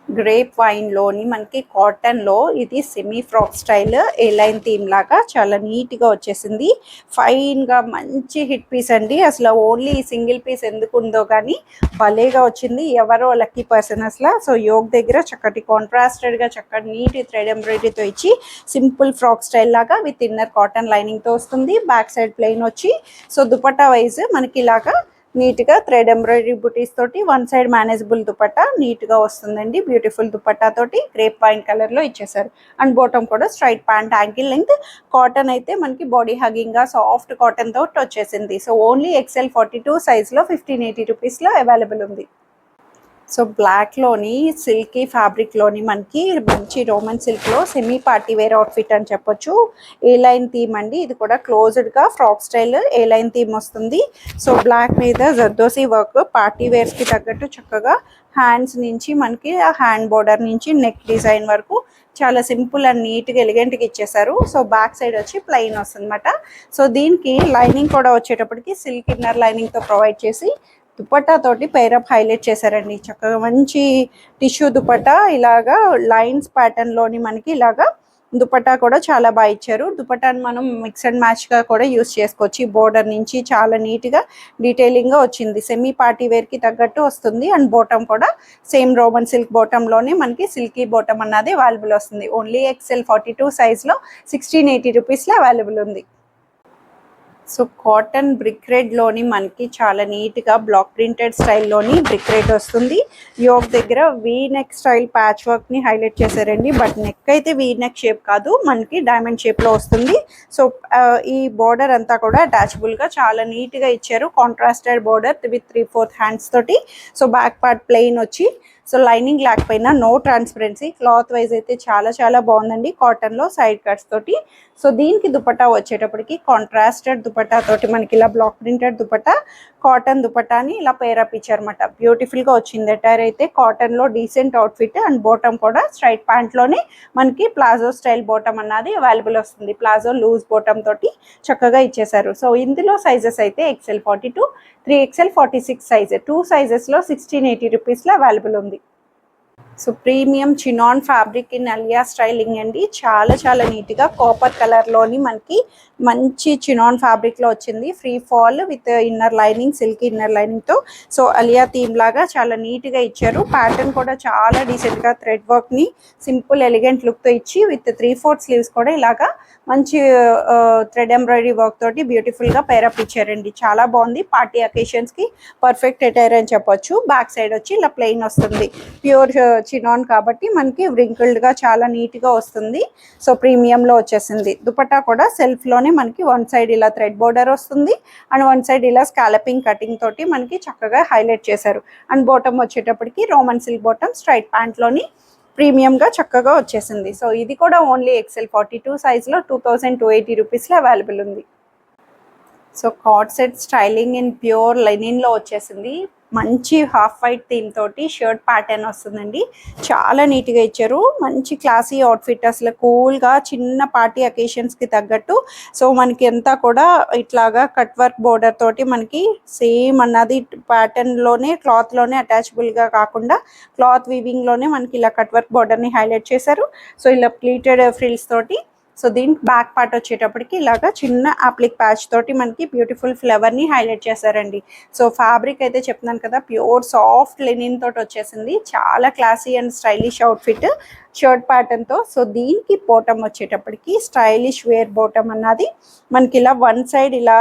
గ్రేప్ వైన్లోని మనకి కాటన్లో ఇది సెమీ ఫ్రాక్ స్టైల్ ఏ లైన్ థీమ్ లాగా చాలా నీట్గా వచ్చేసింది. ఫైన్గా మంచి హిట్ పీస్ అండి. అసలు ఓన్లీ సింగిల్ పీస్ ఎందుకు ఉందో కానీ భలేగా వచ్చింది. ఎవరో లక్కీ పర్సన్ అసలు. సో యోక్ దగ్గర చక్కటి కాంట్రాస్టెడ్గా చక్కటి నీట్ థ్రెడ్ ఎంబ్రాయిడరీతో ఇచ్చి సింపుల్ ఫ్రాక్ స్టైల్ లాగా విత్ ఇన్నర్ కాటన్ లైనింగ్తో వస్తుంది. బ్యాక్ సైడ్ ప్లెయిన్ వచ్చి, సో దుపట్టా వైజ్ మనకి ఇలాగా నీట్గా థ్రెడ్ ఎంబ్రాయిడరీ బుటీస్ తోటి వన్ సైడ్ మేనేజబుల్ దుపట్టా నీట్గా వస్తుందండి. బ్యూటిఫుల్ దుపట్టా తోటి గ్రేప్ వైన్ కలర్లో ఇచ్చేసారు. అండ్ బాటమ్ కూడా straight pant ankle length. Cotton అయితే మనకి బాడీ హగింగ్గా సాఫ్ట్ కాటన్ తోటి వచ్చేసింది. సో ఓన్లీ XL 42 సైజ్లో 1580 రూపీస్లో అవైలబుల్ ఉంది. సో బ్లాక్లోని సిల్కీ ఫ్యాబ్రిక్లోని మనకి మంచి రోమన్ సిల్క్లో సెమీ పార్టీ వేర్ అవుట్ఫిట్ అని చెప్పొచ్చు. ఏ లైన్ థీమ్ అండి. ఇది కూడా క్లోజ్డ్గా ఫ్రాక్ స్టైల్ ఏ లైన్ థీమ్ వస్తుంది. సో బ్లాక్ మీద జర్దోసి వర్క్ పార్టీ వేర్స్కి తగ్గట్టు చక్కగా హ్యాండ్స్ నుంచి మనకి ఆ హ్యాండ్ బోర్డర్ నుంచి నెక్ డిజైన్ వరకు చాలా సింపుల్ అండ్ నీట్గా ఎలిగెంట్గా ఇచ్చేసారు. సో బ్యాక్ సైడ్ వచ్చి ప్లెయిన్ వస్తుంది అనమాట. సో దీనికి లైనింగ్ కూడా వచ్చేటప్పటికి సిల్క్ ఇన్నర్ లైనింగ్తో ప్రొవైడ్ చేసి దుపట్టా తోటి పేరప్ హైలైట్ చేశారండి. చక్కగా మంచి టిష్యూ దుపట్టా, ఇలాగా లైన్స్ ప్యాటర్న్లోని మనకి ఇలాగా దుపట్టా కూడా చాలా బాగా ఇచ్చారు. దుపట్టాని మనం మిక్స్ అండ్ మ్యాచ్గా కూడా యూస్ చేసుకోవచ్చు. ఈ బోర్డర్ నుంచి చాలా నీట్గా డీటెయిలింగ్గా వచ్చింది. సెమీ పార్టీ వేర్కి తగ్గట్టు వస్తుంది. అండ్ బాటమ్ కూడా సేమ్ రోమన్ సిల్క్ బాటంలోనే మనకి సిల్కీ బాటమ్ అన్నది అవైలబుల్ వస్తుంది. ఓన్లీ XL 42 సైజ్లో 1680 రూపీస్లో అవైలబుల్ ఉంది. సో కాటన్ బ్రిక్ రెడ్లోని మనకి చాలా నీట్గా బ్లాక్ ప్రింటెడ్ స్టైల్లోని బ్రిక్ రెడ్ వస్తుంది. యోక్ దగ్గర వీ నెక్ స్టైల్ ప్యాచ్ వర్క్ని హైలైట్ చేశారండి. బట్ నెక్ అయితే వీ నెక్ షేప్ కాదు, మనకి డైమండ్ షేప్లో వస్తుంది. సో ఈ బోర్డర్ అంతా కూడా అటాచబుల్గా చాలా నీట్గా ఇచ్చారు. కాంట్రాస్టెడ్ బోర్డర్ విత్ 3/4 హ్యాండ్స్ తోటి. సో బ్యాక్ పార్ట్ ప్లెయిన్ వచ్చి, సో లైనింగ్ లేకపోయినా నో ట్రాన్స్పరెన్సీ. క్లాత్ వైజ్ అయితే చాలా చాలా బాగుందండి. కాటన్లో సైడ్ కట్స్ తోటి. సో దీనికి దుపట్టా వచ్చేటప్పటికి కాంట్రాస్టెడ్ దుపట్టా తోటి మనకి ఇలా బ్లాక్ ప్రింటెడ్ దుపట్టా, కాటన్ దుపట్టాని ఇలా పేరప్ ఇచ్చారన్నమాట. బ్యూటిఫుల్గా వచ్చింది. అటైర్ అయితే కాటన్లో డీసెంట్ అవుట్ఫిట్. అండ్ బాటమ్ కూడా స్ట్రైట్ ప్యాంట్లోనే మనకి ప్లాజో స్టైల్ బాటమ్ అన్నది అవైలబుల్ వస్తుంది. ప్లాజో లూజ్ బాటమ్ తోటి చక్కగా ఇచ్చేసారు. సో ఇందులో సైజెస్ అయితే XL 42, 3XL 46 సైజ్, 2 సైజెస్లో 1680 రూపీస్లో అవైలబుల్ ఉంది. So premium chinon fabric in Alia styling అండి. చాలా చాలా నీట్గా కాపర్ కలర్లోని మనకి మంచి చినాన్ ఫ్యాబ్రిక్లో వచ్చింది. Free fall with inner lining, silk inner లైనింగ్తో. సో అలియా థీమ్ లాగా చాలా నీట్గా ఇచ్చారు. ప్యాటర్న్ కూడా చాలా డీసెంట్గా థ్రెడ్ వర్క్ని సింపుల్ ఎలిగెంట్ లుక్తో ఇచ్చి విత్ 3/4 స్లీవ్స్ కూడా ఇలాగా మంచి థ్రెడ్ ఎంబ్రాయిడరీ వర్క్ తోటి బ్యూటిఫుల్గా పేరప్ ఇచ్చారండి. చాలా బాగుంది. పార్టీ అకేషన్స్కి పర్ఫెక్ట్ అటైర్ అని చెప్పొచ్చు. బ్యాక్ సైడ్ వచ్చి ఇలా ప్లెయిన్ వస్తుంది. ప్యూర్ చినాన్ కాబట్టి మనకి వ్రింకిల్డ్గా చాలా నీట్గా వస్తుంది. సో ప్రీమియంలో వచ్చేసింది. దుపట్టా కూడా సెల్ఫ్లోనే మనకి వన్ సైడ్ ఇలా థ్రెడ్ బోర్డర్ వస్తుంది అండ్ వన్ సైడ్ ఇలా స్కాలపింగ్ కటింగ్ తోటి మనకి చక్కగా హైలైట్ చేశారు. అండ్ బాటమ్ వచ్చేటప్పటికి రోమన్ సిల్క్ బాటమ్ స్ట్రైట్ ప్యాంట్లోని ప్రీమియంగా చక్కగా వచ్చేసింది. సో ఇది కూడా ఓన్లీ XL 42 సైజ్లో 2280 రూపీస్లో అవైలబుల్ ఉంది. So co-ord set styling in pure లెనిన్లో వచ్చేసింది. మంచి హాఫ్ వైట్ థీమ్ తోటి షర్ట్ ప్యాటర్న్ వస్తుందండి. చాలా నీట్గా ఇచ్చారు. మంచి క్లాసీ అవుట్ఫిట్, అసలు కూల్గా చిన్న పార్టీ అకేషన్స్కి తగ్గట్టు. సో మనకి అంతా కూడా ఇట్లాగా కట్ వర్క్ బోర్డర్ తోటి మనకి సేమ్ అన్నది ప్యాటర్న్లోనే క్లాత్లోనే అటాచబుల్గా కాకుండా క్లాత్ వీవింగ్లోనే మనకి ఇలా కట్ వర్క్ బోర్డర్ని హైలైట్ చేశారు. సో ఇలా ప్లీటెడ్ ఫ్రిల్స్ తోటి. సో దీనికి బ్యాక్ పార్ట్ వచ్చేటప్పటికి ఇలాగా చిన్న అప్లిక్ ప్యాచ్ తోటి మనకి బ్యూటిఫుల్ ఫ్లవర్ని హైలైట్ చేశారండి. సో ఫ్యాబ్రిక్ అయితే చెప్తున్నాను కదా, ప్యూర్ సాఫ్ట్ లెనిన్ తోటి వచ్చేసింది. చాలా classy and stylish outfit shirt ప్యాటర్న్తో. సో దీనికి బాటమ్ వచ్చేటప్పటికి స్టైలిష్ వేర్ బాటమ్ అన్నది మనకి ఇలా వన్ సైడ్ ఇలా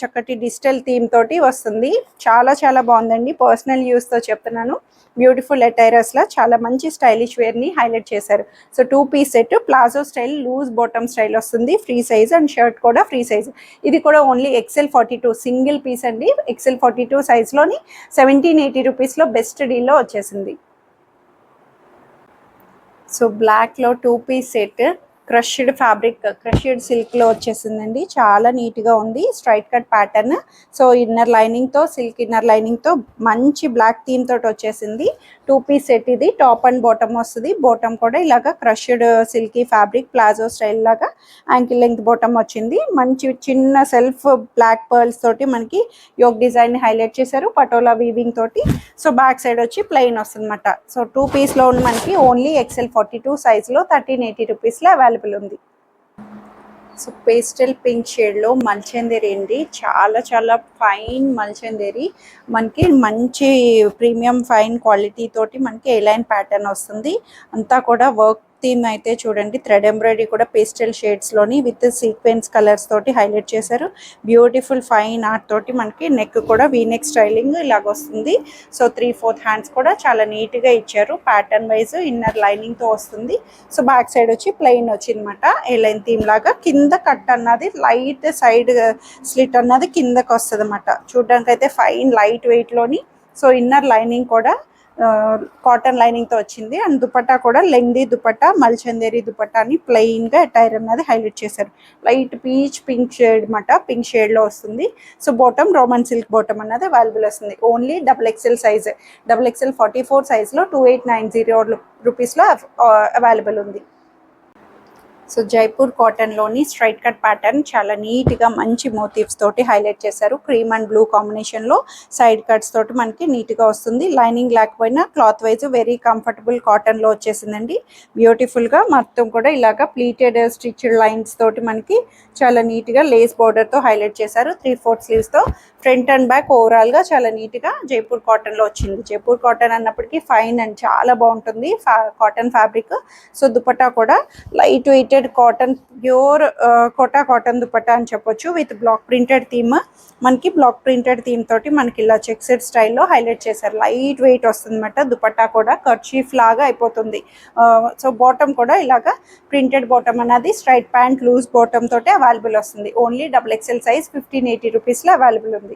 చక్కటి డిజిటల్ థీమ్ తోటి వస్తుంది. చాలా చాలా బాగుందండి. పర్సనల్ యూస్తో చెప్తున్నాను. బ్యూటిఫుల్ అటైరర్స్లో చాలా మంచి స్టైలిష్ వేర్ని హైలైట్ చేశారు. So 2 piece set, palazzo style, loose bottom style వస్తుంది. ఫ్రీ సైజ్ అండ్ షర్ట్ కూడా ఫ్రీ సైజ్. ఇది కూడా ఓన్లీ XL 42 సింగిల్ పీస్ అండి. XL 42 సైజ్లోని 1780 రూపీస్లో బెస్ట్ డీల్లో వచ్చేసింది. సో బ్లాక్లో 2 piece set crushed fabric, crushed సిల్క్లో వచ్చేసిందండి. చాలా నీట్గా ఉంది. Straight cut pattern. So inner లైనింగ్తో, సిల్క్ ఇన్నర్ లైనింగ్తో మంచి బ్లాక్ థీమ్ తోటి వచ్చేసింది. 2 పీస్ సెట్ ఇది. టాప్ అండ్ బాటమ్ వస్తుంది. బాటమ్ కూడా ఇలాగా crushed silky fabric palazzo style లాగా యాంకిల్ లెంగ్త్ బాటమ్ వచ్చింది. మంచి చిన్న సెల్ఫ్ బ్లాక్ పర్ల్స్ తోటి మనకి యోగ్ డిజైన్ హైలైట్ చేశారు పటోలా వీవింగ్ తోటి. సో బ్యాక్ సైడ్ వచ్చి ప్లెయిన్ వస్తుంది అనమాట. సో 2 పీస్లో మనకి ఓన్లీ XL 42 సైజ్లో 1380 రూపీస్లో అవైలబుల్ ఉంది. సో పేస్టల్ పింక్ షేడ్లో మల్చందేరి అండి. చాలా చాలా ఫైన్ మల్చందేరి. మనకి మంచి ప్రీమియం ఫైన్ క్వాలిటీ తోటి మనకి ఎలైన్ ప్యాటర్న్ వస్తుంది. అంతా కూడా వర్క్ థీమ్ అయితే చూడండి. థ్రెడ్ ఎంబ్రాయిడరీ కూడా పేస్టల్ షేడ్స్లోని విత్ సీక్వెన్స్ కలర్స్ తోటి హైలైట్ చేశారు. బ్యూటిఫుల్ ఫైన్ ఆర్ట్ తోటి మనకి నెక్ కూడా వీనెక్ స్టైలింగ్ ఇలాగ వస్తుంది. సో 3/4 హ్యాండ్స్ కూడా చాలా నీట్గా ఇచ్చారు. ప్యాటర్న్ వైజ్ ఇన్నర్ లైనింగ్తో వస్తుంది. సో బ్యాక్ సైడ్ వచ్చి ప్లెయిన్ వచ్చిందన్నమాట. ఎలైన్ థీమ్ లాగా కింద కట్ అన్నది లైట్ సైడ్ స్లిట్ అన్నది కిందకి వస్తుంది అన్నమాట. చూడడానికి అయితే ఫైన్ లైట్ వెయిట్లోని. సో ఇన్నర్ లైనింగ్ కూడా కాటన్ లైనింగ్తో వచ్చింది. అండ్ దుపట్టా కూడా లెంగ్దీ దుపట్టా, మల్చందేరి దుపట్టాని ప్లెయిన్గా అటైర్ అన్నది హైలైట్ చేశారు. లైట్ పీచ్ పింక్ షేడ్ అనమాట. పింక్ షేడ్లో వస్తుంది. So bottom Roman silk bottom అన్నది అవైలబుల్ వస్తుంది. ఓన్లీ XXL సైజ్, XXL 44 సైజ్లో 2890 రూపీస్లో అవైలబుల్ ఉంది. సో జైపూర్ కాటన్లోని స్ట్రైట్ కట్ ప్యాటర్న్ చాలా నీట్గా మంచి మోటివ్స్ తోటి హైలైట్ చేశారు. క్రీమ్ అండ్ బ్లూ కాంబినేషన్లో సైడ్ కట్స్ తోటి మనకి నీట్గా వస్తుంది. లైనింగ్ లేకపోయినా క్లాత్ వైజ్ వెరీ కంఫర్టబుల్ కాటన్లో వచ్చేసిందండి. బ్యూటిఫుల్గా మొత్తం కూడా ఇలాగా ప్లీటెడ్ స్టిచ్డ్ లైన్స్ తోటి మనకి చాలా నీట్గా లేస్ బార్డర్తో హైలైట్ చేశారు. 3/4 స్లీవ్స్తో ఫ్రంట్ అండ్ బ్యాక్ ఓవరాల్గా చాలా నీట్గా జైపూర్ కాటన్లో వచ్చింది. జైపూర్ కాటన్ అన్నప్పటికీ ఫైన్ అండ్ చాలా బాగుంటుంది కాటన్ ఫ్యాబ్రిక్. సో దుపట్టా కూడా light weighted cotton, pure Kota cotton dupatta అని చెప్పొచ్చు. With block printed theme. మనకి బ్లాక్ ప్రింటెడ్ థీమ్ తోటి మనకి ఇలా చెక్సెడ్ స్టైల్లో హైలైట్ చేశారు. లైట్ వెయిట్ వస్తుంది అనమాట. దుపట్టా కూడా కర్చీఫ్ లాగా అయిపోతుంది. సో బాటమ్ కూడా ఇలాగా ప్రింటెడ్ బాటమ్ అనేది స్ట్రైట్ ప్యాంట్ లూజ్ బాటమ్ తోటి అవైలబుల్ వస్తుంది. ఓన్లీ XXL సైజ్ 1580 రూపీస్లో అవైలబుల్ ఉంది.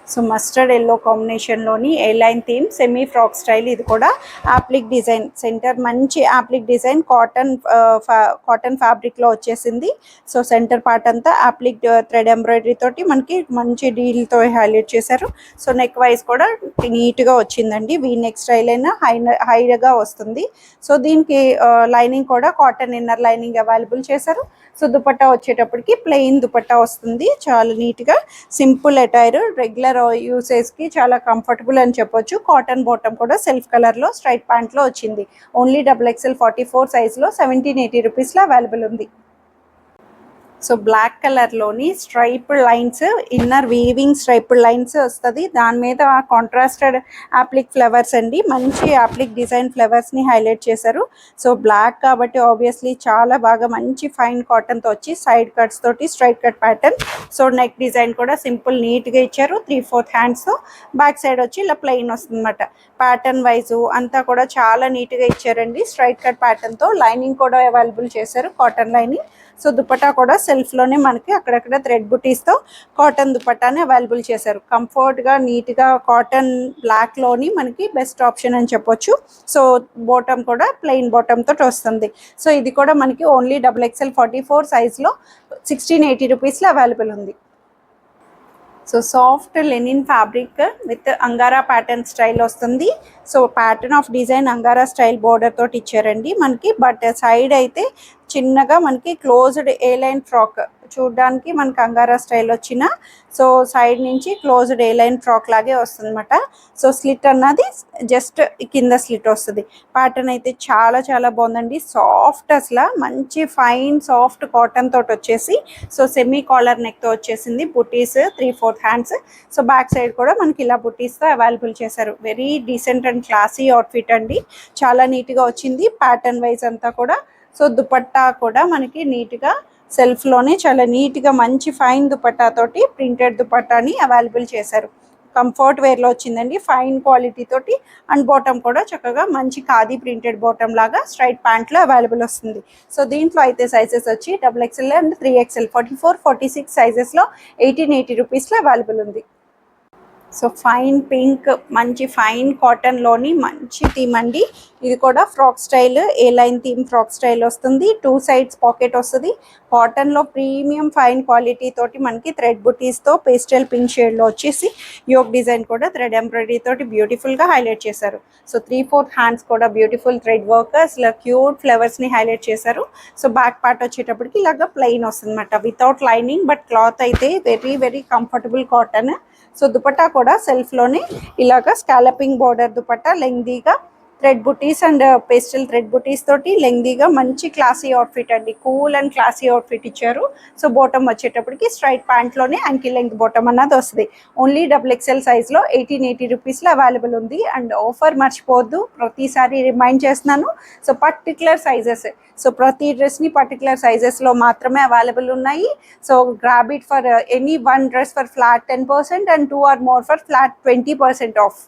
సో మస్టర్డ్ ఎల్లో కాంబినేషన్లోని A line theme semi frock style. ఇది కూడా యాప్లిక్ డిజైన్, సెంటర్ మంచి యాప్లిక్ డిజైన్ కాటన్ ఫ్యాబ్రిక్లో వచ్చేసింది. సో సెంటర్ పార్ట్ అంతా యాప్లిక్ థ్రెడ్ ఎంబ్రాయిడరీ తోటి మనకి మంచి డీల్తో హైలైట్ చేశారు. సో నెక్ వైజ్ కూడా నీట్గా వచ్చిందండి. వీ నెక్ స్టైల్ అయినా హైగా వస్తుంది. సో దీనికి లైనింగ్ కూడా కాటన్ ఇన్నర్ లైనింగ్ అవైలబుల్ చేశారు. సో దుపట్టా వచ్చేటప్పటికి ప్లెయిన్ దుపట్టా వస్తుంది. చాలా నీట్గా సింపుల్ అటైర్, రెగ్యులర్ యూసేజ్కి చాలా కంఫర్టబుల్ అని చెప్పొచ్చు. కాటన్ బాటమ్ కూడా సెల్ఫ్ కలర్లో స్ట్రైట్ ప్యాంట్లో వచ్చింది. ఓన్లీ XXL 44 సైజ్లో 1780 రూపీస్లో అవైలబుల్ ఉంది. సో బ్లాక్ కలర్లోని striped lines, inner weaving striped lines వస్తుంది. దాని మీద కాంట్రాస్టెడ్ యాప్లిక్ ఫ్లవర్స్ అండి, మంచి యాప్లిక్ డిజైన్ ఫ్లవర్స్ని హైలైట్ చేశారు. సో బ్లాక్ కాబట్టి ఆబ్వియస్లీ చాలా బాగా మంచి ఫైన్ కాటన్తో వచ్చి సైడ్ కట్స్ తోటి straight cut pattern. So neck design కూడా సింపుల్ నీట్గా ఇచ్చారు. 3/4 హ్యాండ్స్తో బ్యాక్ సైడ్ వచ్చి ఇలా ప్లెయిన్ వస్తుంది అనమాట. ప్యాటర్న్ వైజు అంతా కూడా చాలా నీట్గా ఇచ్చారండి. స్ట్రైట్ కట్ ప్యాటర్న్తో లైనింగ్ కూడా అవైలబుల్ చేశారు, కాటన్ లైనింగ్. సో దుపట్టా కూడా సెల్ఫ్లోనే మనకి అక్కడక్కడ థ్రెడ్ బుటీస్తో కాటన్ దుపట్టాని అవైలబుల్ చేశారు. కంఫర్ట్గా నీట్గా కాటన్ బ్లాక్లోని మనకి బెస్ట్ ఆప్షన్ అని చెప్పొచ్చు. సో బాటమ్ కూడా ప్లెయిన్ బాటమ్ తోటి వస్తుంది. సో ఇది కూడా మనకి ఓన్లీ XXL 44 సైజ్లో 1680 రూపీస్లో అవైలబుల్ ఉంది. So soft linen fabric with Angara pattern style వస్తుంది. సో ప్యాటర్న్ ఆఫ్ డిజైన్ అంగారా స్టైల్ బోర్డర్ తోటి ఇచ్చారండి మనకి. బట్ సైడ్ అయితే చిన్నగా మనకి క్లోజ్డ్ ఏ లైన్ ఫ్రాక్ చూడడానికి మనకి అంగారా స్టైల్ వచ్చిన, సో సైడ్ నుంచి క్లోజ్డ్ ఏ లైన్ ఫ్రాక్ లాగే వస్తుంది అనమాట. సో స్లిట్ అన్నది జస్ట్ కింద స్లిట్ వస్తుంది. ప్యాటర్న్ అయితే చాలా చాలా బాగుందండి. సాఫ్ట్ అసలు మంచి ఫైన్ సాఫ్ట్ కాటన్ తోటి వచ్చేసి, సో సెమీ కాలర్ నెక్తో వచ్చేసింది. బుటీస్ 3/4 హ్యాండ్స్. సో బ్యాక్ సైడ్ కూడా మనకి ఇలా బుటీస్తో అవైలబుల్ చేశారు. Very decent and classy outfit అండి, చాలా నీట్గా వచ్చింది ప్యాటర్న్ వైజ్ అంతా కూడా. సో దుపట్టా కూడా మనకి నీట్గా సెల్ఫ్లోనే చాలా నీట్గా మంచి ఫైన్ దుపట్టా తోటి ప్రింటెడ్ దుపట్టాని అవైలబుల్ చేశారు. కంఫర్ట్ వేర్లో వచ్చిందండి, ఫైన్ క్వాలిటీ తోటి. అండ్ బాటమ్ కూడా చక్కగా మంచి ఖాదీ ప్రింటెడ్ బాటమ్ లాగా స్ట్రైట్ ప్యాంట్లో అవైలబుల్ వస్తుంది. సో దీంట్లో అయితే సైజెస్ వచ్చి XXL అండ్ 3XL 44, 46 సైజెస్లో 1880 రూపీస్లో అవైలబుల్ ఉంది. సో ఫైన్ పింక్ మంచి ఫైన్ కాటన్లోని మంచి థీమ్ అండి. ఇది కూడా ఫ్రాక్ స్టైల్, ఏ లైన్ థీమ్ ఫ్రాక్ స్టైల్ వస్తుంది. 2 సైడ్స్ పాకెట్ వస్తుంది. కాటన్లో ప్రీమియం ఫైన్ క్వాలిటీ తోటి మనకి థ్రెడ్ బుటీస్తో పేస్టల్ పింక్ షేడ్లో వచ్చేసి యోక్ డిజైన్ కూడా థ్రెడ్ ఎంబ్రాయిడరీ తోటి బ్యూటిఫుల్గా హైలైట్ చేశారు. సో 3/4 హ్యాండ్స్ కూడా బ్యూటిఫుల్ థ్రెడ్ వర్క్, ఇలా క్యూట్ ఫ్లవర్స్ని హైలైట్ చేశారు. సో బ్యాక్ పార్ట్ వచ్చేటప్పటికి ఇలాగా ప్లెయిన్ వస్తుంది అనమాట, వితౌట్ లైనింగ్. బట్ క్లాత్ అయితే very very comfortable cotton. So dupatta కూడా సెల్ఫ్లోనే ఇలాగా scalloping border dupatta, లెంగ్దీగా thread buttis and pastel thread బుటీస్ తోటి లెంగ్దీగా మంచి క్లాసీ అవుట్ఫిట్ అండి, కూల్ అండ్ క్లాసీ అవుట్ఫిట్ ఇచ్చారు. సో బాటమ్ వచ్చేటప్పటికి స్ట్రైట్ ప్యాంట్లోనే యాంకిల్ లెంగ్త్ బాటమ్ అన్నది వస్తుంది. ఓన్లీ XXL సైజ్లో 1880 రూపీస్లో అవైలబుల్ ఉంది. అండ్ ఆఫర్ మర్చిపోవద్దు, ప్రతిసారి రిమైండ్ చేస్తున్నాను. సో పర్టికులర్ సైజెస్, సో ప్రతి డ్రెస్ని పర్టికులర్ సైజెస్లో మాత్రమే అవైలబుల్ ఉన్నాయి. So grab it for any one dress for flat 10% and 2 or more for flat 20% off.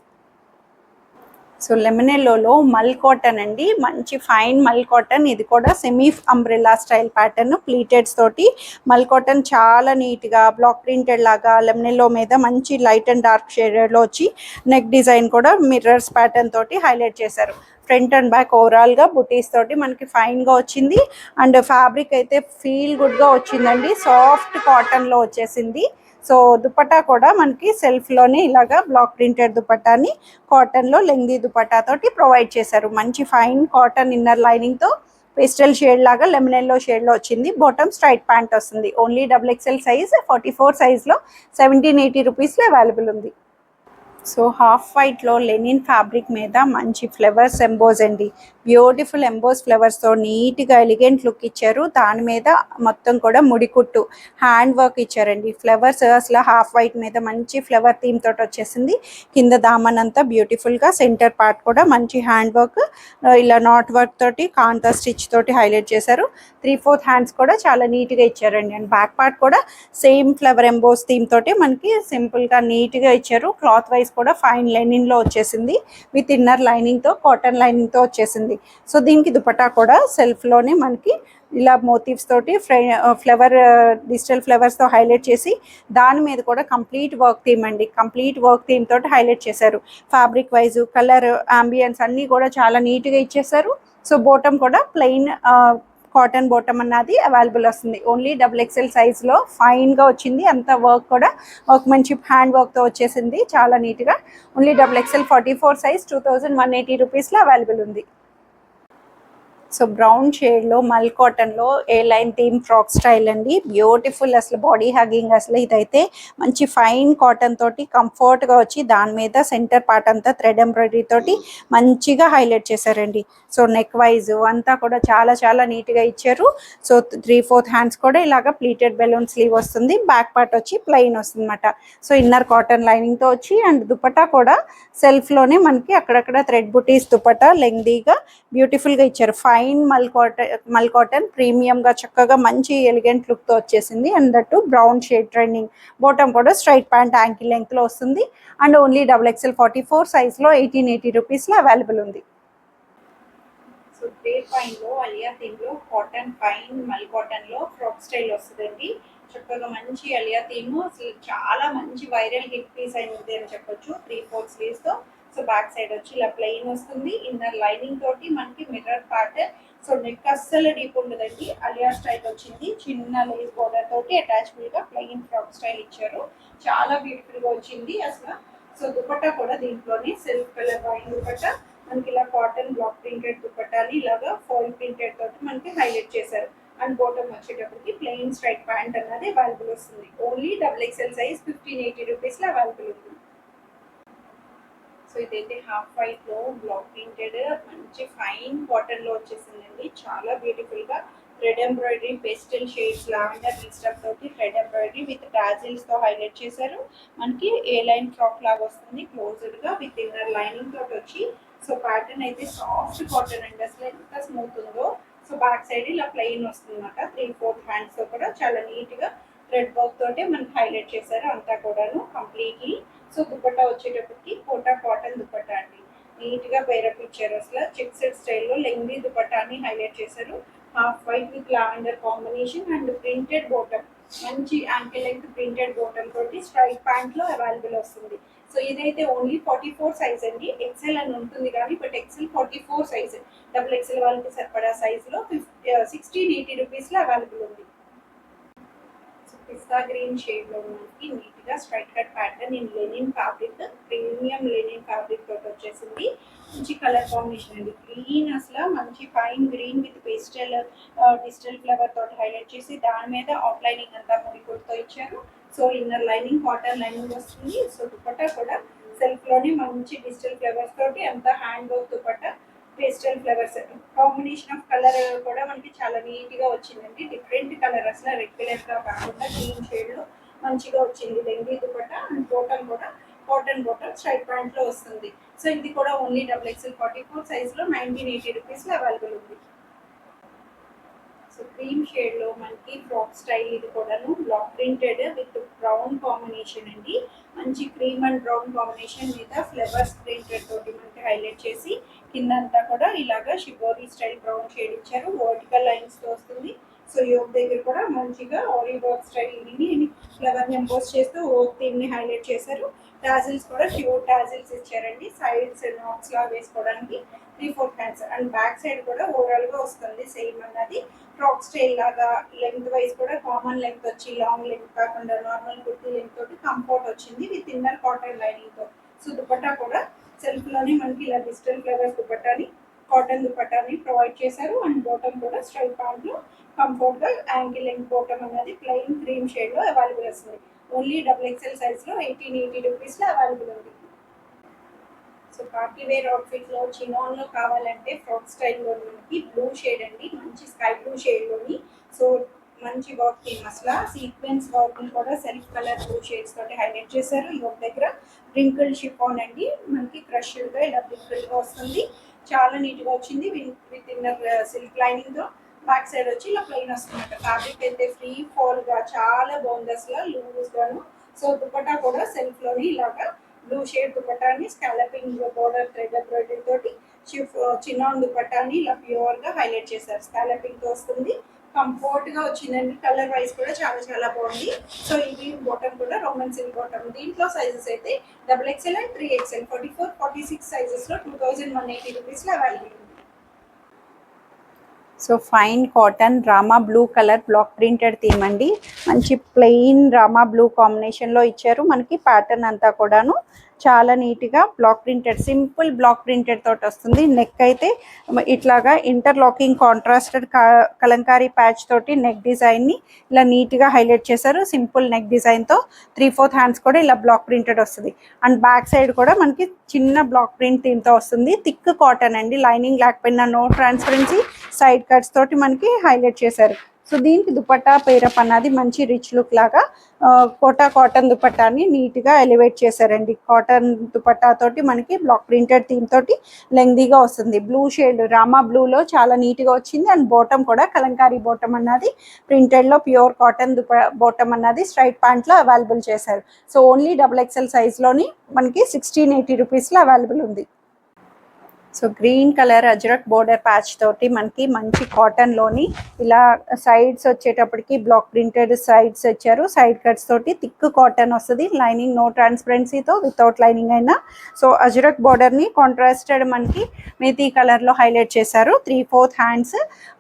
So lemon ఎల్లోలో మల్ కాటన్ అండి, మంచి ఫైన్ మల్ కాటన్. ఇది కూడా semi umbrella style pattern pleats తోటి. Mul cotton చాలా నీట్గా బ్లాక్ ప్రింటెడ్ లాగా లెమన్ ఎల్లో మీద మంచి లైట్ అండ్ డార్క్ షేడెడ్లో వచ్చి నెక్ డిజైన్ కూడా మిర్రర్స్ ప్యాటర్న్ తోటి హైలైట్ చేశారు. ఫ్రంట్ అండ్ బ్యాక్ ఓవరాల్గా బుటీస్ తోటి మనకి ఫైన్గా వచ్చింది. అండ్ ఫ్యాబ్రిక్ అయితే ఫీల్ గుడ్గా వచ్చిందండి, సాఫ్ట్ కాటన్లో వచ్చేసింది. సో దుపట్టా కూడా మనకి సెల్ఫ్లోనే ఇలాగా బ్లాక్ ప్రింటెడ్ దుపట్టాని కాటన్లో లెంగ్దీ దుపట్టా తోటి ప్రొవైడ్ చేశారు. మంచి ఫైన్ కాటన్ ఇన్నర్ లైనింగ్తో పేస్టల్ షేడ్ లాగా లెమన్ ఎల్లో షేడ్లో వచ్చింది. బాటమ్ స్ట్రైట్ ప్యాంట్ వస్తుంది. ఓన్లీ XXL సైజ్ 44 సైజ్లో 1780 రూపీస్లో అవైలబుల్ ఉంది. సో హాఫ్ వైట్లో లెనిన్ ఫ్యాబ్రిక్ మీద మంచి ఫ్లవర్స్ ఎంబోజ్ అండి, బ్యూటిఫుల్ ఎంబోజ్ ఫ్లవర్స్తో నీట్గా ఎలిగెంట్ లుక్ ఇచ్చారు. దాని మీద మొత్తం కూడా ముడికుట్టు హ్యాండ్ వర్క్ ఇచ్చారండి. ఫ్లవర్స్ అసలు హాఫ్ వైట్ మీద మంచి ఫ్లవర్ థీమ్ తోటి వచ్చేసింది. కింద దామన్ అంతా బ్యూటిఫుల్గా, సెంటర్ పార్ట్ కూడా మంచి హ్యాండ్ వర్క్, ఇలా నాట్ వర్క్ తోటి కాంతా స్టిచ్ తోటి హైలైట్ చేశారు. 3/4 హ్యాండ్స్ కూడా చాలా నీట్గా ఇచ్చారండి. అండ్ బ్యాక్ పార్ట్ కూడా సేమ్ ఫ్లవర్ ఎంబోజ్ థీమ్ తోటి మనకి సింపుల్గా నీట్గా ఇచ్చారు. క్లాత్ వైజ్ కూడా ఫైన్ లెనిన్లో వచ్చేసింది, విత్ ఇన్నర్ లైనింగ్తో కాటన్ లైనింగ్తో వచ్చేసింది. సో దీనికి దుపట్టా కూడా సెల్ఫ్లోనే మనకి ఇలా మోటివ్స్ తోటి ఫ్లవర్ డిజిటల్ ఫ్లవర్స్తో హైలైట్ చేసి దాని మీద కూడా కంప్లీట్ వర్క్ థీమ్ అండి, కంప్లీట్ వర్క్ థీమ్ తోటి హైలైట్ చేశారు. ఫ్యాబ్రిక్ వైజు కలర్ అంబియన్స్ అన్నీ కూడా చాలా నీట్గా ఇచ్చేసారు. సో బాటమ్ కూడా ప్లెయిన్ కాటన్ బాటమ్ అన్నది అవైలబుల్ వస్తుంది. ఓన్లీ XXL సైజ్లో ఫైన్గా వచ్చింది. అంత వర్క్ కూడా మంచి హ్యాండ్ వర్క్తో వచ్చేసింది, చాలా నీట్గా. ఓన్లీ XXL 44 సైజ్ 2180 రూపీస్లో అవైలబుల్ ఉంది. సో బ్రౌన్ షేడ్లో మల్ కాటన్లో ఏ లైన్ థీమ్ ఫ్రాక్ స్టైల్ అండి. బ్యూటిఫుల్, అసలు బాడీ హగ్గింగ్. అసలు ఇదైతే మంచి ఫైన్ కాటన్ తోటి కంఫర్ట్గా వచ్చి దాని మీద సెంటర్ పార్ట్ అంతా థ్రెడ్ ఎంబ్రాయిడరీ తోటి మంచిగా హైలైట్ చేశారండి. సో నెక్ వైజ్ అంతా కూడా చాలా చాలా నీట్గా ఇచ్చారు. సో 3/4 హ్యాండ్స్ కూడా ఇలాగా ప్లీటెడ్ బెలూన్ స్లీవ్ వస్తుంది. బ్యాక్ పార్ట్ వచ్చి ప్లెయిన్ వస్తుంది అనమాట. సో ఇన్నర్ కాటన్ లైనింగ్తో వచ్చి అండ్ దుపట్టా కూడా సెల్ఫ్లోనే మనకి అక్కడక్కడ థ్రెడ్ బుటీస్ దుపట్టా లెంగ్దీగా బ్యూటిఫుల్గా ఇచ్చారు. ఫైన్ మల్ కాటన్ ప్రీమియంగా చక్కగా మంచి ఎలిగెంట్ లుక్తో వచ్చేసింది. And that brown shade trending. Bottom కూడా స్ట్రైట్ ప్యాంట్ యాంకిల్ లెంగ్త్లో వస్తుంది. అండ్ ఓన్లీ XXL 44 సైజ్లో 1880 రూపీస్లో అవైలబుల్ ఉంది. సో గ్రే పైన్లో అలియా థీమ్లో కాటన్ పైన్ మల్ కాటన్లో ఫ్రాక్ స్టైల్ వస్తుందండి. చక్కగా మంచి అలియా థీమ్, అసలు చాలా మంచి వైరల్ హిట్ పీస్ అయింది అని చెప్పొచ్చు. 3/4 స్లీవ్స్తో. సో బ్యాక్ సైడ్ వచ్చి ఇలా ప్లెయిన్ వస్తుంది. ఇన్నర్ లైనింగ్ తోటి మనకి మిర్రర్ పార్ట్. సో నెక్ అస్సలు డీప్ ఉండదండి. అలియా స్టైల్ వచ్చింది. చిన్న లేస్ బోర్డర్ తోటి అటాచ్బుల్ గా ప్లెయిన్ ఫ్రాక్ స్టైల్ ఇచ్చారు. చాలా బ్యూటిఫుల్ గా వచ్చింది అసలు. సో దుపట్టా కూడా దీంట్లోనే సిల్క్ కలర్ వైన్ దుపట్టా మనకి ఇలా కాటన్ బ్లాక్ ప్రింటెడ్ దుపట్టాని ఇలాగా ఫాయిల్ ప్రింటెడ్ తోటి మనకి హైలైట్ చేశారు. అండ్ బాటమ్ వచ్చేటప్పటికి ప్లెయిన్ స్ట్రైట్ ప్యాంట్ అన్నది అవైలబుల్ వస్తుంది. ఓన్లీ XXL సైజ్ 1580 రూపీస్లో అవైలబుల్ ఉంది. సో ఇదైతే హాఫ్ వైట్ లో బ్లాక్ ప్రింటెడ్ మంచి ఫైన్ కాటన్ లో వచ్చేసిందండి. చాలా బ్యూటిఫుల్ గా thread embroidery pastel shades lavender mixed up తోటి థ్రెడ్ ఎంబ్రాయిడరీ విత్ టాజిల్స్ తో హైలైట్ చేశారు. మనకి ఏ లైన్ ఫ్రాక్ లాగా వస్తుంది క్లోజ్డ్ గా విత్ ఇన్నర్ లైనింగ్ తోటి వచ్చి. సో ప్యాటర్న్ అయితే సాఫ్ట్ కాటన్ అండి, అసలు ఎంత స్మూత్ ఉందో. సో బ్యాక్ సైడ్ ఇలా ప్లెయిన్ వస్తుంది అనమాట. 3/4 హ్యాండ్స్ తో కూడా చాలా నీట్ గా థ్రెడ్ వర్క్ తోటే మనకి హైలైట్ చేశారు అంతా కూడాను కంప్లీట్లీ. సో దుపట్టా వచ్చేటప్పటికి కోటా కాటన్ దుపట్టా అండి. నీట్ గా పేరప్ ఇచ్చారు. అసలు చెక్సెడ్ స్టైల్లో లెంగ్దీ దుపట్టాని హైలైట్ చేశారు. Half white with lavender combination and printed bottom. మంచి యాంకిల్ లెంగ్త్ ప్రింటెడ్ బాటమ్ తోటి స్ట్రైట్ ప్యాంట్ లో అవైలబుల్ వస్తుంది. సో ఇదైతే ఓన్లీ 44 సైజ్ అండి. ఎక్సెల్ అని ఉంటుంది కానీ బట్ XL 44 సైజ్. XXL వాళ్ళకి సరిపడా సైజ్ లో 1680 రూపీస్ లో అవైలబుల్ ఉంది. పిస్తా గ్రీన్ షేడ్ లో మనకి నీట్ గా straight cut pattern in linen fabric, premium linen fabric తోటి వచ్చేసింది. మంచి కలర్ కాంబినేషన్ అండి. గ్రీన్ అసలు మంచి fine green with pastel digital flower తోటి హైలైట్ చేసి దాని మీద అవుట్ లైనింగ్ అంతా ముడికుడుతో ఇచ్చారు. So inner lining cotton lining వస్తుంది. సో దుపట్టా కూడా సెల్ఫ్ లోనే మంచి డిజిటల్ ఫ్లవర్స్ తోటి అంతా hand work dupatta pastel flowers combination of colour కూడా మనకి చాలా నీట్ గా వచ్చిందండి. డిఫరెంట్ కలర్ అసలు రెగ్యులర్ గా కాకుండా గ్రీన్ షేడ్ లో మంచిగా వచ్చింది. లెంగ్దీ దుపట్టా అండ్ బాటమ్ కూడా కాటన్ బాటమ్ స్ట్రైట్ ప్యాంట్ లో వస్తుంది. సో ఇది కూడా ఓన్లీ XXL 44 సైజ్ లో 1980 రూపీస్ లో అవైలబుల్ ఉంది. సో క్రీమ్ షేడ్ లో మనకి ఫ్రాక్ స్టైల్ ఇది కూడాను block printed with brown combination అండి. మంచి క్రీమ్ అండ్ బ్రౌన్ కాంబినేషన్ మీద ఫ్లవర్స్ ప్రింటెడ్ తోటి మనకి హైలైట్ చేసి కిందంతా కూడా ఇలాగా షిబోరీ స్టైల్ బ్రౌన్ షేడ్ ఇచ్చారు. వర్టికల్ లైన్స్ తో వస్తుంది. సో యోగ్ దగ్గర కూడా మంచిగా ఆలివ్ వర్క్ స్టైల్ ఫ్లవర్ ఎంపోజ్ చేస్తూ ఓక్ థీమ్ ని హైలైట్ చేశారు. టాజిల్స్ కూడా ప్యూర్ టాజిల్స్ ఇచ్చారండి. సైడ్స్ నాట్స్ లా వేసుకోవడానికి 3/4 హ్యాండ్స్ అండ్ బ్యాక్ సైడ్ కూడా ఓవరాల్ గా వస్తుంది సేమ్ అన్నది. ఫ్రాక్ స్టైల్ లాగా లెంగ్త్ వైజ్ కూడా కామన్ లెంగ్త్ వచ్చి లాంగ్ లెంగ్త్ కాకుండా నార్మల్ కుర్తీ లెంగ్త్ తోటి కంఫర్ట్ వచ్చింది విత్ ఇన్నర్ కాటన్ లైనింగ్ తో. సో దుపట్టా కూడా సెల్ఫ్ లోనే మనకి ఇలా డిజిటల్ ఫ్లవర్స్ దుపట్టాని కాటన్ దుపట్టాని ప్రొవైడ్ చేశారు. అండ్ బాటమ్ కూడా స్ట్రైట్ ప్యాంట్ లో కంఫర్ట్ గా యాంకిల్ లెంగ్త్ బాటమ్ అనేది ప్లెయిన్ క్రీమ్ షేడ్ లో అవైలబుల్ వస్తుంది. ఓన్లీ XXL సైజ్ లో 1880 రూపీస్ లో అవైలబుల్ ఉంది. సో పార్టీ వేర్ అవుట్ఫిట్ లో చినాన్ లో కావాలంటే ఫ్రాక్ స్టైల్ లో మనకి బ్లూ షేడ్ అండి. మంచి స్కై బ్లూ షేడ్ లోని సో మంచి వర్క్ థీమ్ అసలు సీక్వెన్స్ వర్క్ కూడా సెల్ఫ్ కలర్ బ్లూ షేడ్స్ తోటి హైలైట్ చేశారు. ఈ దగ్గర రింకిల్ షిఫాన్ అండి. మనకి క్రష్డ్ గా ఇలా రింకిల్ గా వస్తుంది. చాలా నీట్ గా వచ్చింది విత్ ఇన్నర్ సిల్క్ లైనింగ్ తో. బ్యాక్ సైడ్ వచ్చి ఇలా ప్లెయిన్ వస్తుంది. ఫ్యాబ్రిక్ అయితే ఫ్రీ ఫాల్ గా చాలా బాగుంది అసలు లూజ్ గాను. సో దుపట్టా కూడా సెల్ఫ్ లోని ఇలాగా బ్లూ షేడ్ దుపట్టాని స్కాలపింగ్ బోర్డర్ థ్రెడ్ ఎంబ్రాయిడరీ తోటి చినాన్ దుపట్టాని ఇలా ప్యూర్ గా హైలైట్ చేశారు. స్కాలపింగ్ తో వస్తుంది. కంఫర్ట్ గా వచ్చిందండి. కలర్ వైజ్ కూడా చాలా చాలా బాగుంది. సో ఇది బాటమ్ కూడా రోమన్ సిల్క్ బాటమ్. దీంట్లో సైజెస్ అయితే XXL అండ్ 3XL 44, 46 సైజెస్ లో 2180 రూపీస్ లో అవైలబుల్ ఉంది. So fine cotton Rama blue colour black printed theme అండి. మంచి ప్లెయిన్ రామా బ్లూ కాంబినేషన్లో ఇచ్చారు. మనకి ప్యాటర్న్ అంతా కూడాను చాలా నీట్గా black printed, simple black printed తోటి వస్తుంది. నెక్ అయితే ఇట్లాగా ఇంటర్లాకింగ్ కాంట్రాస్టెడ్ కలంకారీ ప్యాచ్ తోటి నెక్ డిజైన్ని ఇలా నీట్గా హైలైట్ చేశారు. సింపుల్ నెక్ డిజైన్తో 3/4 హ్యాండ్స్ కూడా ఇలా బ్లాక్ ప్రింటెడ్ వస్తుంది. అండ్ బ్యాక్ సైడ్ కూడా మనకి చిన్న బ్లాక్ ప్రింట్ థీమ్తో వస్తుంది. థిక్ కాటన్ అండి, లైనింగ్ లేకపోయినా, నో ట్రాన్స్పరెన్సీ, సైడ్ కట్స్ తోటి మనకి హైలైట్ చేశారు. సో దీనికి దుపట్టా పేరప్ అన్నది మంచి రిచ్ లుక్ లాగా కోటా కాటన్ దుపట్టాని నీట్గా ఎలివేట్ చేశారండి. కాటన్ దుపట్టా తోటి మనకి బ్లాక్ ప్రింటెడ్ థీమ్ తోటి లెంగ్దీగా వస్తుంది. బ్లూ షేడ్, రామా బ్లూలో చాలా నీట్గా వచ్చింది. అండ్ బాటమ్ కూడా కలంకారీ బాటమ్ అన్నది ప్రింటెడ్లో ప్యూర్ కాటన్ బాటమ్ అన్నది స్ట్రైట్ ప్యాంట్లో అవైలబుల్ చేశారు. సో ఓన్లీ XXL సైజ్లోని మనకి 1680 రూపీస్లో అవైలబుల్ ఉంది. So green colour Ajrakh border patch తోటి మనకి మంచి కాటన్లోని ఇలా సైడ్స్ వచ్చేటప్పటికి బ్లాక్ ప్రింటెడ్ సైడ్స్ వచ్చారు. సైడ్ కట్స్ తోటి థిక్ కాటన్ వస్తుంది. లైనింగ్ నో ట్రాన్స్పరెన్సీతో, వితౌట్ లైనింగ్ అయినా. సో అజ్రక్ బోర్డర్ని కాంట్రాస్టెడ్ మనకి మేతీ కలర్లో హైలైట్ చేశారు. 3/4 హ్యాండ్స్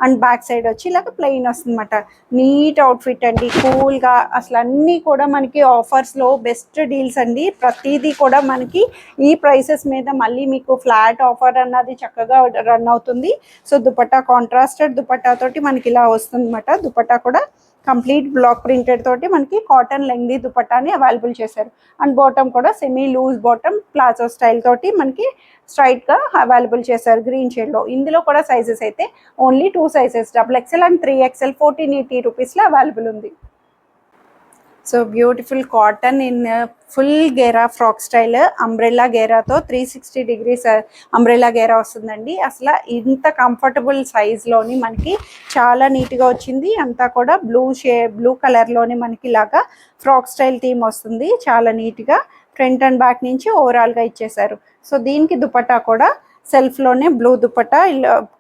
అండ్ బ్యాక్ సైడ్ వచ్చి ఇలాగ ప్లెయిన్ వస్తుంది అనమాట. నీట్ అవుట్ఫిట్ అండి, కూల్గా. అసలు అన్నీ కూడా మనకి ఆఫర్స్లో బెస్ట్ డీల్స్ అండి. ప్రతిదీ కూడా మనకి ఈ ప్రైసెస్ మీద మళ్ళీ మీకు ఫ్లాట్ ఆఫర్ అన్నది చక్కగా రన్ అవుతుంది. సో దుపట్టా కాంట్రాస్టెడ్ దుపట్టా తోటి మనకి ఇలా వస్తుంది అనమాట. దుపట్టా కూడా కంప్లీట్ బ్లాక్ ప్రింటెడ్ తోటి మనకి కాటన్ లెంగ్దీ దుపట్టాని అవైలబుల్ చేశారు. అండ్ బాటమ్ కూడా semi loose bottom palazzo style తోటి మనకి స్ట్రైట్గా అవైలబుల్ చేశారు గ్రీన్ షేడ్లో. ఇందులో కూడా సైజెస్ అయితే only 2 sizes, XXL and 3XL 1480 రూపీస్లో అవైలబుల్ ఉంది. So beautiful cotton in full గేరా ఫ్రాక్ స్టైల్, అంబ్రెల్లా గేరాతో 360 degrees అంబ్రెల్లా గేరా వస్తుందండి. అసలు ఇంత కంఫర్టబుల్ సైజ్లోని మనకి చాలా నీట్గా వచ్చింది. అంతా కూడా బ్లూ కలర్లోని మనకి ఇలాగా ఫ్రాక్ స్టైల్ థీమ్ వస్తుంది. చాలా నీట్గా ఫ్రంట్ అండ్ బ్యాక్ నుంచి ఓవరాల్గా ఇచ్చేసారు. సో దీనికి దుపట్టా కూడా సెల్ఫ్లోనే బ్లూ దుపట్టా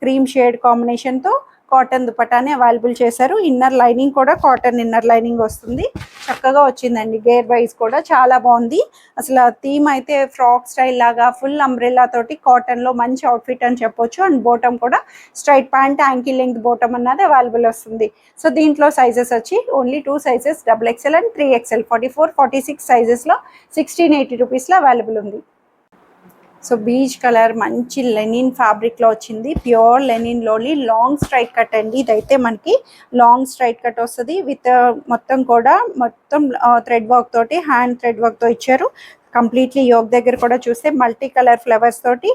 క్రీమ్ షేడ్ కాంబినేషన్తో కాటన్ దుపట్టాని అవైలబుల్ చేశారు. ఇన్నర్ లైనింగ్ కూడా కాటన్ ఇన్నర్ లైనింగ్ వస్తుంది. చక్కగా వచ్చిందండి. గేర్ వైజ్ కూడా చాలా బాగుంది. అసలు థీమ్ అయితే ఫ్రాక్ స్టైల్ లాగా ఫుల్ అంబ్రెల్లా తోటి కాటన్లో మంచి అవుట్ఫిట్ అని చెప్పొచ్చు. అండ్ బాటమ్ కూడా straight pant ankle length bottom అన్నది అవైలబుల్ వస్తుంది. సో దీంట్లో సైజెస్ వచ్చి only 2 sizes, XXL and 3XL 44, 46 సైజెస్లో 1680 రూపీస్లో అవైలబుల్ ఉంది. సో బీచ్ కలర్ మంచి లెనిన్ ఫ్యాబ్రిక్లో వచ్చింది. ప్యూర్ లెనిన్లోని లాంగ్ స్ట్రైట్ కట్ అండి. ఇదైతే మనకి లాంగ్ స్ట్రైట్ కట్ వస్తుంది. విత్ మొత్తం థ్రెడ్ వర్క్ తోటి, హ్యాండ్ థ్రెడ్ వర్క్తో ఇచ్చారు. కంప్లీట్లీ యోక్ దగ్గర కూడా చూస్తే మల్టీ కలర్ ఫ్లవర్స్ తోటి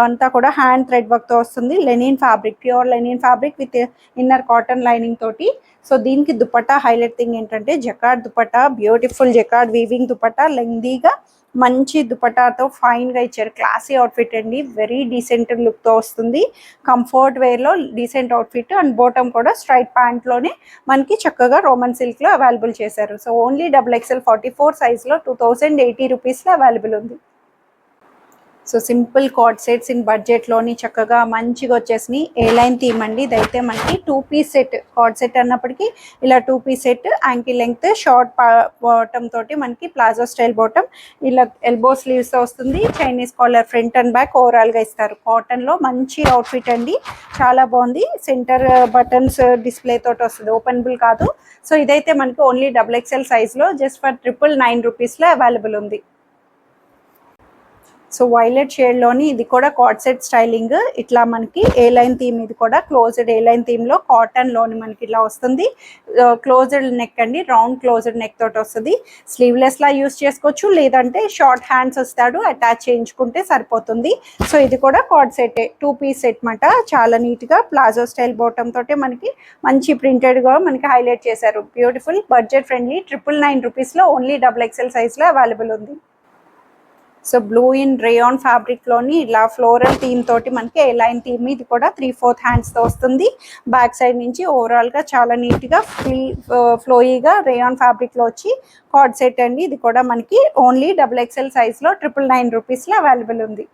అంతా కూడా హ్యాండ్ థ్రెడ్ వర్క్తో వస్తుంది. Linen fabric, pure linen fabric with inner cotton lining తోటి. సో దీనికి దుపట్టా హైలైట్ థింగ్ ఏంటంటే jacquard dupatta, beautiful jacquard weaving dupatta, లెంగ్దీగా మంచి దుపట్టాతో ఫైన్గా ఇచ్చారు. క్లాసీ అవుట్ఫిట్ అండి, వెరీ డీసెంట్ లుక్తో వస్తుంది. కంఫర్ట్ వేర్లో డీసెంట్ అవుట్ఫిట్. అండ్ బాటమ్ కూడా స్ట్రైట్ ప్యాంట్లోనే మనకి చక్కగా రోమన్ సిల్క్లో అవైలబుల్ చేశారు. సో ఓన్లీ XXL 44 సైజ్లో 2080 రూపీస్లో అవైలబుల్ ఉంది. So simple cord sets in బడ్జెట్లోని చక్కగా మంచిగా వచ్చేసినాయి. ఏ లైన్ థీమ్ అండి. ఇదైతే మనకి 2 పీస్ సెట్, కార్డ్ సెట్ అన్నప్పటికీ ఇలా 2 piece set, ankle length short bottom తోటి మనకి ప్లాజో స్టైల్ బాటమ్, ఇలా ఎల్బో స్లీవ్స్తో వస్తుంది. Chinese collar front and back ఓవరాల్గా ఇస్తారు. కాటన్లో మంచి అవుట్ఫిట్ అండి, చాలా బాగుంది. సెంటర్ బటన్స్ డిస్ప్లే తోటి వస్తుంది, ఓపెనబుల్ కాదు. సో ఇదైతే మనకి ఓన్లీ XXL సైజ్లో జస్ట్ ఫర్ 999 రూపీస్లో అవైలబుల్ ఉంది. సో వైలెట్ షేడ్లోని ఇది కూడా కార్డ్ సెట్ స్టైలింగ్. ఇట్లా మనకి ఏ లైన్ థీమ్, ఇది కూడా క్లోజ్డ్ ఏ లైన్ థీమ్లో కాటన్లోని మనకి ఇట్లా వస్తుంది. క్లోజ్డ్ నెక్ అండి, రౌండ్ క్లోజ్డ్ నెక్ తోటి వస్తుంది. స్లీవ్లెస్లా యూస్ చేసుకోవచ్చు, లేదంటే షార్ట్ హ్యాండ్స్ వస్తాడు అటాచ్ చేయించుకుంటే సరిపోతుంది. సో ఇది కూడా కార్డ్ సెట్, 2 పీస్ సెట్ మాట. చాలా నీట్గా ప్లాజో స్టైల్ బాటమ్ తోటి మనకి మంచి ప్రింటెడ్గా మనకి హైలైట్ చేశారు. బ్యూటిఫుల్ బడ్జెట్ ఫ్రెండ్లీ 999 రూపీస్లో ఓన్లీ XXL సైజ్లో అవైలబుల్ ఉంది. సో బ్లూ ఇన్ రేయాన్ ఫ్యాబ్రిక్లోని ఇలా ఫ్లోరల్ థీమ్ తోటి మనకి ఏ లైన్ థీమ్, ఇది కూడా 3/4 హ్యాండ్స్తో వస్తుంది. బ్యాక్ సైడ్ నుంచి ఓవరాల్గా చాలా నీట్గా ఫ్లోయీగా రేయాన్ ఫ్యాబ్రిక్లో వచ్చి కార్డ్ సెట్ అండి. ఇది కూడా మనకి ఓన్లీ XXL సైజ్లో 999 రూపీస్లో అవైలబుల్ ఉంది.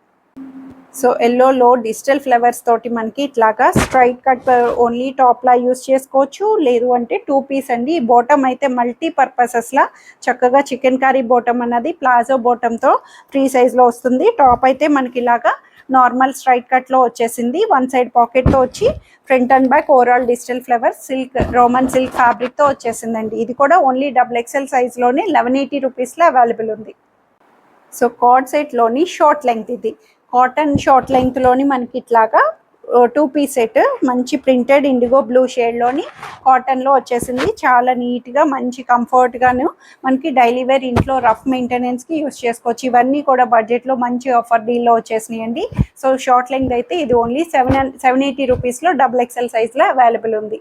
సో ఎల్లోలో డిజిటల్ ఫ్లవర్స్ తోటి మనకి ఇట్లాగా స్ట్రైట్ కట్ ఓన్లీ టాప్లా యూస్ చేసుకోవచ్చు, లేదు అంటే 2 పీస్ అండి. ఈ బాటమ్ అయితే మల్టీ పర్పసెస్లా చక్కగా చికెన్ కర్రీ బాటమ్ అన్నది ప్లాజో బాటమ్తో 3 సైజ్లో వస్తుంది. టాప్ అయితే మనకి ఇలాగా నార్మల్ స్ట్రైట్ కట్లో వచ్చేసింది. 1 సైడ్ పాకెట్తో వచ్చి front and back overall digital flowers Roman silk ఫ్యాబ్రిక్తో వచ్చేసిందండి. ఇది కూడా ఓన్లీ XXL సైజ్లోనే 1180 రూపీస్లో అవైలబుల్ ఉంది. సో కార్డ్ సెట్లోని షార్ట్ లెంగ్త్, ఇది కాటన్ షార్ట్ లెంగ్త్లోని మనకి ఇట్లాగా 2 పీస్ సెట్, మంచి ప్రింటెడ్ ఇండిగో బ్లూ షేడ్లోని కాటన్లో వచ్చేసింది. చాలా నీట్గా మంచి కంఫర్ట్గాను మనకి డైలీ వేర్ ఇంట్లో రఫ్ మెయింటెనెన్స్కి యూస్ చేసుకోవచ్చు. ఇవన్నీ కూడా బడ్జెట్లో మంచి ఆఫర్ డీల్లో వచ్చేసినాయండి. సో షార్ట్ లెంగ్త్ అయితే ఇది ఓన్లీ 780 రూపీస్లో XXL సైజ్లో అవైలబుల్ ఉంది.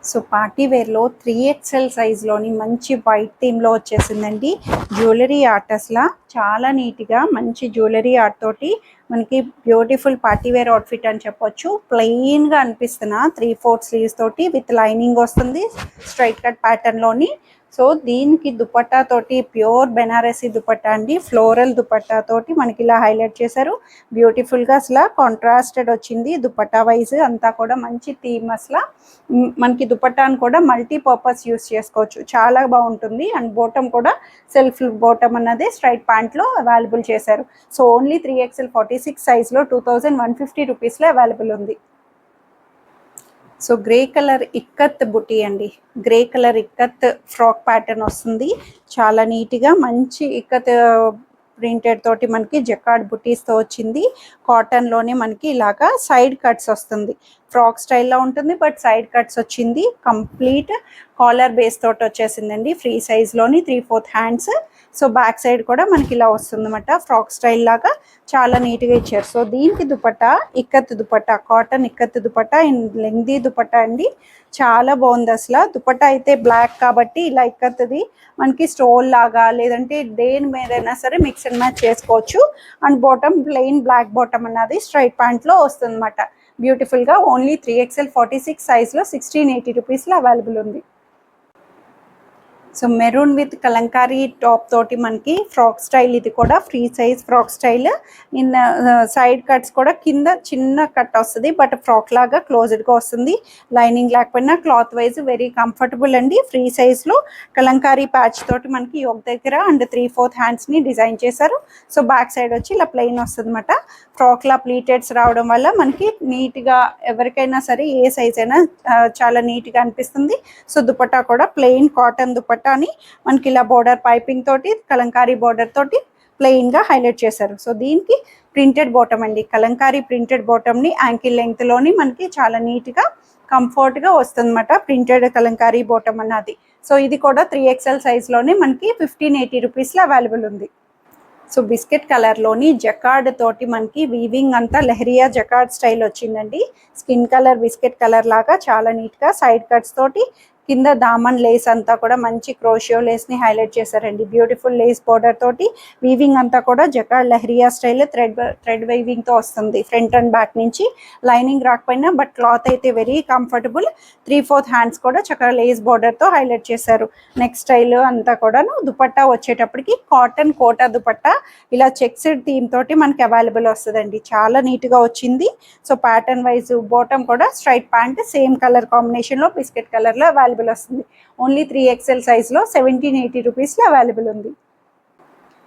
సో పార్టీ వేర్లో 3XL సైజ్లోని మంచి వైట్ థీమ్లో వచ్చేసిందండి. జ్యువెలరీ ఆర్ట్ అసలు చాలా నీట్గా మంచి జ్యువెలరీ ఆర్ట్ తోటి మనకి బ్యూటిఫుల్ పార్టీ వేర్ అవుట్ఫిట్ అని చెప్పొచ్చు. ప్లెయిన్గా అనిపిస్తున్న 3/4 స్లీవ్స్ తోటి విత్ లైనింగ్ వస్తుంది స్ట్రైట్ కట్ ప్యాటర్న్లోని. సో దీనికి దుపట్టా తోటి ప్యూర్ బెనారసీ దుపట్టా అండి, ఫ్లోరల్ దుపట్టా తోటి మనకి ఇలా హైలైట్ చేశారు. బ్యూటిఫుల్గా అసలు కాంట్రాస్టెడ్ వచ్చింది దుపట్టా వైజ్ అంతా కూడా మంచి థీమ్. అసలు మనకి దుపట్టాను కూడా మల్టీపర్పస్ యూస్ చేసుకోవచ్చు, చాలా బాగుంటుంది. అండ్ బాటమ్ కూడా సెల్ఫ్ బాటమ్ అన్నది స్ట్రైట్ ప్యాంట్లో అవైలబుల్ చేశారు. సో ఓన్లీ 3XL 46 సైజ్లో 2150 రూపీస్లో అవైలబుల్ ఉంది. సో గ్రే కలర్ ఇక్కత్ బుటీ అండి, grey colour ikat frock pattern వస్తుంది. చాలా నీట్గా మంచి ఇక్కత్ ప్రింటెడ్ తోటి మనకి జకార్డ్ బుటీస్తో వచ్చింది. కాటన్లోనే మనకి ఇలాగా సైడ్ కట్స్ వస్తుంది, ఫ్రాక్ స్టైల్లో ఉంటుంది బట్ సైడ్ కట్స్ వచ్చింది. కంప్లీట్ కాలర్ బేస్ తోటి వచ్చేసిందండి, ఫ్రీ సైజ్లోని 3/4 హ్యాండ్స్. సో బ్యాక్ సైడ్ కూడా మనకి ఇలా వస్తుంది అన్నమాట, ఫ్రాక్ స్టైల్ లాగా చాలా నీట్గా ఇచ్చారు. సో దీనికి dupatta ikat dupatta, cotton ikat dupatta and lengthy dupatta అండి, చాలా బాగుంది. అసలు దుపట్టా అయితే బ్లాక్ కాబట్టి ఇలా ఇక్కత్ది మనకి స్టోల్ లాగా లేదంటే దేని మీదైనా సరే మిక్స్ అండ్ మ్యాచ్ చేసుకోవచ్చు. And bottom plain black bottom అన్నది స్ట్రైట్ ప్యాంట్లో వస్తుంది అన్నమాట. బ్యూటిఫుల్గా ఓన్లీ 3XL 46 సైజ్లో 1680 రూపీస్లో అవైలబుల్ ఉంది. So maroon with Kalamkari top తోటి మనకి ఫ్రాక్ స్టైల్, ఇది కూడా free size frock style. In side cuts కూడా కింద చిన్న కట్ వస్తుంది బట్ ఫ్రాక్ లాగా క్లోజ్డ్గా వస్తుంది. లైనింగ్ లేకపోయినా క్లాత్ వైజ్ వెరీ కంఫర్టబుల్ అండి. ఫ్రీ సైజ్లో కలంకారీ ప్యాచ్ తోటి మనకి యోక్ దగ్గర అండ్ 3/4 హ్యాండ్స్ని డిజైన్ చేశారు. సో బ్యాక్ సైడ్ వచ్చి ఇలా ప్లెయిన్ వస్తుంది అనమాట. ఫ్రాక్లా ప్లీటెడ్స్ రావడం వల్ల మనకి నీట్గా ఎవరికైనా సరే ఏ సైజ్ అయినా చాలా నీట్గా అనిపిస్తుంది. సో దుపట్టా కూడా ప్లెయిన్ కాటన్ దుపట్టా అని మనకి ఇలా బోర్డర్ పైపింగ్ తోటి కలంకారీ బోర్డర్ తోటి ప్లెయిన్ గా హైలైట్ చేశారు. సో దీనికి ప్రింటెడ్ బాటమ్ అండి, కలంకారీ ప్రింటెడ్ బాటమ్ ని యాంకిల్ లెంగ్త్ లోని మనకి చాలా నీట్ గా కంఫర్ట్ గా వస్తుంది అన్నమాట, ప్రింటెడ్ కలంకారీ బాటమ్ అన్నది. సో ఇది కూడా 3XL సైజ్ లోనే మనకి 1580 రూపీస్ లో అవైలబుల్ ఉంది. సో బిస్కెట్ కలర్లోని జకార్డ్ తోటి మనకి వీవింగ్ అంతా లెహరియా జకార్డ్ స్టైల్ వచ్చిందండి. స్కిన్ కలర్ బిస్కెట్ కలర్ లాగా చాలా నీట్గా సైడ్ కట్స్ తోటి కింద దామన్ లేస్ అంతా కూడా మంచి క్రోషియో లేస్ని హైలైట్ చేశారండి. బ్యూటిఫుల్ లేస్ బోర్డర్ తోటి వీవింగ్ అంతా కూడా జకార్డ్ లెహరియా స్టైల్ థ్రెడ్ వీవింగ్తో వస్తుంది ఫ్రంట్ అండ్ బ్యాక్ నుంచి. లైనింగ్ రాకపోయినా బట్ క్లాత్ అయితే వెరీ కంఫర్టబుల్. 3/4 హ్యాండ్స్ కూడా చక్కగా లేస్ బోర్డర్తో హైలైట్ చేశారు. నెక్స్ట్ స్టైల్ అంతా కూడాను దుపట్టా వచ్చేటప్పటికి కాటన్ కోటా దుపట్టా ఇలా చెక్స్డ్ థీమ్ తోటి మనకి అవైలబుల్ వస్తుందండి, చాలా నీట్గా వచ్చింది. సో ప్యాటర్న్ వైజ్ బాటమ్ కూడా స్ట్రైట్ ప్యాంట్ సేమ్ కలర్ కాంబినేషన్లో బిస్కెట్ కలర్లో అవైలబుల్ వస్తుంది. ఓన్లీ 3XL సైజ్లో 1780 రూపీస్లో అవైలబుల్ ఉంది.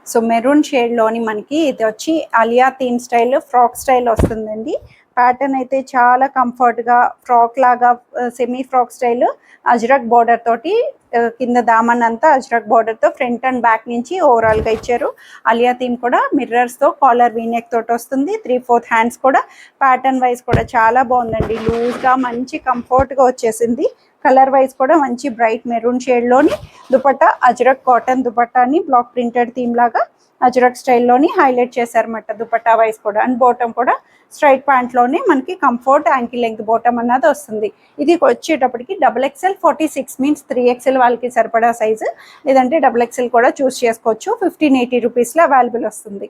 సో మెరూన్ షేడ్లోని మనకి ఇది వచ్చి Alia theme style frock style వస్తుందండి. ప్యాటర్న్ అయితే చాలా కంఫర్ట్గా ఫ్రాక్ లాగా semi frock style Ajrakh border తోటి కింద దామన్ అంతా అజ్రక్ బార్డర్తో ఫ్రంట్ అండ్ బ్యాక్ నుంచి ఓవరాల్గా ఇచ్చారు. అలియా థీమ్ కూడా మిర్రర్స్తో కాలర్ వీనెక్ తోటి వస్తుంది. 3/4 హ్యాండ్స్ కూడా ప్యాటర్న్ వైజ్ కూడా చాలా బాగుందండి, లూజ్గా మంచి కంఫర్ట్గా వచ్చేసింది. కలర్ వైజ్ కూడా మంచి బ్రైట్ మెరూన్ షేడ్లోని దుపట్టా అజ్రక్ కాటన్ దుపట్టాని బ్లాక్ ప్రింటెడ్ థీమ్ లాగా అజ్రక్ స్టైల్లోని హైలైట్ చేశారన్నమాట దుపట్టా వైజ్ కూడా. అండ్ బాటమ్ కూడా స్ట్రైట్ ప్యాంట్లోనే మనకి కంఫర్ట్ యాంకిల్ లెంగ్త్ బాటమ్ అన్నది వస్తుంది. ఇది వచ్చేటప్పటికి XXL 46 మీన్స్ 3XL వాళ్ళకి సరిపడా సైజు, లేదంటే XXL కూడా చూస్ చేసుకోవచ్చు. 1580 రూపీస్లో అవైలబుల్ వస్తుంది.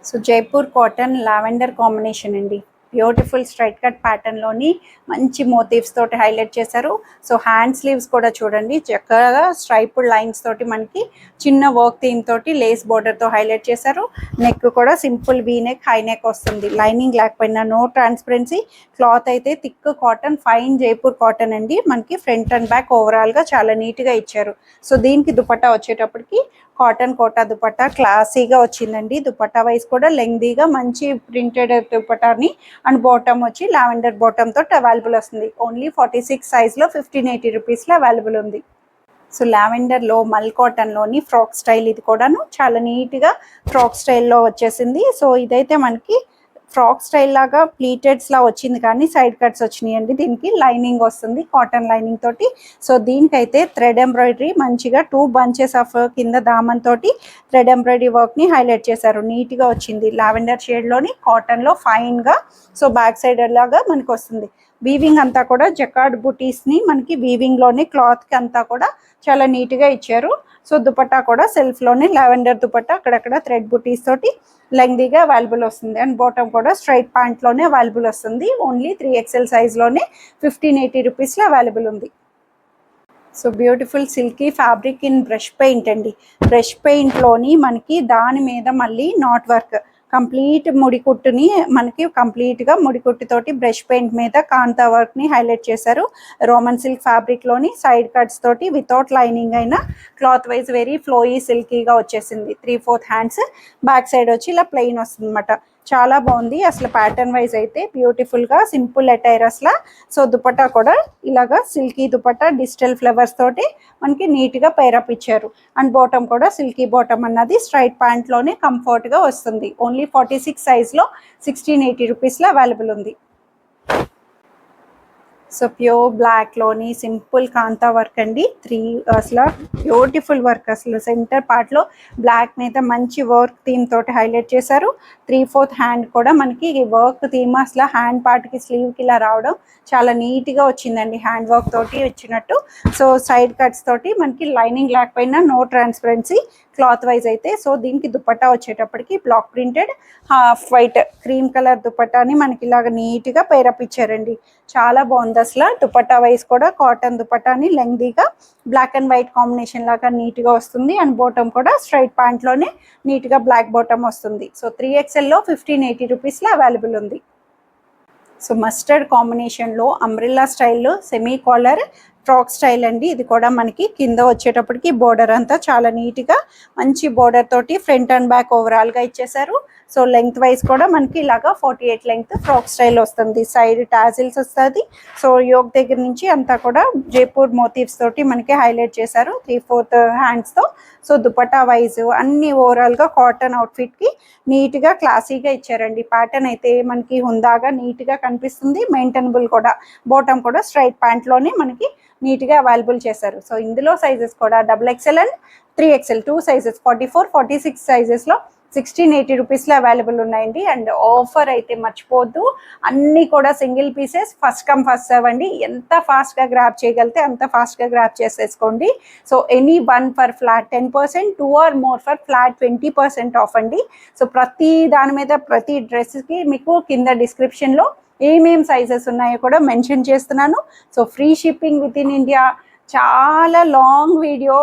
So Jaipur cotton lavender combination అండి, బ్యూటిఫుల్ స్ట్రైట్ కట్ ప్యాటర్న్లోని మంచి మోటివ్స్ తోటి హైలైట్ చేశారు. సో హ్యాండ్ స్లీవ్స్ కూడా చూడండి చక్కగా స్ట్రైప్డ్ లైన్స్ తోటి మనకి చిన్న వర్క్ థీమ్ తోటి లేస్ బోర్డర్తో హైలైట్ చేశారు. నెక్ కూడా simple V neck high neck వస్తుంది. లైనింగ్ లేకపోయినా నో ట్రాన్స్పరెన్సీ. క్లాత్ అయితే thick cotton fine Jaipur cotton అండి, మనకి ఫ్రంట్ అండ్ బ్యాక్ ఓవరాల్గా చాలా నీట్గా ఇచ్చారు. సో దీనికి దుపట్టా వచ్చేటప్పటికి కాటన్ కోటా దుపట్టా క్లాసీగా వచ్చిందండి. దుపట్టా వైజ్ కూడా లెంగ్దీగా మంచి ప్రింటెడ్ దుపట్టాని అండ్ బాటమ్ వచ్చి లావెండర్ బాటమ్ తోటి అవైలబుల్ వస్తుంది. ఓన్లీ 46 సైజ్లో 1580 రూపీస్లో అవైలబుల్ ఉంది. సో లావెండర్లో మల్ కాటన్లోని ఫ్రాక్ స్టైల్, ఇది కూడాను చాలా నీట్గా ఫ్రాక్ స్టైల్లో వచ్చేసింది. సో ఇదైతే మనకి ఫ్రాక్ స్టైల్ లాగా ప్లీటెడ్స్ లా వచ్చింది, కానీ సైడ్ కట్స్ వచ్చినాయండి. దీనికి లైనింగ్ వస్తుంది కాటన్ లైనింగ్ తోటి. సో దీనికైతే థ్రెడ్ ఎంబ్రాయిడరీ మంచిగా 2 bunches ఆఫ్ కింద దామన్ తోటి థ్రెడ్ ఎంబ్రాయిడరీ వర్క్ ని హైలైట్ చేశారు. నీట్ గా వచ్చింది లావెండర్ షేడ్ లోని కాటన్ లో ఫైన్ గా. సో బ్యాక్ సైడ్ లాగా మనకి వస్తుంది. వీవింగ్ అంతా కూడా జకార్డ్ బుటీస్ ని మనకి వీవింగ్ లోని క్లాత్ కి అంతా కూడా చాలా నీట్ గా ఇచ్చారు. సో దుపట్టా కూడా సెల్ఫ్ లోనే లావెండర్ దుపట్టా అక్కడక్కడ థ్రెడ్ బుటీస్ తోటి లెంగ్దీగా అవైలబుల్ వస్తుంది. అండ్ బాటమ్ కూడా స్ట్రైట్ ప్యాంట్ లోనే అవైలబుల్ వస్తుంది. ఓన్లీ 3XL సైజ్ లోనే 1580 రూపీస్ లో అవైలబుల్ ఉంది. So beautiful silky fabric in brush paint అండి. బ్రష్ పెయింట్ లోని మనకి దాని మీద మళ్ళీ నాట్ వర్క్ కంప్లీట్ ముడికుట్టుని మనకి కంప్లీట్గా ముడికుట్టుతోటి బ్రష్ పెయింట్ మీద కాంతా వర్క్ని హైలైట్ చేశారు. రోమన్ సిల్క్ ఫ్యాబ్రిక్లోని సైడ్ కట్స్ తోటి వితౌట్ లైనింగ్ అయినా క్లాత్ వైజ్ వెరీ ఫ్లోయీ సిల్కీగా వచ్చేసింది. 3/4 హ్యాండ్స్, బ్యాక్ సైడ్ వచ్చి ఇలా ప్లెయిన్ వస్తుంది అనమాట. చాలా బాగుంది అసలు. ప్యాటర్న్ వైజ్ అయితే బ్యూటిఫుల్గా సింపుల్ అటైర్ అసలు. సో దుపట్టా కూడా ఇలాగా సిల్కీ దుపట్టా డిజిటల్ ఫ్లవర్స్ తోటి మనకి నీట్గా పైరప్ ఇచ్చారు. అండ్ బాటమ్ కూడా సిల్కీ బాటమ్ అన్నది స్ట్రైట్ ప్యాంట్లోనే కంఫర్ట్గా వస్తుంది. ఓన్లీ 46 సైజ్లో 1680 రూపీస్లో అవైలబుల్ ఉంది. సో ప్యూర్ బ్లాక్లోని సింపుల్ కాంతా వర్క్ అండి. అసలు బ్యూటిఫుల్ వర్క్. అసలు సెంటర్ పార్ట్లో బ్లాక్ మీద మంచి వర్క్ థీమ్ తోటి హైలైట్ చేశారు. 3/4 హ్యాండ్ కూడా మనకి వర్క్ థీమ్ అసలు హ్యాండ్ పార్ట్కి స్లీవ్కి ఇలా రావడం చాలా నీట్గా వచ్చిందండి. హ్యాండ్ వర్క్ తోటి వచ్చినట్టు. సో సైడ్ కట్స్ తోటి మనకి లైనింగ్ లేకపోయినా నో ట్రాన్స్పరెన్సీ క్లాత్ వైజ్ అయితే. సో దీనికి దుపట్టా వచ్చేటప్పటికి black printed half white cream colour దుపట్టాని మనకి ఇలాగ నీట్గా పైరప్ ఇచ్చారండి. చాలా బాగుంది అసలు. దుపట్టా వైజ్ కూడా కాటన్ దుపట్టాని లెంగ్దీగా బ్లాక్ అండ్ వైట్ కాంబినేషన్ లాగా నీట్గా వస్తుంది. అండ్ బాటమ్ కూడా స్ట్రైట్ ప్యాంట్లోనే నీట్గా బ్లాక్ బాటమ్ వస్తుంది. సో 3XLలో 1580 రూపీస్లో అవైలబుల్ ఉంది. సో మస్టర్డ్ కాంబినేషన్లో అంబ్రెల్లా స్టైల్లో సెమీ కాలర్ ఫ్రాక్ స్టైల్ అండి. ఇది కూడా మనకి కింద వచ్చేటప్పటికి బోర్డర్ అంతా చాలా నీట్గా మంచి బోర్డర్ తోటి ఫ్రంట్ అండ్ బ్యాక్ ఓవరాల్గా ఇచ్చేసారు. సో లెంగ్త్ వైజ్ కూడా మనకి ఇలాగా 48 లెంగ్త్ ఫ్రాక్ స్టైల్ వస్తుంది. సైడ్ టాజిల్స్ వస్తుంది. సో యోక్ దగ్గర నుంచి అంతా కూడా జైపూర్ మోటివ్స్ తోటి మనకి హైలైట్ చేశారు 3/4 హ్యాండ్స్తో. సో దుపట్టా వైజ్ అన్ని ఓవరాల్గా కాటన్ అవుట్ఫిట్కి నీట్గా క్లాసీగా ఇచ్చారండి. ప్యాటర్న్ అయితే మనకి హుందాగా నీట్గా కనిపిస్తుంది. మెయింటైనబుల్ కూడా. బాటమ్ కూడా స్ట్రైట్ ప్యాంట్లోనే మనకి నీట్గా అవైలబుల్ చేశారు. సో ఇందులో సైజెస్ కూడా XXL అండ్ 3XL 2 సైజెస్ 44, 46 సైజెస్లో 1680 రూపీస్లో అవైలబుల్ ఉన్నాయండి. అండ్ ఆఫర్ అయితే మర్చిపోద్దు, అన్నీ కూడా single pieces, first come first serve అండి. ఎంత ఫాస్ట్గా గ్రాప్ చేయగలితే అంత ఫాస్ట్గా గ్రాప్ చేసేసుకోండి. So any 1 for flat 10%, 2 or more for flat 20% off అండి. సో ప్రతి దాని మీద ప్రతి డ్రెస్కి మీకు కింద డిస్క్రిప్షన్లో ఏమేం సైజెస్ ఉన్నాయో కూడా మెన్షన్ చేస్తున్నాను. So free shipping with in India. చాలా లాంగ్ వీడియో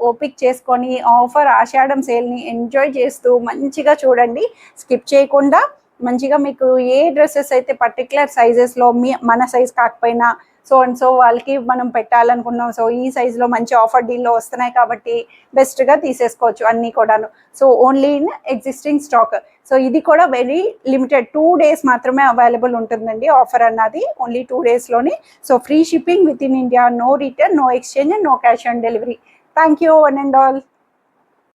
ఓపిక్ చేసుకొని ఆఫర్ ఆషాఢం సేల్ని ఎంజాయ్ చేస్తూ మంచిగా చూడండి. స్కిప్ చేయకుండా మంచిగా మీకు ఏ డ్రెస్సెస్ అయితే పర్టికులర్ సైజెస్లో మన సైజ్ కాకపోయినా సో అండ్ సో వాళ్ళకి మనం పెట్టాలనుకున్నాం. సో ఈ సైజులో మంచి ఆఫర్ డీల్లో వస్తున్నాయి కాబట్టి బెస్ట్గా తీసేసుకోవచ్చు అన్నీ కూడాను. So only in existing stock. So ఇది కూడా వెరీ లిమిటెడ్ 2 డేస్ మాత్రమే అవైలబుల్ ఉంటుందండి ఆఫర్ అన్నది. ఓన్లీ 2 డేస్లోని. So free shipping with in India, no return, no exchange and no cash on delivery. Thank you one and all.